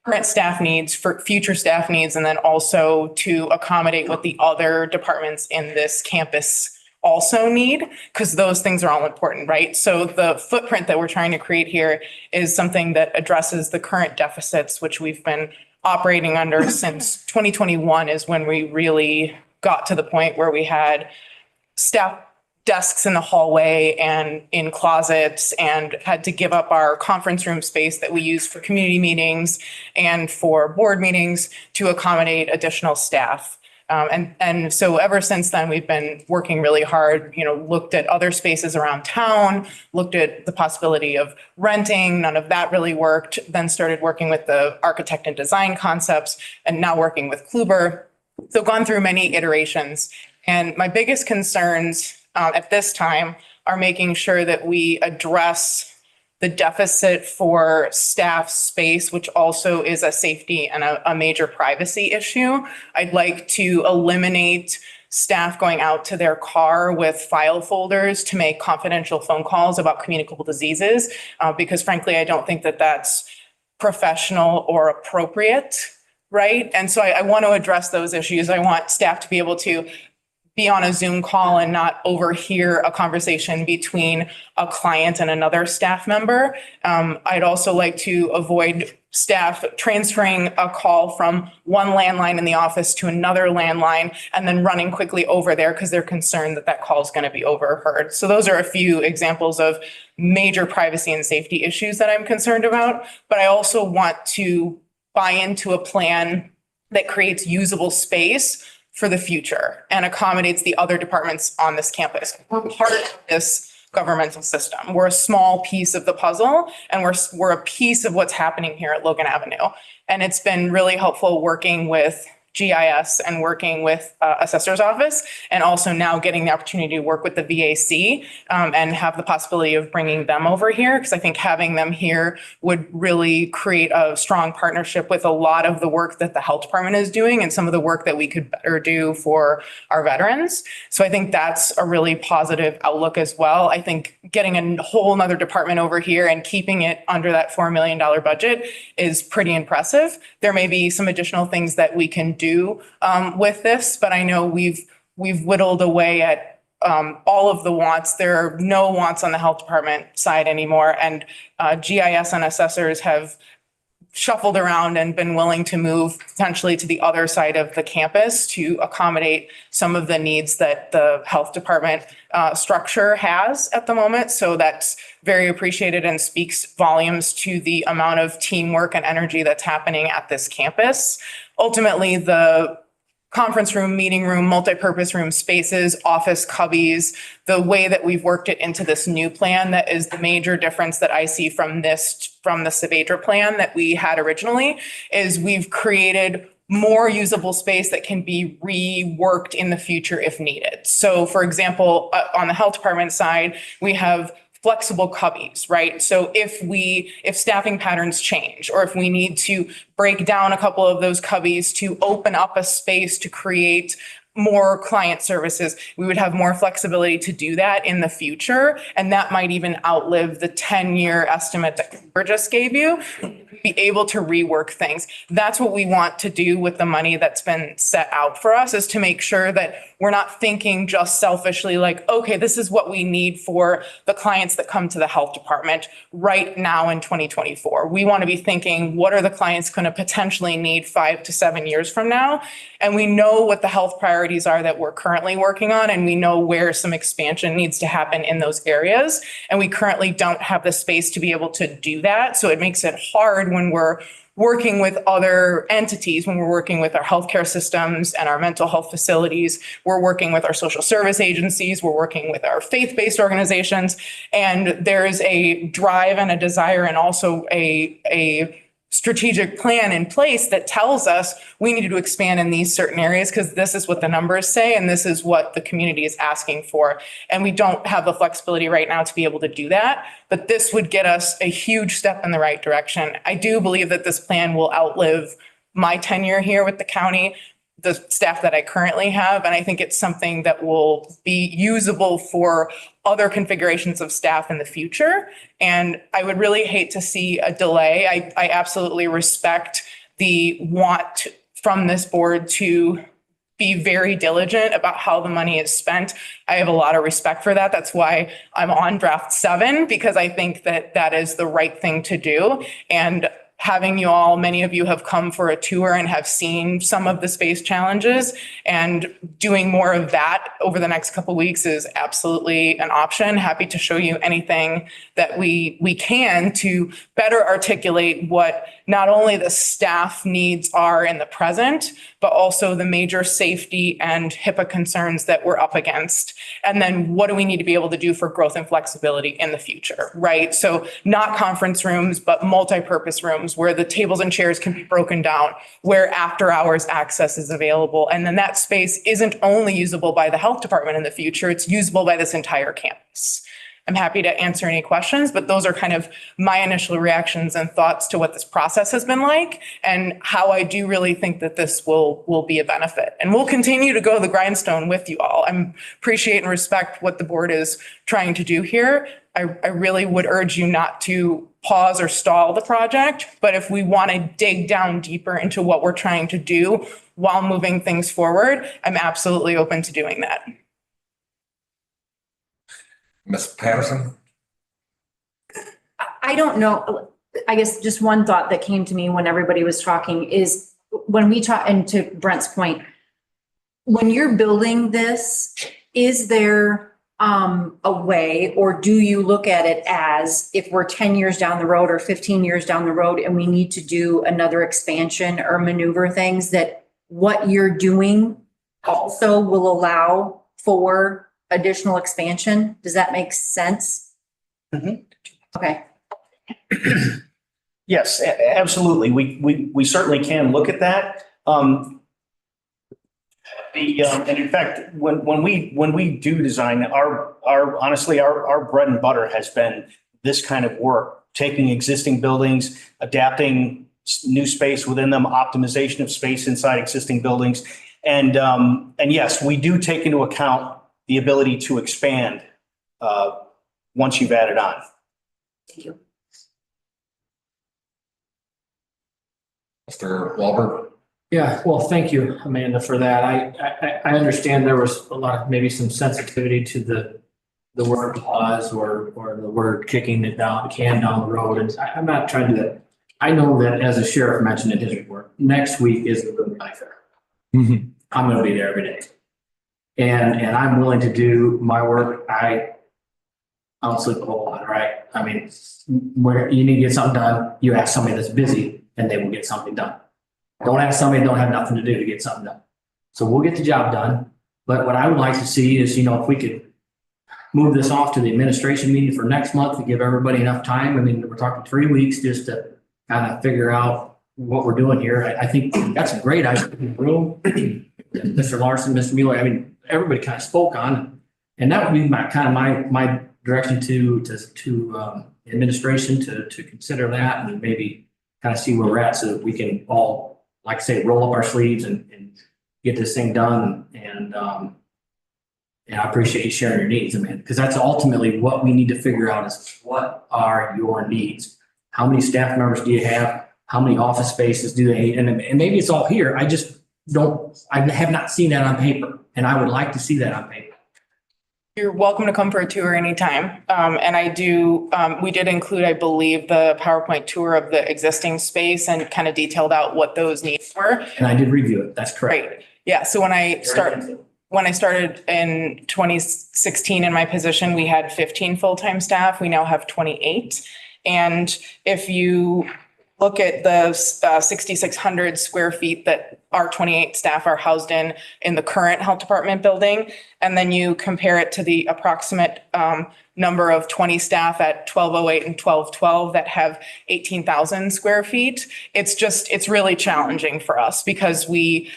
current staff needs, for future staff needs, and then also to accommodate what the other departments in this campus also need, because those things are all important, right? So the footprint that we're trying to create here is something that addresses the current deficits, which we've been operating under since 2021 is when we really got to the point where we had staff desks in the hallway and in closets and had to give up our conference room space that we use for community meetings and for board meetings to accommodate additional staff. And so ever since then, we've been working really hard, looked at other spaces around town, looked at the possibility of renting. None of that really worked. Then started working with the architect and design concepts and now working with Kluber. So gone through many iterations. And my biggest concerns at this time are making sure that we address the deficit for staff space, which also is a safety and a major privacy issue. I'd like to eliminate staff going out to their car with file folders to make confidential phone calls about communicable diseases, because frankly, I don't think that that's professional or appropriate, right? And so I want to address those issues. I want staff to be able to be on a Zoom call and not overhear a conversation between a client and another staff member. I'd also like to avoid staff transferring a call from one landline in the office to another landline and then running quickly over there because they're concerned that that call is going to be overheard. So those are a few examples of major privacy and safety issues that I'm concerned about. But I also want to buy into a plan that creates usable space for the future and accommodates the other departments on this campus. We're part of this governmental system. We're a small piece of the puzzle, and we're a piece of what's happening here at Logan Avenue. And it's been really helpful working with GIS and working with assessor's office, and also now getting the opportunity to work with the VAC and have the possibility of bringing them over here, because I think having them here would really create a strong partnership with a lot of the work that the health department is doing and some of the work that we could better do for our veterans. So I think that's a really positive outlook as well. I think getting a whole nother department over here and keeping it under that $4 million budget is pretty impressive. There may be some additional things that we can do with this, but I know we've whittled away at all of the wants. There are no wants on the health department side anymore, and GIS and assessors have shuffled around and been willing to move potentially to the other side of the campus to accommodate some of the needs that the health department structure has at the moment. So that's very appreciated and speaks volumes to the amount of teamwork and energy that's happening at this campus. Ultimately, the conference room, meeting room, multi-purpose room spaces, office cubbies, the way that we've worked it into this new plan, that is the major difference that I see from the Savedra plan that we had originally, is we've created more usable space that can be reworked in the future if needed. So for example, on the health department side, we have flexible cubbies, right? So if staffing patterns change, or if we need to break down a couple of those cubbies to open up a space to create more client services, we would have more flexibility to do that in the future. And that might even outlive the 10-year estimate that Cooper just gave you, be able to rework things. That's what we want to do with the money that's been set out for us, is to make sure that we're not thinking just selfishly like, okay, this is what we need for the clients that come to the health department right now in 2024. We want to be thinking, what are the clients going to potentially need 5 to 7 years from now? And we know what the health priorities are that we're currently working on, and we know where some expansion needs to happen in those areas. And we currently don't have the space to be able to do that. So it makes it hard when we're working with other entities, when we're working with our healthcare systems and our mental health facilities, we're working with our social service agencies, we're working with our faith-based organizations, and there's a drive and a desire and also a strategic plan in place that tells us we need to expand in these certain areas because this is what the numbers say and this is what the community is asking for. And we don't have the flexibility right now to be able to do that, but this would get us a huge step in the right direction. I do believe that this plan will outlive my tenure here with the county, the staff that I currently have. And I think it's something that will be usable for other configurations of staff in the future. And I would really hate to see a delay. I absolutely respect the want from this board to be very diligent about how the money is spent. I have a lot of respect for that. That's why I'm on draft 7, because I think that that is the right thing to do. And having you all, many of you have come for a tour and have seen some of the space challenges, and doing more of that over the next couple of weeks is absolutely an option. Happy to show you anything that we can to better articulate what not only the staff needs are in the present, but also the major safety and HIPAA concerns that we're up against. And then what do we need to be able to do for growth and flexibility in the future, right? So not conference rooms, but multi-purpose rooms where the tables and chairs can be broken down, where after hours access is available. And then that space isn't only usable by the health department in the future, it's usable by this entire campus. I'm happy to answer any questions, but those are kind of my initial reactions and thoughts to what this process has been like and how I do really think that this will be a benefit. And we'll continue to go the grindstone with you all. I appreciate and respect what the board is trying to do here. I really would urge you not to pause or stall the project, but if we want to dig down deeper into what we're trying to do while moving things forward, I'm absolutely open to doing that. Ms. Patterson? I don't know. I guess just one thought that came to me when everybody was talking is when we talk, and to Brent's point, when you're building this, is there a way, or do you look at it as if we're 10 years down the road or 15 years down the road and we need to do another expansion or maneuver things, that what you're doing also will allow for additional expansion. Does that make sense? Mhm. Okay. Yes, absolutely. We certainly can look at that. And in fact, when we do design, honestly, our bread and butter has been this kind of work, taking existing buildings, adapting new space within them, optimization of space inside existing buildings. And yes, we do take into account the ability to expand once you've added on. Thank you. Mr. Wahlberg? Yeah, well, thank you, Amanda, for that. I understand there was a lot of, maybe some sensitivity to the word pause or the word kicking it down, can down the road. And I'm not trying to do that. I know that as a sheriff mentioned in his report, next week is the Boone County Fair. I'm going to be there every day. And I'm willing to do my work. I don't sleep a whole lot, right? I mean, where you need to get something done, you ask somebody that's busy and they will get something done. Don't ask somebody that don't have nothing to do to get something done. So we'll get the job done. But what I would like to see is, if we could move this off to the administration meeting for next month to give everybody enough time. I mean, we're talking 3 weeks just to kind of figure out what we're doing here. I think that's a great idea in the room. Mr. Larson, Mr. Mueller, I mean, everybody kind of spoke on, and that would be my direction to administration to consider that and maybe kind of see where we're at so that we can all, like I say, roll up our sleeves and get this thing done. And I appreciate you sharing your needs, Amanda, because that's ultimately what we need to figure out is what are your needs? How many staff members do you have? How many office spaces do they need? And maybe it's all here. I have not seen that on paper, and I would like to see that on paper. You're welcome to come for a tour anytime. And we did include, I believe, the PowerPoint tour of the existing space and kind of detailed out what those needs were. And I did review it. That's correct. Right. Yeah. So when I started in 2016 in my position, we had 15 full-time staff. We now have 28. And if you look at the 6,600 square feet that our 28 staff are housed in the current health department building, and then you compare it to the approximate number of 20 staff at 1208 and 1212 that have 18,000 square feet, it's really challenging for us because we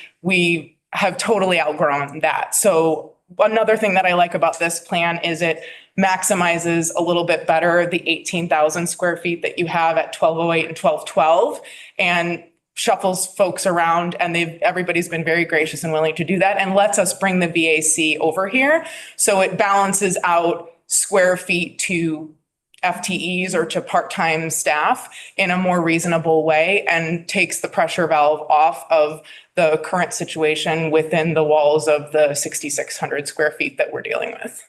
have totally outgrown that. So another thing that I like about this plan is it maximizes a little bit better the 18,000 square feet that you have at 1208 and 1212 and shuffles folks around, and everybody's been very gracious and willing to do that and lets us bring the VAC over here. So it balances out square feet to FTEs or to part-time staff in a more reasonable way and takes the pressure valve off of the current situation within the walls of the 6,600 square feet that we're dealing with.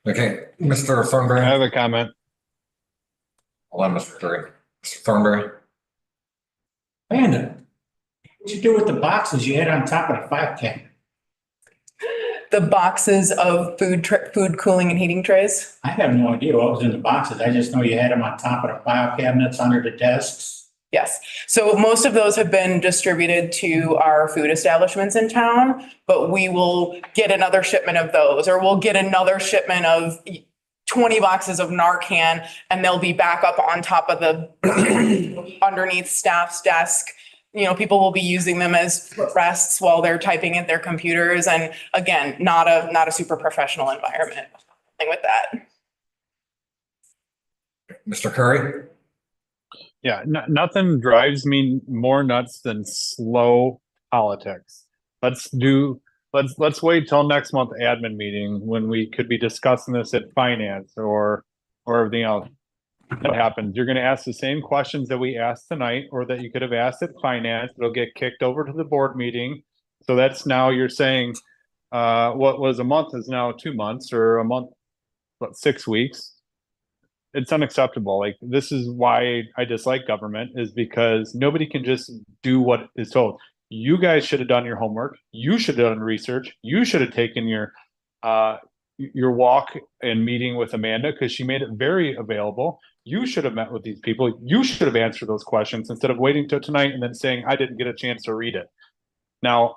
Okay, Mr. Thornberry. I have a comment. Hold on, Mr. Curry. Mr. Thornberry. Amanda, what'd you do with the boxes you had on top of the 5K? The boxes of food cooling and heating trays. I have no idea what was in the boxes. I just know you had them on top of the file cabinets under the desks. Yes. So most of those have been distributed to our food establishments in town, but we will get another shipment of those, or we'll get another shipment of 20 boxes of Narcan, and they'll be back up on top of the underneath staff's desk. People will be using them as rests while they're typing at their computers. And again, not a super professional environment with that. Mr. Curry. Yeah, nothing drives me more nuts than slow politics. Let's wait till next month admin meeting when we could be discussing this at finance or everything else that happens. You're going to ask the same questions that we asked tonight or that you could have asked at finance. It'll get kicked over to the board meeting. So that's now you're saying what was a month is now 2 months, or a month, 6 weeks. It's unacceptable. Like, this is why I dislike government, is because nobody can just do what is told. You guys should have done your homework. You should have done research. You should have taken your walk and meeting with Amanda, because she made it very available. You should have met with these people. You should have answered those questions instead of waiting till tonight and then saying, I didn't get a chance to read it. Now,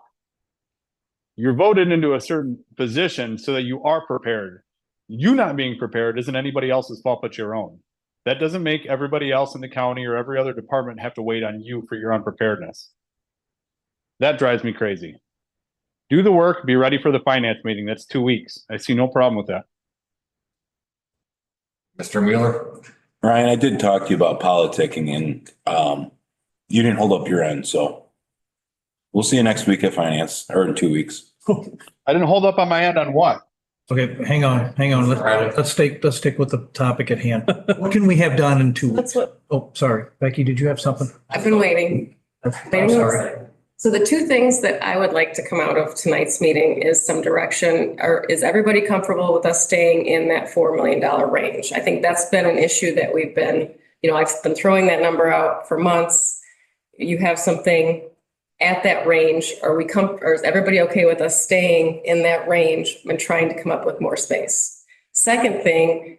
You're voted into a certain position so that you are prepared. You not being prepared isn't anybody else's fault but your own. That doesn't make everybody else in the county or every other department have to wait on you for your unpreparedness. That drives me crazy. Do the work, be ready for the finance meeting. That's 2 weeks. I see no problem with that. Mr. Mueller? Ryan, I did talk to you about politicking and you didn't hold up your end, so we'll see you next week at finance, or in 2 weeks. I didn't hold up on my end on what? Okay, hang on. Let's stick with the topic at hand. What can we have done in 2 weeks? That's what Oh, sorry. Becky, did you have something? I've been waiting. I'm sorry. So the two things that I would like to come out of tonight's meeting is some direction, or is everybody comfortable with us staying in that $4 million range? I think that's been an issue that we've been, I've been throwing that number out for months. You have something at that range. Or is everybody okay with us staying in that range and trying to come up with more space? Second thing,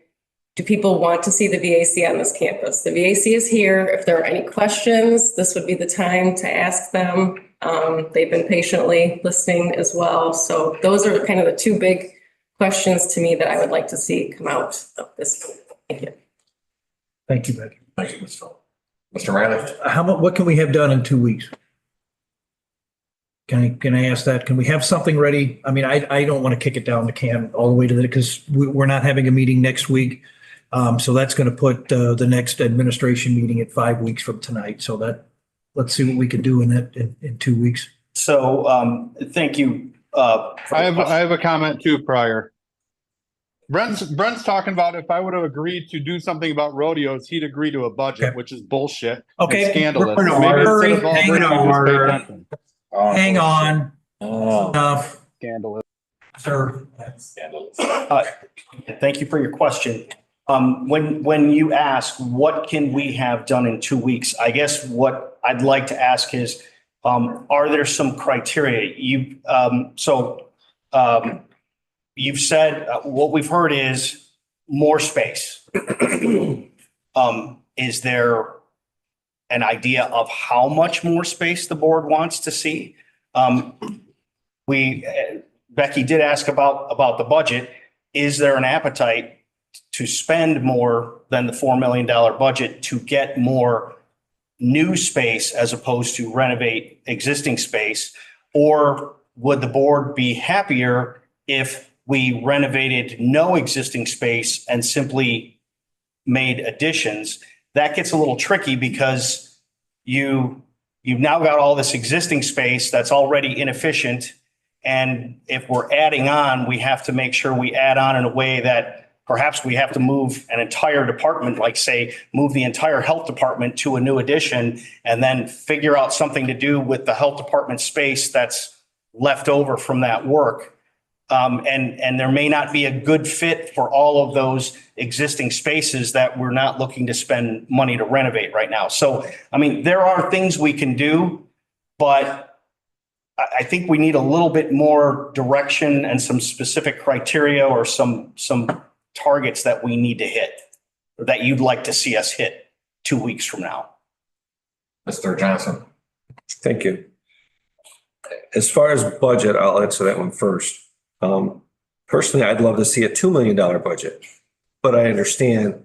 do people want to see the VAC on this campus? The VAC is here. If there are any questions, this would be the time to ask them. They've been patiently listening as well. So those are kind of the two big questions to me that I would like to see come out of this. Thank you. Thank you, Becky. Thank you, Mr. Riley. What can we have done in 2 weeks? Can I ask that? Can we have something ready? I mean, I don't want to kick it down the can all the way to because we're not having a meeting next week. So that's going to put the next administration meeting at 5 weeks from tonight. So let's see what we can do in 2 weeks. So thank you. I have a comment too prior. Brent's talking about if I would have agreed to do something about rodeos, he'd agree to a budget, which is bullshit. Okay. And scandalous. We're in Maybe order. instead of all Hang agreeing, on. just pay attention. Hang on. Enough. Scandalous. Sir. Thank you for your question. When you ask, what can we have done in 2 weeks? I guess what I'd like to ask is, are there some criteria? You've said, what we've heard is more space. Is there an idea of how much more space the board wants to see? Becky did ask about the budget. Is there an appetite to spend more than the $4 million budget to get more new space as opposed to renovate existing space? Or would the board be happier if we renovated no existing space and simply made additions? That gets a little tricky because you've now got all this existing space that's already inefficient. And if we're adding on, we have to make sure we add on in a way that perhaps we have to move an entire department, like say, move the entire health department to a new addition and then figure out something to do with the health department space that's left over from that work. And there may not be a good fit for all of those existing spaces that we're not looking to spend money to renovate right now. So, I mean, there are things we can do, but I think we need a little bit more direction and some specific criteria or some targets that we need to hit, or that you'd like to see us hit 2 weeks from now. Mr. Johnson. Thank you. As far as budget, I'll answer that one first. Personally, I'd love to see a $2 million budget, but I understand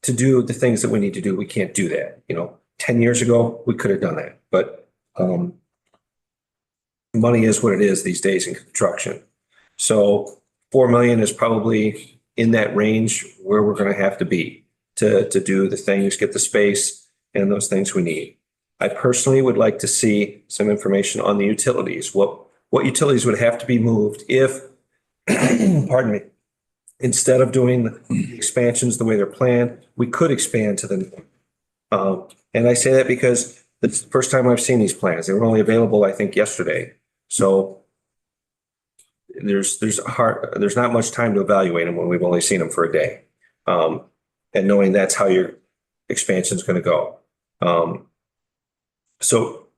to do the things that we need to do, we can't do that. 10 years ago, we could have done that, but money is what it is these days in construction. So 4 million is probably in that range where we're going to have to be to do the things, get the space and those things we need. I personally would like to see some information on the utilities. What utilities would have to be moved if, pardon me, instead of doing the expansions the way they're planned, we could expand to the, and I say that because it's the first time I've seen these plans. They were only available, I think, yesterday. So there's not much time to evaluate them when we've only seen them for a day. And knowing that's how your expansion is going to go. So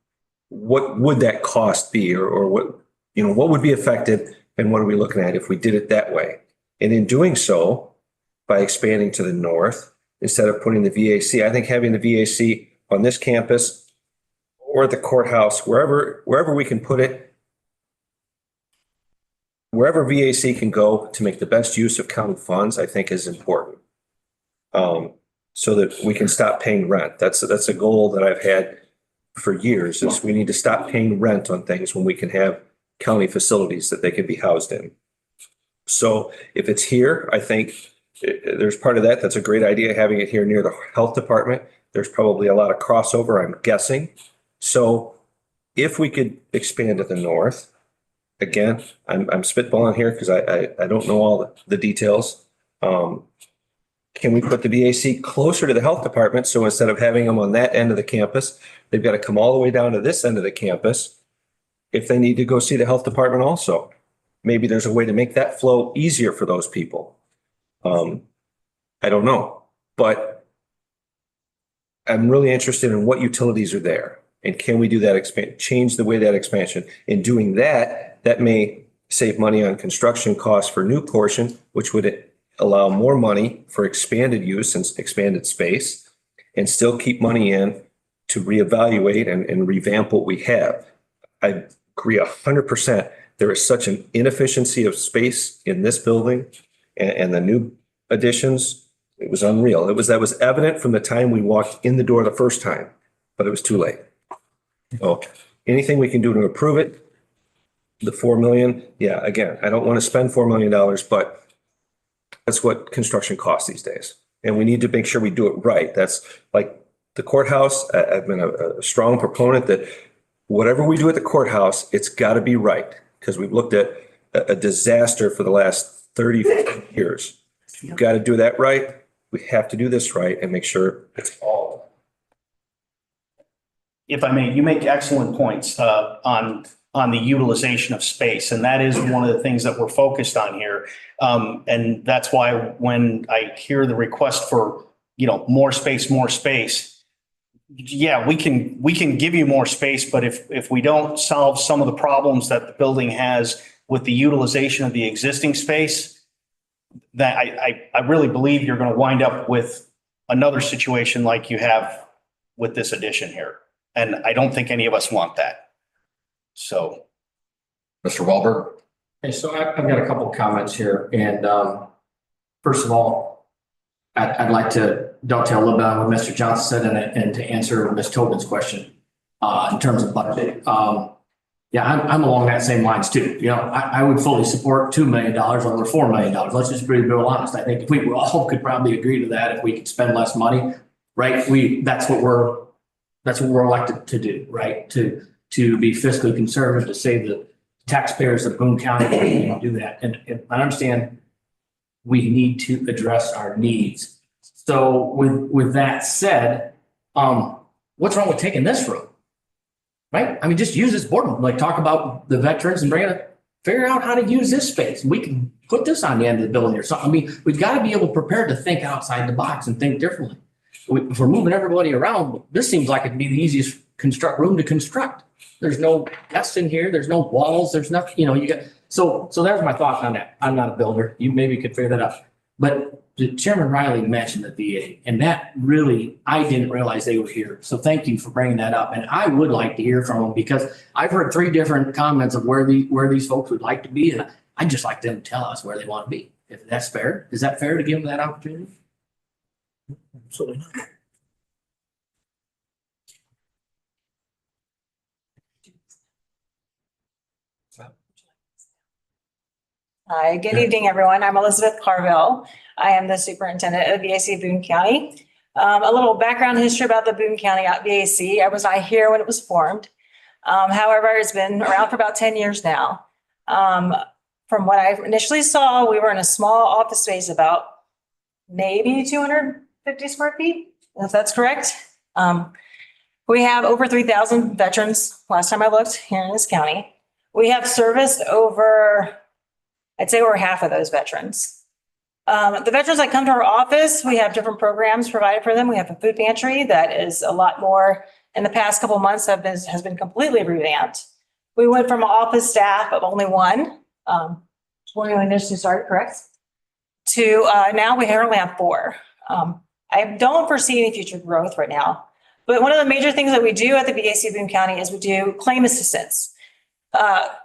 what would that cost be, or what would be affected, and what are we looking at if we did it that way? And in doing so, by expanding to the north, instead of putting the VAC, I think having the VAC on this campus or at the courthouse, wherever we can put it, wherever VAC can go to make the best use of county funds, I think is important. So that we can stop paying rent. That's a goal that I've had for years, is we need to stop paying rent on things when we can have county facilities that they can be housed in. So if it's here, I think there's part of that. That's a great idea, having it here near the health department. There's probably a lot of crossover, I'm guessing. So if we could expand to the north, again, I'm spitballing here because I don't know all the details. Can we put the VAC closer to the health department? So instead of having them on that end of the campus, they've got to come all the way down to this end of the campus if they need to go see the health department also. Maybe there's a way to make that flow easier for those people. I don't know, but I'm really interested in what utilities are there and can we do that change the way that expansion. In doing that, that may save money on construction costs for new portion, which would allow more money for expanded use and expanded space, and still keep money in to reevaluate and revamp what we have. I agree 100%. There is such an inefficiency of space in this building and the new additions. It was unreal. That was evident from the time we walked in the door the first time, but it was too late. So anything we can do to improve it, the 4 million, yeah, again, I don't want to spend $4 million, but that's what construction costs these days. And we need to make sure we do it right. That's like the courthouse. I've been a strong proponent that whatever we do at the courthouse, it's got to be right, because we've looked at a disaster for the last 30 years. You've got to do that right. We have to do this right and make sure it's all. If I may, you make excellent points on the utilization of space, and that is one of the things that we're focused on here. And that's why when I hear the request for, more space, yeah, we can give you more space, but if we don't solve some of the problems that the building has with the utilization of the existing space, that I really believe you're going to wind up with another situation like you have with this addition here. And I don't think any of us want that. So. Mr. Wahlberg. Okay, so I've got a couple of comments here. And first of all, I'd like to dovetail a little bit on what Mr. Johnson said and to answer Ms. Tobin's question in terms of budget. Yeah, I'm along that same lines too. I would fully support $2 million over $4 million. Let's just be real honest. I think if we all could probably agree to that, if we could spend less money, right? That's what we're elected to do, right? To be fiscally conservative, to save the taxpayers of Boone County, do that. And I understand we need to address our needs. So with that said, what's wrong with taking this road? Right? I mean, just use this boardroom, like talk about the veterans and figure out how to use this space. We can put this on the end of the building or something. I mean, we've got to be able to prepare to think outside the box and think differently. If we're moving everybody around, this seems like it'd be the easiest room to construct. There's no guests in here. There's no walls. There's nothing, so there's my thoughts on that. I'm not a builder. You maybe could figure that out. But Chairman Riley mentioned the VA, and that really, I didn't realize they were here. So thank you for bringing that up. And I would like to hear from them, because I've heard 3 different comments of where these folks would like to be. And I'd just like them to tell us where they want to be. If that's fair, is that fair to give them that opportunity? Absolutely. Hi, good evening, everyone. I'm Elizabeth Carville. I am the superintendent of VAC Boone County. A little background history about the Boone County VAC. I was not here when it was formed. However, it's been around for about 10 years now. From what I initially saw, we were in a small office space, about maybe 250 square feet, if that's correct. We have over 3,000 veterans, last time I looked, here in this county. We have serviced over, I'd say over half of those veterans. The veterans that come to our office, we have different programs provided for them. We have a food pantry that is a lot more, in the past couple of months has been completely revamped. We went from an office staff of only 1, when we initially started, correct? To now we currently have 4. I don't foresee any future growth right now. But one of the major things that we do at the VAC Boone County is we do claim assistance.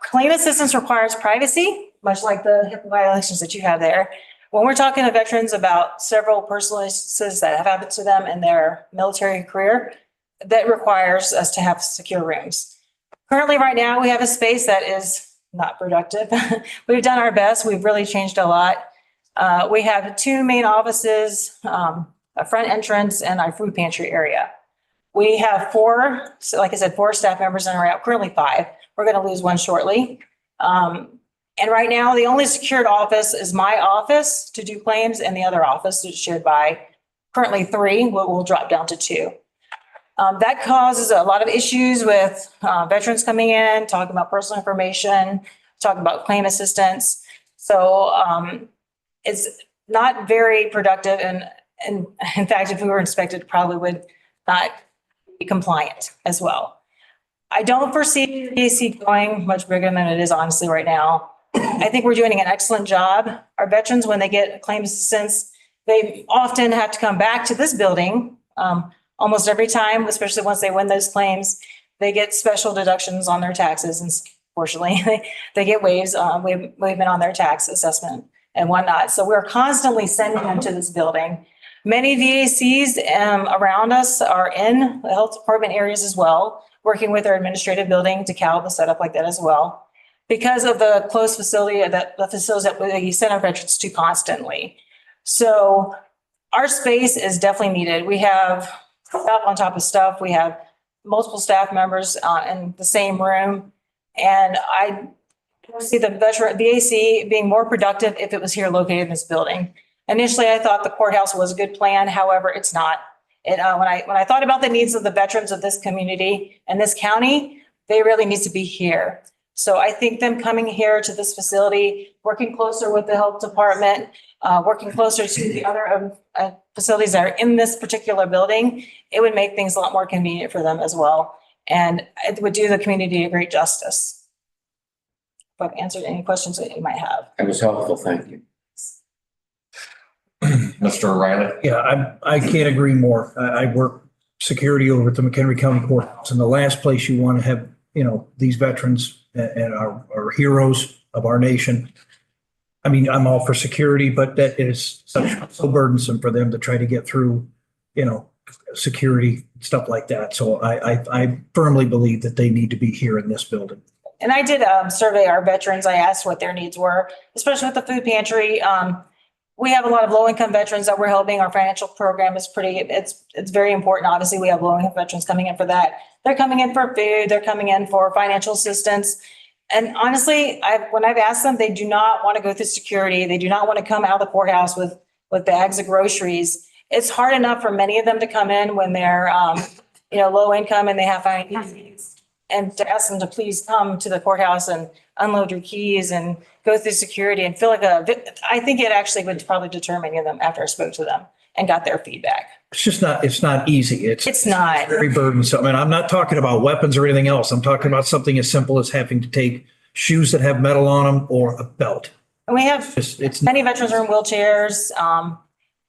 Claim assistance requires privacy. much like the HIPAA violations that you have there. When we're talking to veterans about several personal instances that have happened to them in their military career, that requires us to have secure rooms. Currently, right now, we have a space that is not productive. We've done our best. We've really changed a lot. We have 2 main offices, a front entrance, and our food pantry area. We have 4, so like I said, 4 staff members in our route, currently 5. We're going to lose 1 shortly. And right now, the only secured office is my office to do claims, and the other office is shared by currently 3, we'll drop down to 2. That causes a lot of issues with veterans coming in, talking about personal information, talking about claim assistance. So it's not very productive. And in fact, if we were inspected, probably would not be compliant as well. I don't foresee the AC going much bigger than it is honestly right now. I think we're doing an excellent job. Our veterans, when they get claim assistance, they often have to come back to this building almost every time, especially once they win those claims. They get special deductions on their taxes, and fortunately, they get waived on their tax assessment and whatnot. So we're constantly sending them to this building. Many VACs around us are in the health department areas as well, working with our administrative building. DeKalb is set up like that as well, because of the close facility, the facilities that we send our veterans to constantly. So our space is definitely needed. We have stuff on top of stuff. We have multiple staff members in the same room. And I see the VAC being more productive if it was here located in this building. Initially, I thought the courthouse was a good plan. However, it's not. When I thought about the needs of the veterans of this community and this county, they really need to be here. So I think them coming here to this facility, working closer with the health department, working closer to the other facilities that are in this particular building, it would make things a lot more convenient for them as well. And it would do the community a great justice. If I've answered any questions that you might have. That was helpful. Thank you. Mr. O'Reilly? Yeah, I can't agree more. I work security over at the McHenry County Courthouse, and the last place you want to have, these veterans and our heroes of our nation. I mean, I'm all for security, but that is so burdensome for them to try to get through, security, stuff like that. So I firmly believe that they need to be here in this building. And I did survey our veterans. I asked what their needs were, especially with the food pantry. We have a lot of low-income veterans that we're helping. Our financial program is it's very important. Obviously, we have low-income veterans coming in for that. They're coming in for food. They're coming in for financial assistance. And honestly, when I've asked them, they do not want to go through security. They do not want to come out of the courthouse with bags of groceries. It's hard enough for many of them to come in when they're, low income and they have financial needs. And to ask them to please come to the courthouse and unload your keys and go through security and feel like I think it actually would probably deter many of them after I spoke to them and got their feedback. It's not easy. It's not very burdensome. And I'm not talking about weapons or anything else. I'm talking about something as simple as having to take shoes that have metal on them or a belt. And we have many veterans are in wheelchairs.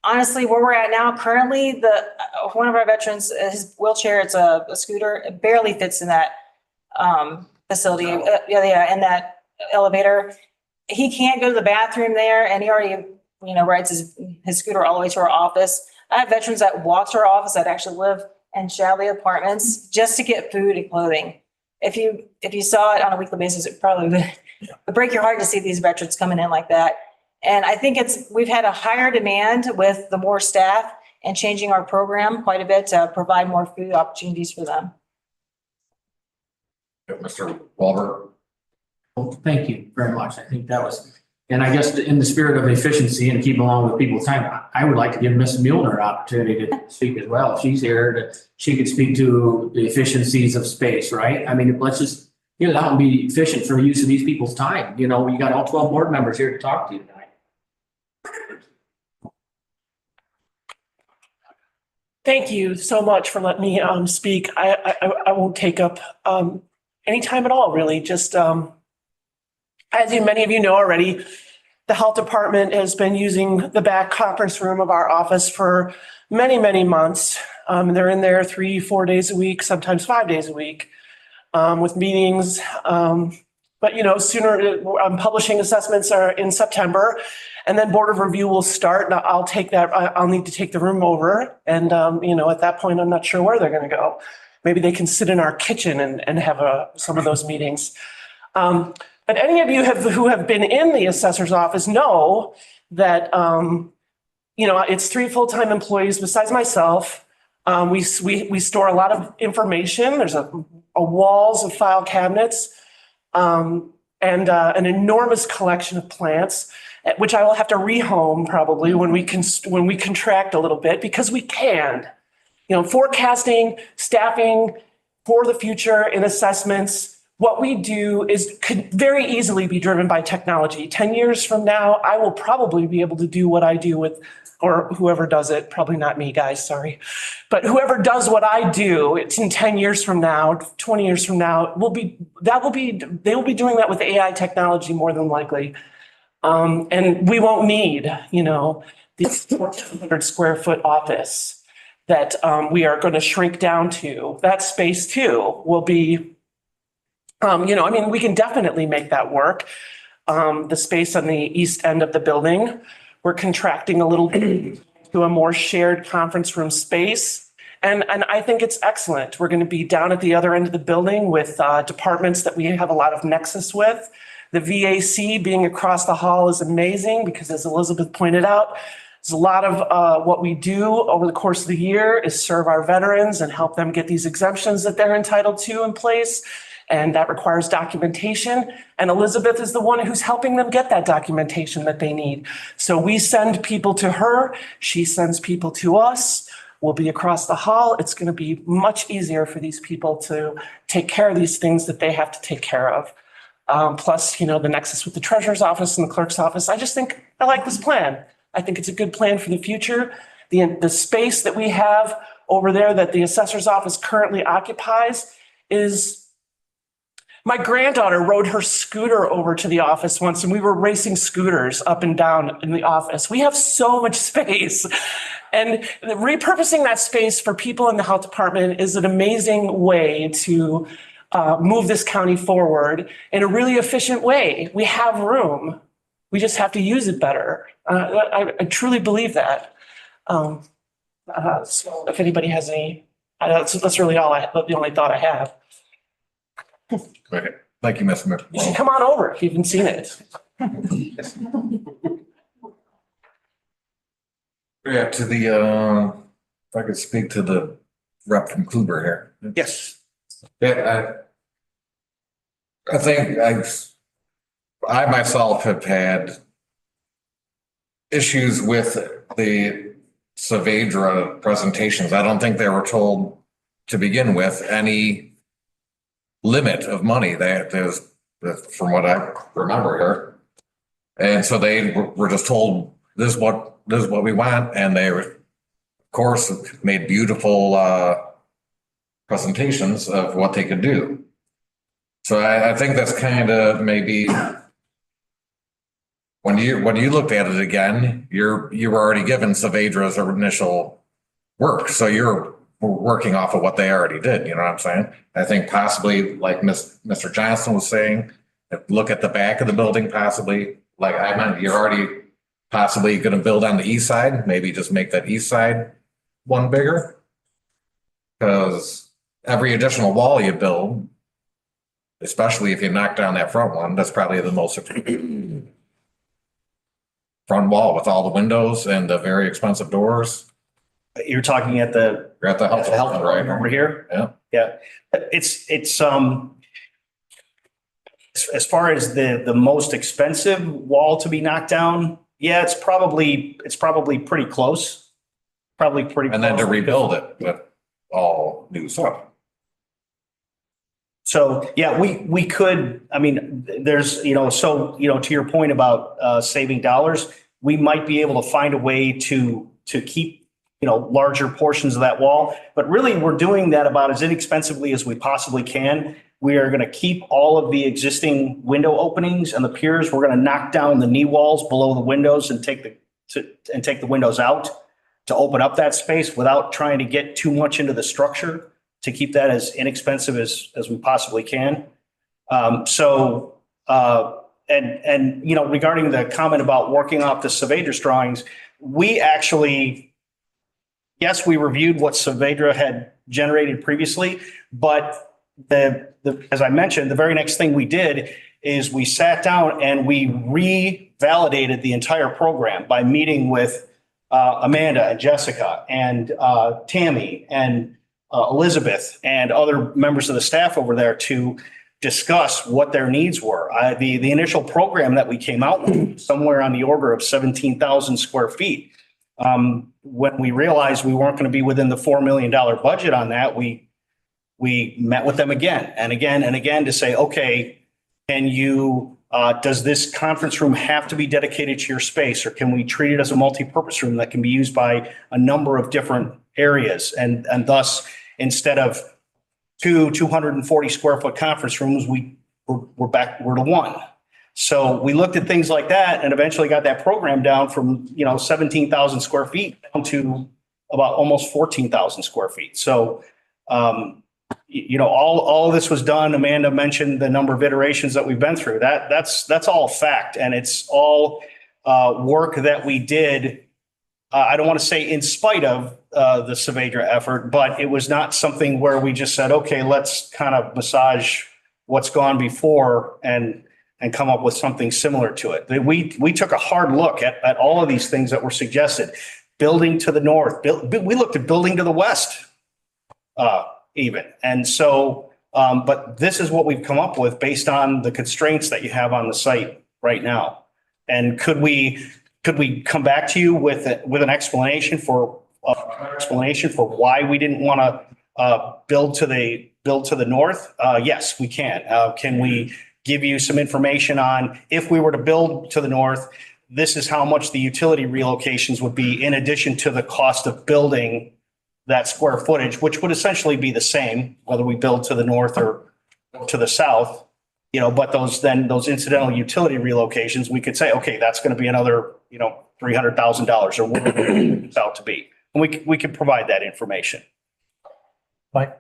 Honestly, where we're at now, currently, one of our veterans, his wheelchair, it's a scooter, it barely fits in that facility. In that elevator. He can't go to the bathroom there, and he already, rides his scooter all the way to our office. I have veterans that walk to our office that actually live in shabby apartments just to get food and clothing. If you saw it on a weekly basis, it probably would break your heart to see these veterans coming in like that. And I think we've had a higher demand with the more staff and changing our program quite a bit to provide more food opportunities for them. Mr. Walber? Well, thank you very much. I think that was, and I guess in the spirit of efficiency and keeping along with people's time, I would like to give Ms. Mueller an opportunity to speak as well. If she's here, she could speak to the efficiencies of space, right? I mean, let's just get it out and be efficient for the use of these people's time. You got all 12 board members here to talk to you tonight. Thank you so much for letting me speak. I won't take up any time at all, really. Just as many of you know already, the health department has been using the back conference room of our office for many, many months. They're in there 3-4 days a week, sometimes 5 days a week, with meetings But, sooner, publishing assessments are in September, and then Board of Review will start, and I'll take that, I'll need to take the room over. And, at that point, I'm not sure where they're going to go. Maybe they can sit in our kitchen and have some of those meetings. But any of you who have been in the assessor's office know that, it's 3 full-time employees besides myself. We store a lot of information. There's a walls of file cabinets, and an enormous collection of plants, which I will have to rehome probably when we contract a little bit, because we can. Forecasting, staffing for the future in assessments, what we do could very easily be driven by technology. 10 years from now, I will probably be able to do what I do or whoever does it, probably not me, guys, sorry. But whoever does what I do, it's in 10 years from now, 20 years from now, they will be doing that with AI technology more than likely. And we won't need, this 1,400 square foot office that we are going to shrink down to. That space too will be, we can definitely make that work. The space on the east end of the building, we're contracting a little bit to a more shared conference room space. And I think it's excellent. We're going to be down at the other end of the building with departments that we have a lot of nexus with. The VAC being across the hall is amazing because, as Elizabeth pointed out, there's a lot of what we do over the course of the year is serve our veterans and help them get these exemptions that they're entitled to in place. And that requires documentation. And Elizabeth is the one who's helping them get that documentation that they need. So we send people to her. She sends people to us. We'll be across the hall. It's going to be much easier for these people to take care of these things that they have to take care of. Plus, the nexus with the treasurer's office and the clerk's office. I just think I like this plan. I think it's a good plan for the future. The space that we have over there that the assessor's office currently occupies is, my granddaughter rode her scooter over to the office once, and we were racing scooters up and down in the office. We have so much space. And repurposing that space for people in the health department is an amazing way to move this county forward in a really efficient way. We have room. We just have to use it better. I truly believe that. So if anybody has any, that's really the only thought I have. Okay. Thank you, Mr. Mayor. You should come on over if you haven't seen it. Yeah, if I could speak to the rep from Kluber here. Yes. Yeah, I think I myself have had issues with the Savedra presentations. I don't think they were told to begin with any limit of money that there's, from what I remember here. And so they were just told, this is what we want. And they were, of course, made beautiful presentations of what they could do. So I think that's kind of maybe when you looked at it again, you were already given Savedra's initial work. So you're working off of what they already did. You know what I'm saying? I think possibly, like Mr. Johnson was saying, look at the back of the building, possibly. Like I meant, you're already possibly going to build on the east side. Maybe just make that east side one bigger. Because every additional wall you build, especially if you knock down that front one, that's probably the most front wall with all the windows and the very expensive doors. You're talking at the health right over here. Yeah. Yeah. It's as far as the most expensive wall to be knocked down. Yeah, it's probably pretty close. Probably pretty. And then to rebuild it with all new stuff. So, yeah, we could, there's, to your point about saving dollars, we might be able to find a way to keep, larger portions of that wall. But really, we're doing that about as inexpensively as we possibly can. We are going to keep all of the existing window openings and the piers. We're going to knock down the knee walls below the windows and take the windows out to open up that space without trying to get too much into the structure, to keep that as inexpensive as we possibly can. So you know, regarding the comment about working off the Savedra drawings, we actually, yes, we reviewed what Savedra had generated previously, but as I mentioned, the very next thing we did is we sat down and we revalidated the entire program by meeting with Amanda and Jessica and Tammy and Elizabeth and other members of the staff over there to discuss what their needs were. The initial program that we came out with, somewhere on the order of 17,000 square feet. When we realized we weren't going to be within the $4 million budget on that, we met with them again and again and again to say, okay, can you, does this conference room have to be dedicated to your space, or can we treat it as a multi-purpose room that can be used by a number of different areas? And thus, instead of 240 square foot conference rooms, we're to one. So we looked at things like that and eventually got that program down from, 17,000 square feet down to about almost 14,000 square feet. So, all of this was done. Amanda mentioned the number of iterations that we've been through. That's all fact, and it's all work that we did. I don't want to say in spite of the Savedra effort, but it was not something where we just said, okay, let's kind of massage what's gone before and come up with something similar to it. We took a hard look at all of these things that were suggested. Building to the north, we looked at building to the west even. And so, but this is what we've come up with based on the constraints that you have on the site right now. And could we come back to you with an explanation for why we didn't want to build to the north? Yes, we can. Can we give you some information on if we were to build to the north, this is how much the utility relocations would be in addition to the cost of building that square footage, which would essentially be the same, whether we build to the north or to the south, but those incidental utility relocations, we could say, okay, that's going to be another, $300,000 or whatever it's out to be. And we could provide that information. Mike?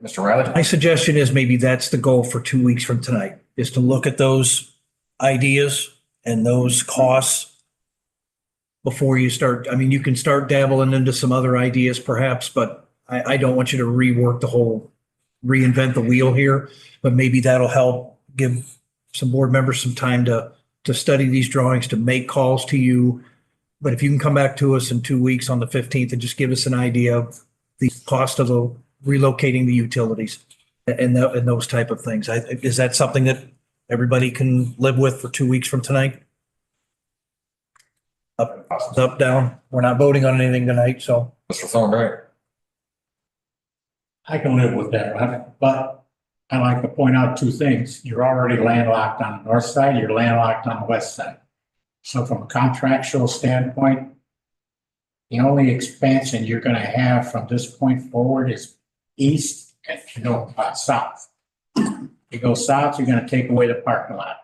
Mr. Riley? My suggestion is maybe that's the goal for 2 weeks from tonight, is to look at those ideas and those costs before you start. I mean, you can start dabbling into some other ideas perhaps, but I don't want you to reinvent the wheel here, but maybe that'll help give some board members some time to study these drawings, to make calls to you. But if you can come back to us in 2 weeks on the 15th and just give us an idea of the cost of relocating the utilities and those type of things. Is that something that everybody can live with for 2 weeks from tonight? Up, down. We're not voting on anything tonight, so. Mr. Thornberry? I can live with that, right? But I'd like to point out two things. You're already landlocked on the north side, you're landlocked on the west side. So from a contractual standpoint, the only expansion you're going to have from this point forward is east and south. You go south, you're going to take away the parking lot.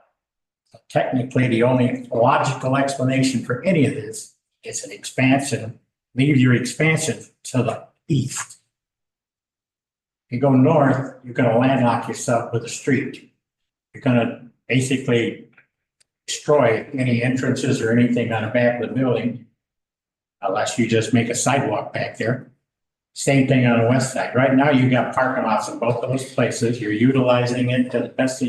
So technically, the only logical explanation for any of this is an expansion. Leave your expansion to the east. If you go north, you're going to landlock yourself with a street. You're going to basically destroy any entrances or anything on the back of the building, unless you just make a sidewalk back there. Same thing on the west side. Right now, you got parking lots in both of those places. You're utilizing it to the best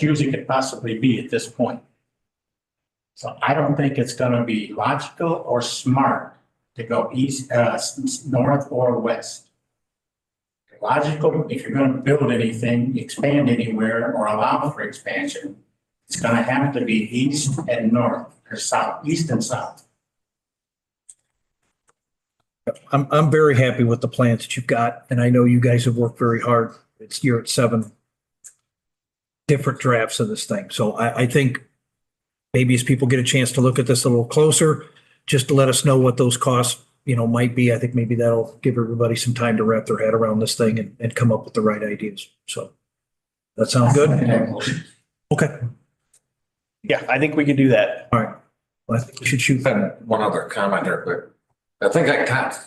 use it could possibly be at this point. So I don't think it's going to be logical or smart to go east, north or west. Logical, if you're going to build anything, expand anywhere or allow for expansion, it's going to have to be east and north or south, east and south. I'm very happy with the plans that you've got, and I know you guys have worked very hard. You're at 7 different drafts of this thing. So I think maybe as people get a chance to look at this a little closer, just to let us know what those costs, might be. I think maybe that'll give everybody some time to wrap their head around this thing and come up with the right ideas. So that sounds good? Okay. Yeah, I think we could do that. All right. Well, I think we should shoot. One other comment there, quick. I think I got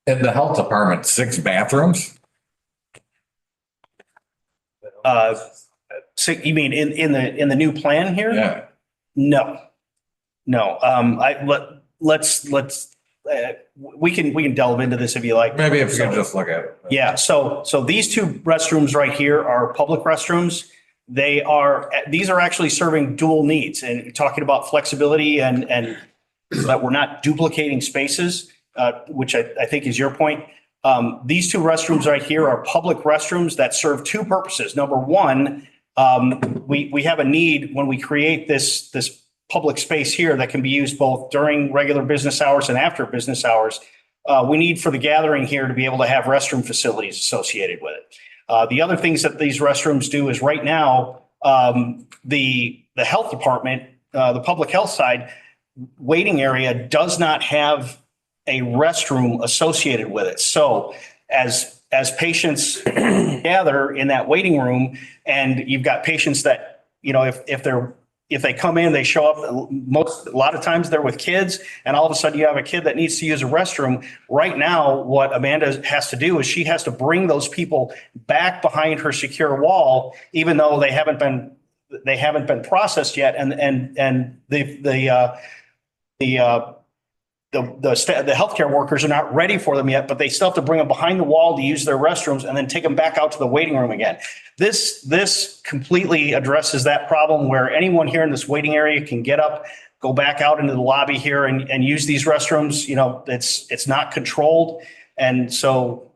in the health department 6 bathrooms. So you mean in the new plan here? Yeah. No. We can delve into this if you like. Maybe if you could just look at it. Yeah, so these two restrooms right here are public restrooms. These are actually serving dual needs and talking about flexibility and so that we're not duplicating spaces, which I think is your point. These two restrooms right here are public restrooms that serve two purposes. Number one, we have a need when we create this public space here that can be used both during regular business hours and after business hours. We need for the gathering here to be able to have restroom facilities associated with it. The other things that these restrooms do is right now, the health department, the public health side waiting area does not have a restroom associated with it. So as patients gather in that waiting room, and you've got patients that, if they come in, they show up, a lot of times they're with kids, and all of a sudden you have a kid that needs to use a restroom. Right now, what Amanda has to do is she has to bring those people back behind her secure wall, even though they haven't been processed yet. And the healthcare workers are not ready for them yet, but they still have to bring them behind the wall to use their restrooms and then take them back out to the waiting room again. This completely addresses that problem where anyone here in this waiting area can get up, go back out into the lobby here and use these restrooms. It's not controlled. And so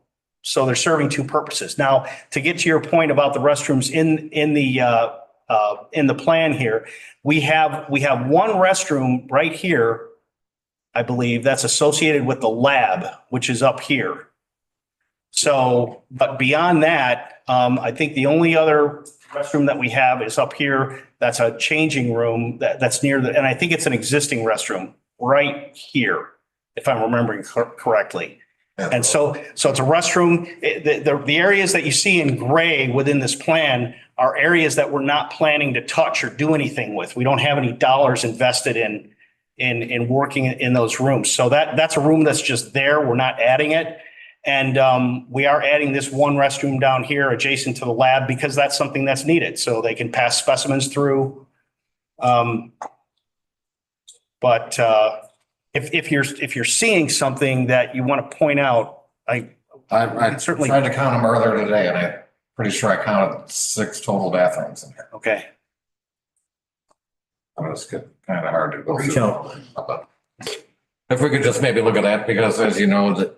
they're serving two purposes. Now, to get to your point about the restrooms in the plan here, we have one restroom right here, I believe, that's associated with the lab, which is up here. So, but beyond that, I think the only other restroom that we have is up here. That's a changing room that's near and I think it's an existing restroom right here, if I'm remembering correctly. And so it's a restroom. The areas that you see in gray within this plan are areas that we're not planning to touch or do anything with. We don't have any dollars invested in working in those rooms. So that's a room that's just there. We're not adding it. And we are adding this one restroom down here adjacent to the lab because that's something that's needed. So they can pass specimens through. But if you're seeing something that you want to point out, I certainly tried to count them earlier today, and I'm pretty sure I counted 6 total bathrooms in here. Okay. It's kind of hard to go Reach through. out. If we could just maybe look at that, because as you know, the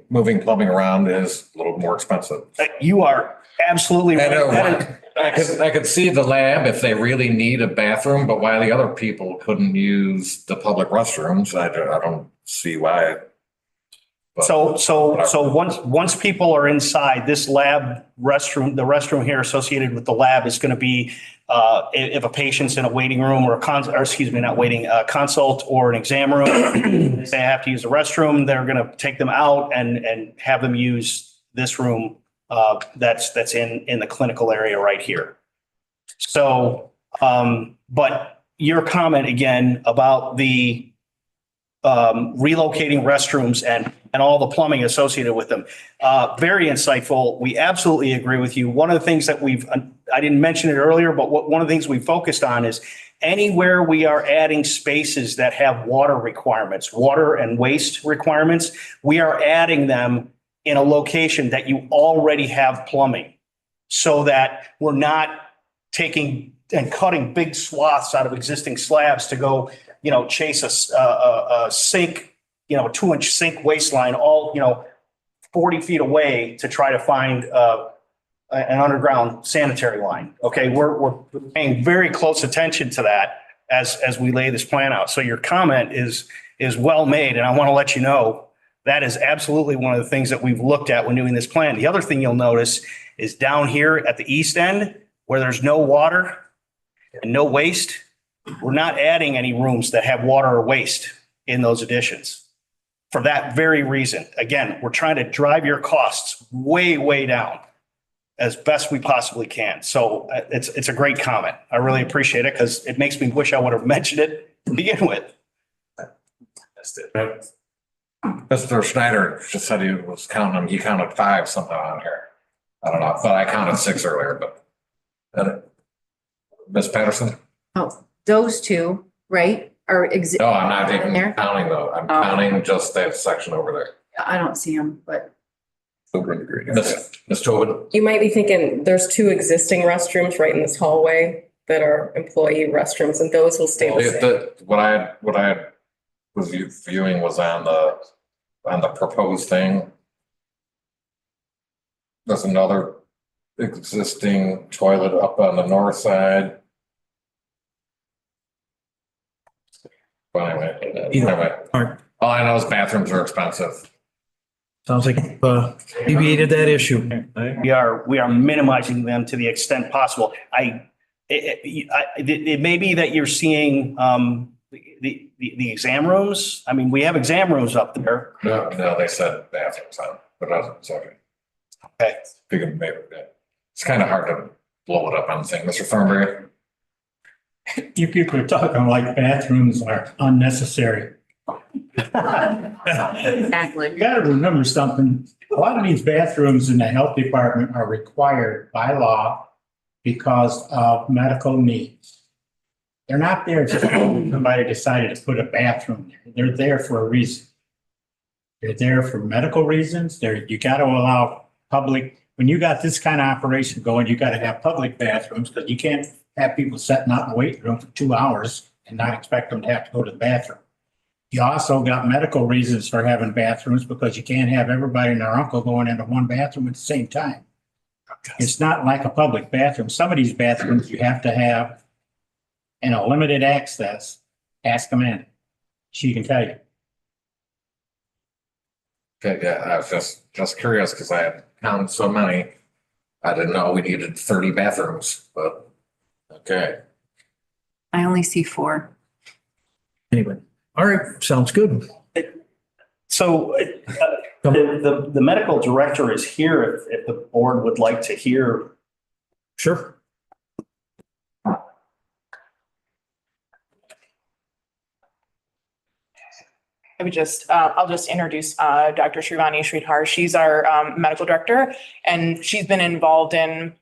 moving plumbing around is a little more expensive. You are absolutely right. I could see the lab if they really need a bathroom, but why the other people couldn't use the public restrooms, I don't see why. But So once people are inside, this lab restroom, the restroom here associated with the lab is going to be, if a patient's in a waiting room or a consult or an exam room, they have to use the restroom, they're going to take them out and have them use this room that's in the clinical area right here. So, but your comment again about the relocating restrooms and all the plumbing associated with them. Very insightful. We absolutely agree with you. One of the things that I didn't mention it earlier, but one of the things we focused on is anywhere we are adding spaces that have water requirements, water and waste requirements, we are adding them in a location that you already have plumbing so that we're not taking and cutting big swaths out of existing slabs to go, chase a sink, 2-inch sink waistline all, 40 feet away to try to find an underground sanitary line. Okay, we're paying very close attention to that as we lay this plan out. So your comment is well made, and I want to let you know that is absolutely one of the things that we've looked at when doing this plan. The other thing you'll notice is down here at the east end where there's no water and no waste, we're not adding any rooms that have water or waste in those additions. For that very reason, again, we're trying to drive your costs way, way down as best we possibly can. So it's a great comment. I really appreciate it because it makes me wish I would have mentioned it to begin with. That's it. Mr. Schneider just said he was counting them. He counted 5 somehow on here. I don't know, but I counted 6 earlier, but Ms. Patterson? Oh, those two, right, are No, I'm not in even there? counting though. I'm Oh. counting just that section over there. I don't see them, but. Ms. Tobin? You might be thinking, there's two existing restrooms right in this hallway that are employee restrooms, and those will stay the same. What I was viewing was on the proposed thing. There's another existing toilet up on the north side. But anyway, all I know is bathrooms are expensive. Sounds like alleviated that issue. We are minimizing them to the extent possible. It may be that you're seeing the exam rooms. I mean, we have exam rooms up there. No, they said bathrooms on, but that's okay. Okay. Figured maybe that. It's kind of hard to blow it up on the thing. Mr. Thornberry? You people are talking like bathrooms are unnecessary. Exactly. You gotta remember something. A lot of these bathrooms in the health department are required by law because of medical needs. They're not there just because somebody decided to put a bathroom there. They're there for a reason. They're there for medical reasons. You gotta allow public, when you got this kind of operation going, you gotta have public bathrooms because you can't have people sitting out in the waiting room for 2 hours and not expect them to have to go to the bathroom. You also got medical reasons for having bathrooms because you can't have everybody and their uncle going into one bathroom at the same time. It's not like a public bathroom. Some of these bathrooms you have to have in a limited access. Ask them in. She can tell you. Okay, yeah, I was just curious because I had counted so many. I didn't know we needed 30 bathrooms, but okay. I only see 4. Anyway, all right, sounds good. So the medical director is here if the board would like to hear. Sure. I'll just introduce Dr. Shrivani Sridhar. She's our medical director, and she's been involved in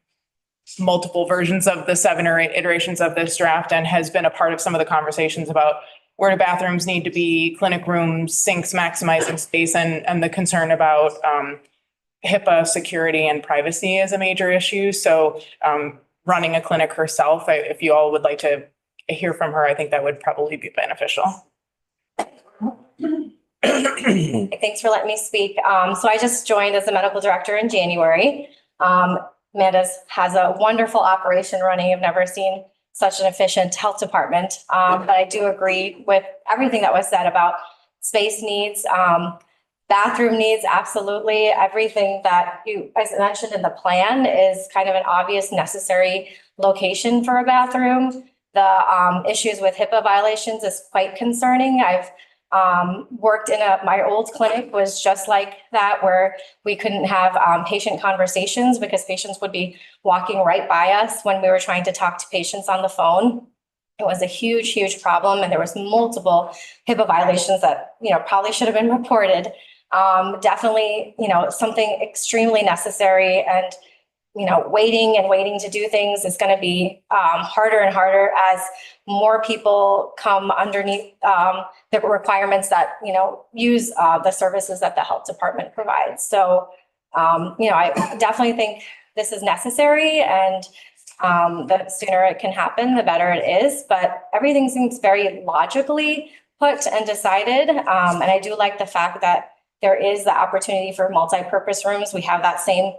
multiple versions of the 7 or 8 iterations of this draft and has been a part of some of the conversations about where do bathrooms need to be, clinic rooms, sinks, maximizing space, and the concern about HIPAA security and privacy is a major issue. So running a clinic herself, if you all would like to hear from her, I think that would probably be beneficial. Thanks for letting me speak. So I just joined as the medical director in January. Amanda has a wonderful operation running. I've never seen such an efficient health department. But I do agree with everything that was said about space needs, bathroom needs, absolutely. Everything that you guys mentioned in the plan is kind of an obvious necessary location for a bathroom. The issues with HIPAA violations is quite concerning. I've worked in my old clinic was just like that, where we couldn't have patient conversations because patients would be walking right by us when we were trying to talk to patients on the phone. It was a huge, huge problem. And there was multiple HIPAA violations that, probably should have been reported. Definitely, something extremely necessary, and waiting to do things is going to be harder and harder as more people come underneath the requirements that, use the services that the health department provides. So, I definitely think this is necessary, and the sooner it can happen, the better it is. But everything seems very logically put and decided. And I do like the fact that there is the opportunity for multi-purpose rooms. We have that same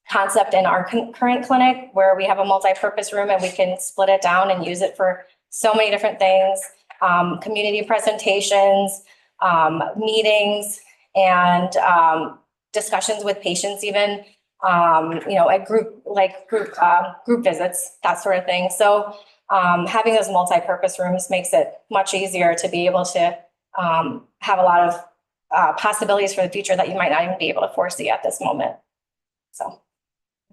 concept in our current clinic, where we have a multi-purpose room and we can split it down and use it for so many different things, community presentations, meetings, and discussions with patients, even at group visits, that sort of thing. So having those multi-purpose rooms makes it much easier to be able to have a lot of possibilities for the future that you might not even be able to foresee at this moment. So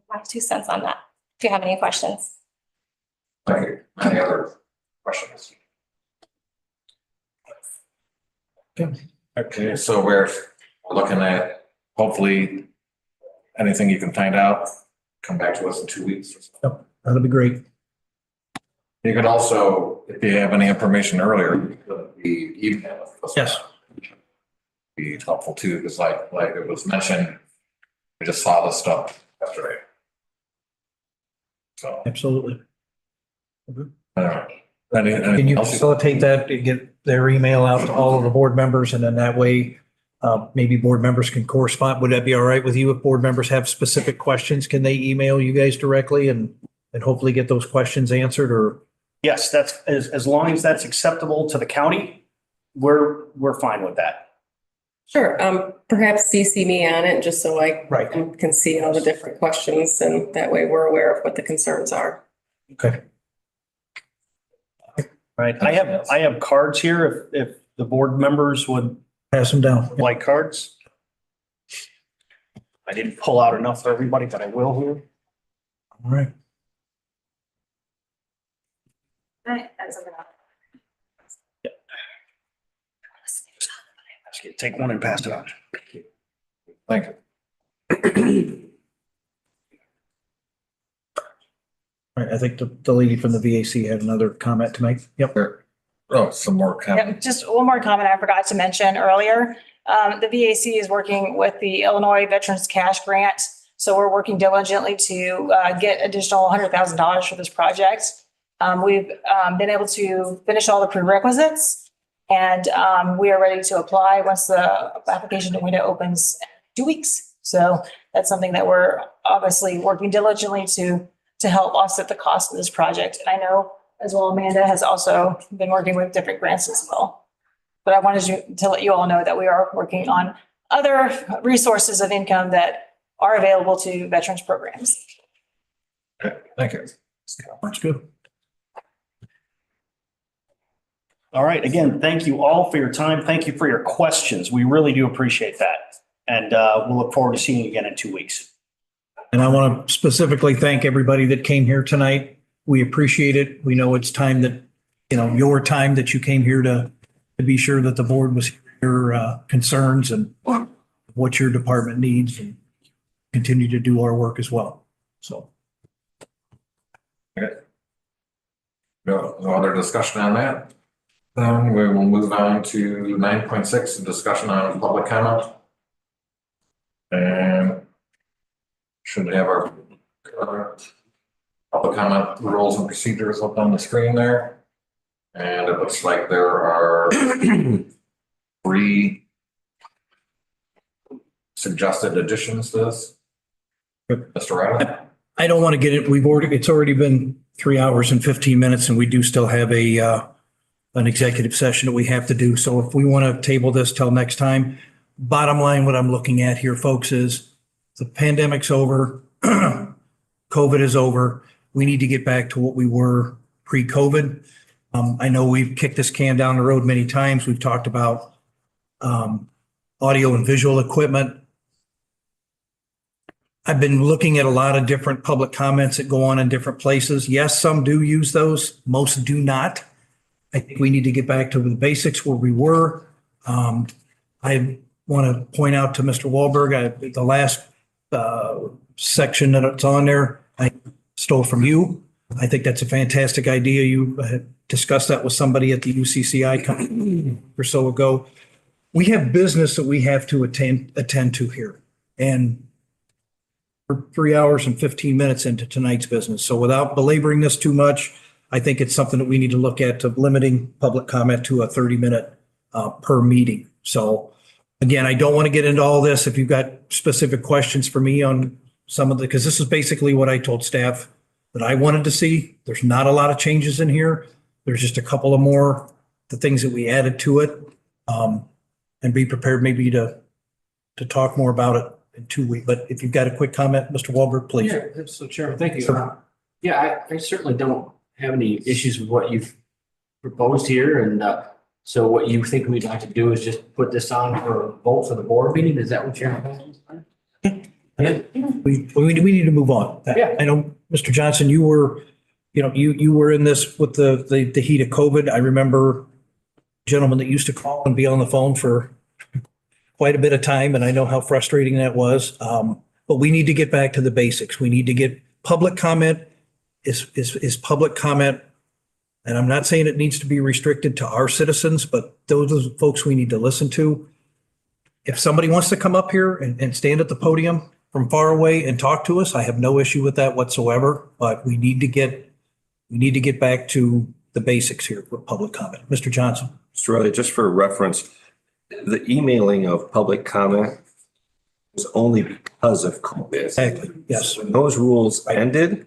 my 2 cents on that. If you have any questions. Thank you. Any other questions? Okay, so we're looking at hopefully anything you can find out, come back to us in 2 weeks. That'll be great. You could also, if you have any information earlier, you could be email us. Yes. Be helpful too, because like it was mentioned, we just saw this stuff yesterday. So. Absolutely. Can Can you facilitate that to get their email out to all of the board members, and then that way maybe board members can correspond? Would that be all right with you? If board members have specific questions, can they email you guys directly and hopefully get those questions answered? Or Yes, that's as long as that's acceptable to the county, we're fine with that. Sure, perhaps CC me on it, just so I Right. can see all the different questions, and that way we're aware of what the concerns are. Okay. Right. I have cards here if the board members would Pass them down. like cards. I didn't pull out enough for everybody, but I will here. All right. Take one and pass it on. Thank you. All right, I think the lady from the VAC had another comment to make. Yep. Oh, some more comments. Yep, just one more comment I forgot to mention earlier. The VAC is working with the Illinois Veterans Cash Grant. So we're working diligently to get additional $100,000 for this project. We've been able to finish all the prerequisites, and we are ready to apply once the application window opens in 2 weeks. So that's something that we're obviously working diligently to help offset the cost of this project. And I know as well, Amanda has also been working with different grants as well. But I wanted to let you all know that we are working on other resources of income that are available to veterans programs. Okay, thank you. That's good. All right. Again, thank you all for your time. Thank you for your questions. We really do appreciate that. And we'll look forward to seeing you again in 2 weeks. And I want to specifically thank everybody that came here tonight. We appreciate it. We know it's time that, your time that you came here to be sure that the board was your concerns and what your department needs, and continue to do our work as well. So. Okay. No other discussion on that? Then we will move on to 9.6, discussion on public comment. And should have our public comment rules and procedures up on the screen there. And it looks like there are 3 suggested additions to this. Mr. Riley? I don't want to get it. It's already been 3 hours and 15 minutes, and we do still have an executive session that we have to do. So if we want to table this till next time, bottom line, what I'm looking at here, folks, is the pandemic's over. COVID is over. We need to get back to what we were pre-COVID. I know we've kicked this can down the road many times. We've talked about audio and visual equipment. I've been looking at a lot of different public comments that go on in different places. Yes, some do use those. Most do not. I think we need to get back to the basics where we were. I want to point out to Mr. Wahlberg, the last section that it's on there, I stole from you. I think that's a fantastic idea. You discussed that with somebody at the UCCI or so ago. We have business that we have to attend to here. And we're 3 hours and 15 minutes into tonight's business. So without belaboring this too much, I think it's something that we need to look at, to limiting public comment to a 30-minute per meeting. So again, I don't want to get into all this. If you've got specific questions for me on some of because this is basically what I told staff that I wanted to see. There's not a lot of changes in here. There's just a couple of more, the things that we added to it, and be prepared maybe to talk more about it in 2 weeks. But if you've got a quick comment, Mr. Wahlberg, please. Yeah, so Chairman, thank you. Yeah, I certainly don't have any issues with what you've proposed here. And so what you think we'd like to do is just put this on for a vote for the board meeting? Is that what you're proposing? Yeah. We need to move on. Yeah. I know, Mr. Johnson, you were, you were in this with the heat of COVID. I remember a gentleman that used to call and be on the phone for quite a bit of time, and I know how frustrating that was. But we need to get back to the basics. We need to get public comment. Is public comment And I'm not saying it needs to be restricted to our citizens, but those are the folks we need to listen to. If somebody wants to come up here and stand at the podium from far away and talk to us, I have no issue with that whatsoever, but we need to get back to the basics here with public comment. Mr. Johnson. Mr. Riley, just for reference, the emailing of public comment was only because of COVID. Exactly, yes. When those rules ended,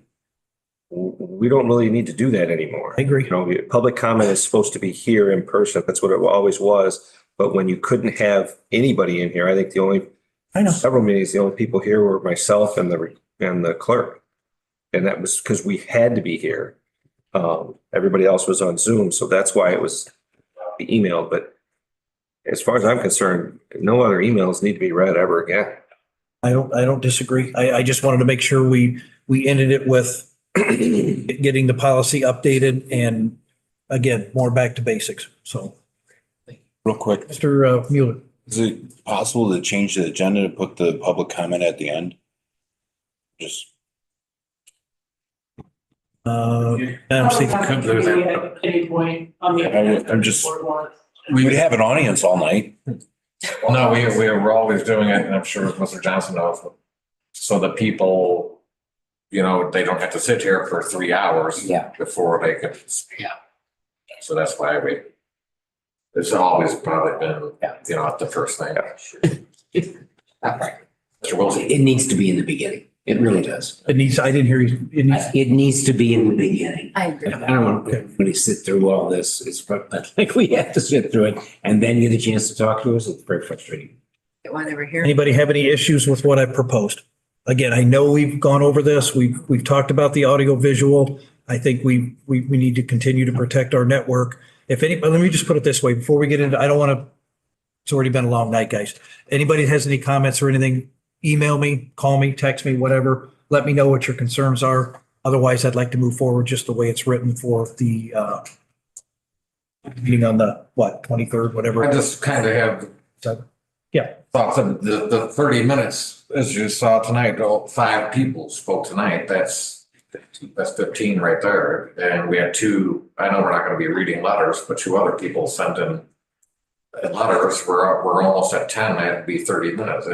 we don't really need to do that anymore. I agree. You know, public comment is supposed to be here in person. That's what it always was. But when you couldn't have anybody in here, I think several meetings, the only people here were myself and the clerk. And that was because we had to be here. Everybody else was on Zoom. So that's why it was the email. But as far as I'm concerned, no other emails need to be read ever again. I don't disagree. I just wanted to make sure we ended it with getting the policy updated and again, more back to basics. So. Real quick, Mr. Mueller. is it possible to change the agenda to put the public comment at the end? Just. At any point on the. I'm just, we would have an audience all night. Well, no, we were always doing it, and I'm sure Mr. Johnson knows, so that people, you know, they don't have to sit here for 3 hours before they can speak. Yeah. So that's why it's always probably been, you know, the first thing. Mr. Wilson. It needs to be in the beginning. It really does. I didn't hear you. It needs to be in the beginning. I agree. I don't want everybody to sit through all this. It's like we have to sit through it and then get a chance to talk to us. It's very frustrating. Why they were here. Anybody have any issues with what I proposed? Again, I know we've gone over this. We've talked about the audio visual. I think we need to continue to protect our network. Let me just put it this way, before we get into, I don't want to, it's already been a long night, guys. Anybody has any comments or anything, email me, call me, text me, whatever. Let me know what your concerns are. Otherwise, I'd like to move forward just the way it's written for the meeting on the, 23rd, whatever. I just kind of have thoughts of the 30 minutes, as you saw tonight, 5 people spoke tonight. That's 15 right there. And we had 2, I know we're not going to be reading letters, but 2 other people sent in letters. We're almost at 10. They had to be 30 minutes.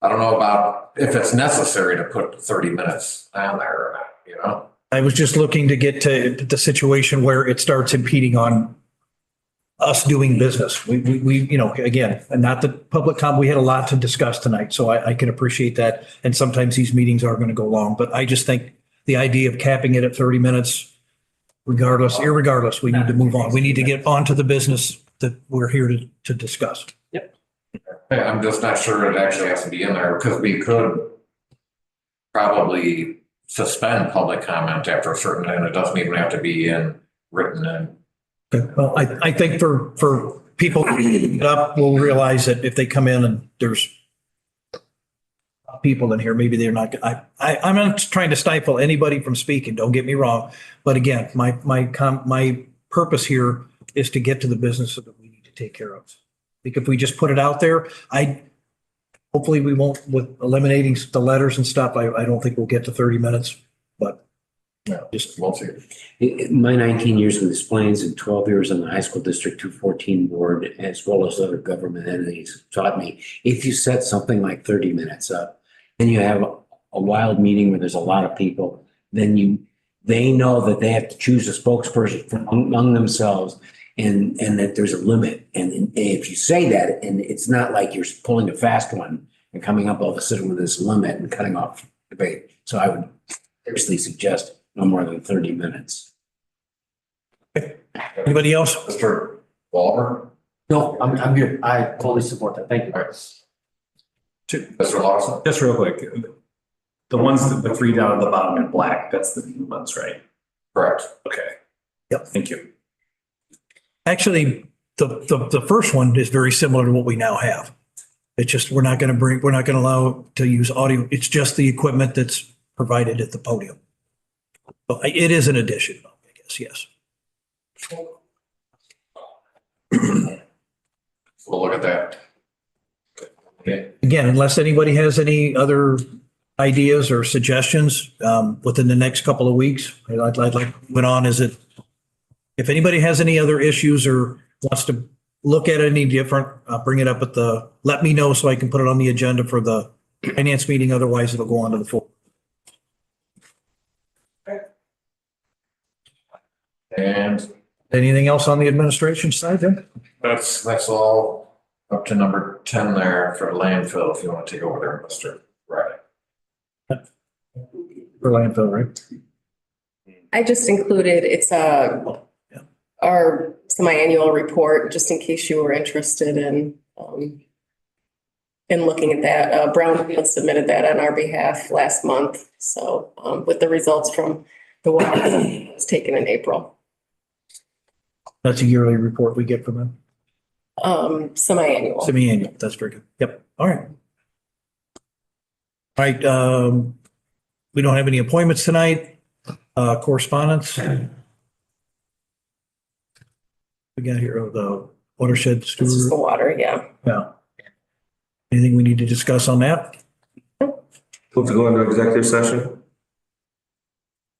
I don't know about if it's necessary to put 30 minutes on there or not, you know? I was just looking to get to the situation where it starts impeding on us doing business. We, you know, again, and not the public comment, we had a lot to discuss tonight, so I can appreciate that. And sometimes these meetings are going to go long, but I just think the idea of capping it at 30 minutes, irregardless, we need to move on. We need to get on to the business that we're here to discuss. Yeah, I'm just not sure it actually has to be in there because we could probably suspend public comment after a certain, and it doesn't even have to be written in. Okay. Well, I think for people up, we'll realize that if they come in and there's people in here, maybe they're not, I'm not trying to stifle anybody from speaking, don't get me wrong. But again, my purpose here is to get to the business that we need to take care of. Because if we just put it out there, hopefully we won't, with eliminating the letters and stuff, I don't think we'll get to 30 minutes, but just we'll see. My 19 years with Des Plaines and 12 years on the high school district 214 board, as well as other government entities, taught me if you set something like 30 minutes up, then you have a wild meeting where there's a lot of people, then they know that they have to choose a spokesperson from among themselves. And that there's a limit. And if you say that, and it's not like you're pulling a fast one and coming up all of a sudden with this limit and cutting off debate. So I would seriously suggest no more than 30 minutes. Anybody else? Mr. Walber? No, I'm good. I totally support that. Thank you. Mr. Lawson? Just real quick. The ones, the 3 down at the bottom in black, that's the new ones, right? Correct. Okay. Yep. Thank you. Actually, the first one is very similar to what we now have. It's just, we're not going to allow to use audio. It's just the equipment that's provided at the podium. So it is an addition, I guess, yes. We'll look at that. Okay. Again, unless anybody has any other ideas or suggestions within the next couple of weeks, I'd like to put on, is it if anybody has any other issues or wants to look at any different, bring it up let me know so I can put it on the agenda for the finance meeting. Otherwise, it'll go on to the full. And Anything else on the administration side then? that's all up to number 10 there for landfill, if you want to take over there, Mr. Right. For landfill, right? I just included, it's our semi-annual report, just in case you were interested in looking at that. Brownfield submitted that on our behalf last month. So with the results from the water that was taken in April. That's a yearly report we get from them. Semi-annual. Semi-annual, that's very good. Yep, all right. All right, we don't have any appointments tonight. Correspondence. We got here, the watershed This is steward. the water, yeah. Yeah. Anything we need to discuss on that? Move to go into executive session?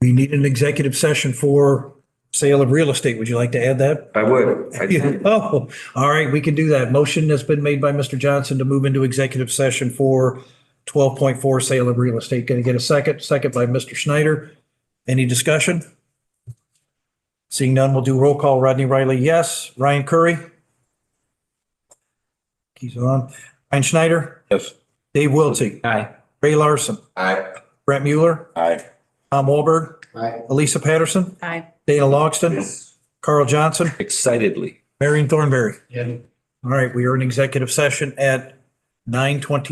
We need an executive session for sale of real estate. Would you like to add that? I would. Oh, all right, we can do that. Motion has been made by Mr. Johnson to move into executive session for 12.4 sale of real estate. Going to get a second? Second by Mr. Schneider. Any discussion? Seeing none, we'll do roll call. Rodney Riley, yes. Ryan Curry? He's on. Ryan Schneider? Yes. Dave Wiltsey? Aye. Ray Larson? Aye. Brett Mueller? Aye. Tom Wahlberg? Aye. Elisa Patterson? Aye. Dana Logston? Carl Johnson? Excitedly. Marion Thornberry? Yeah. All right, we are in executive session at 9:20.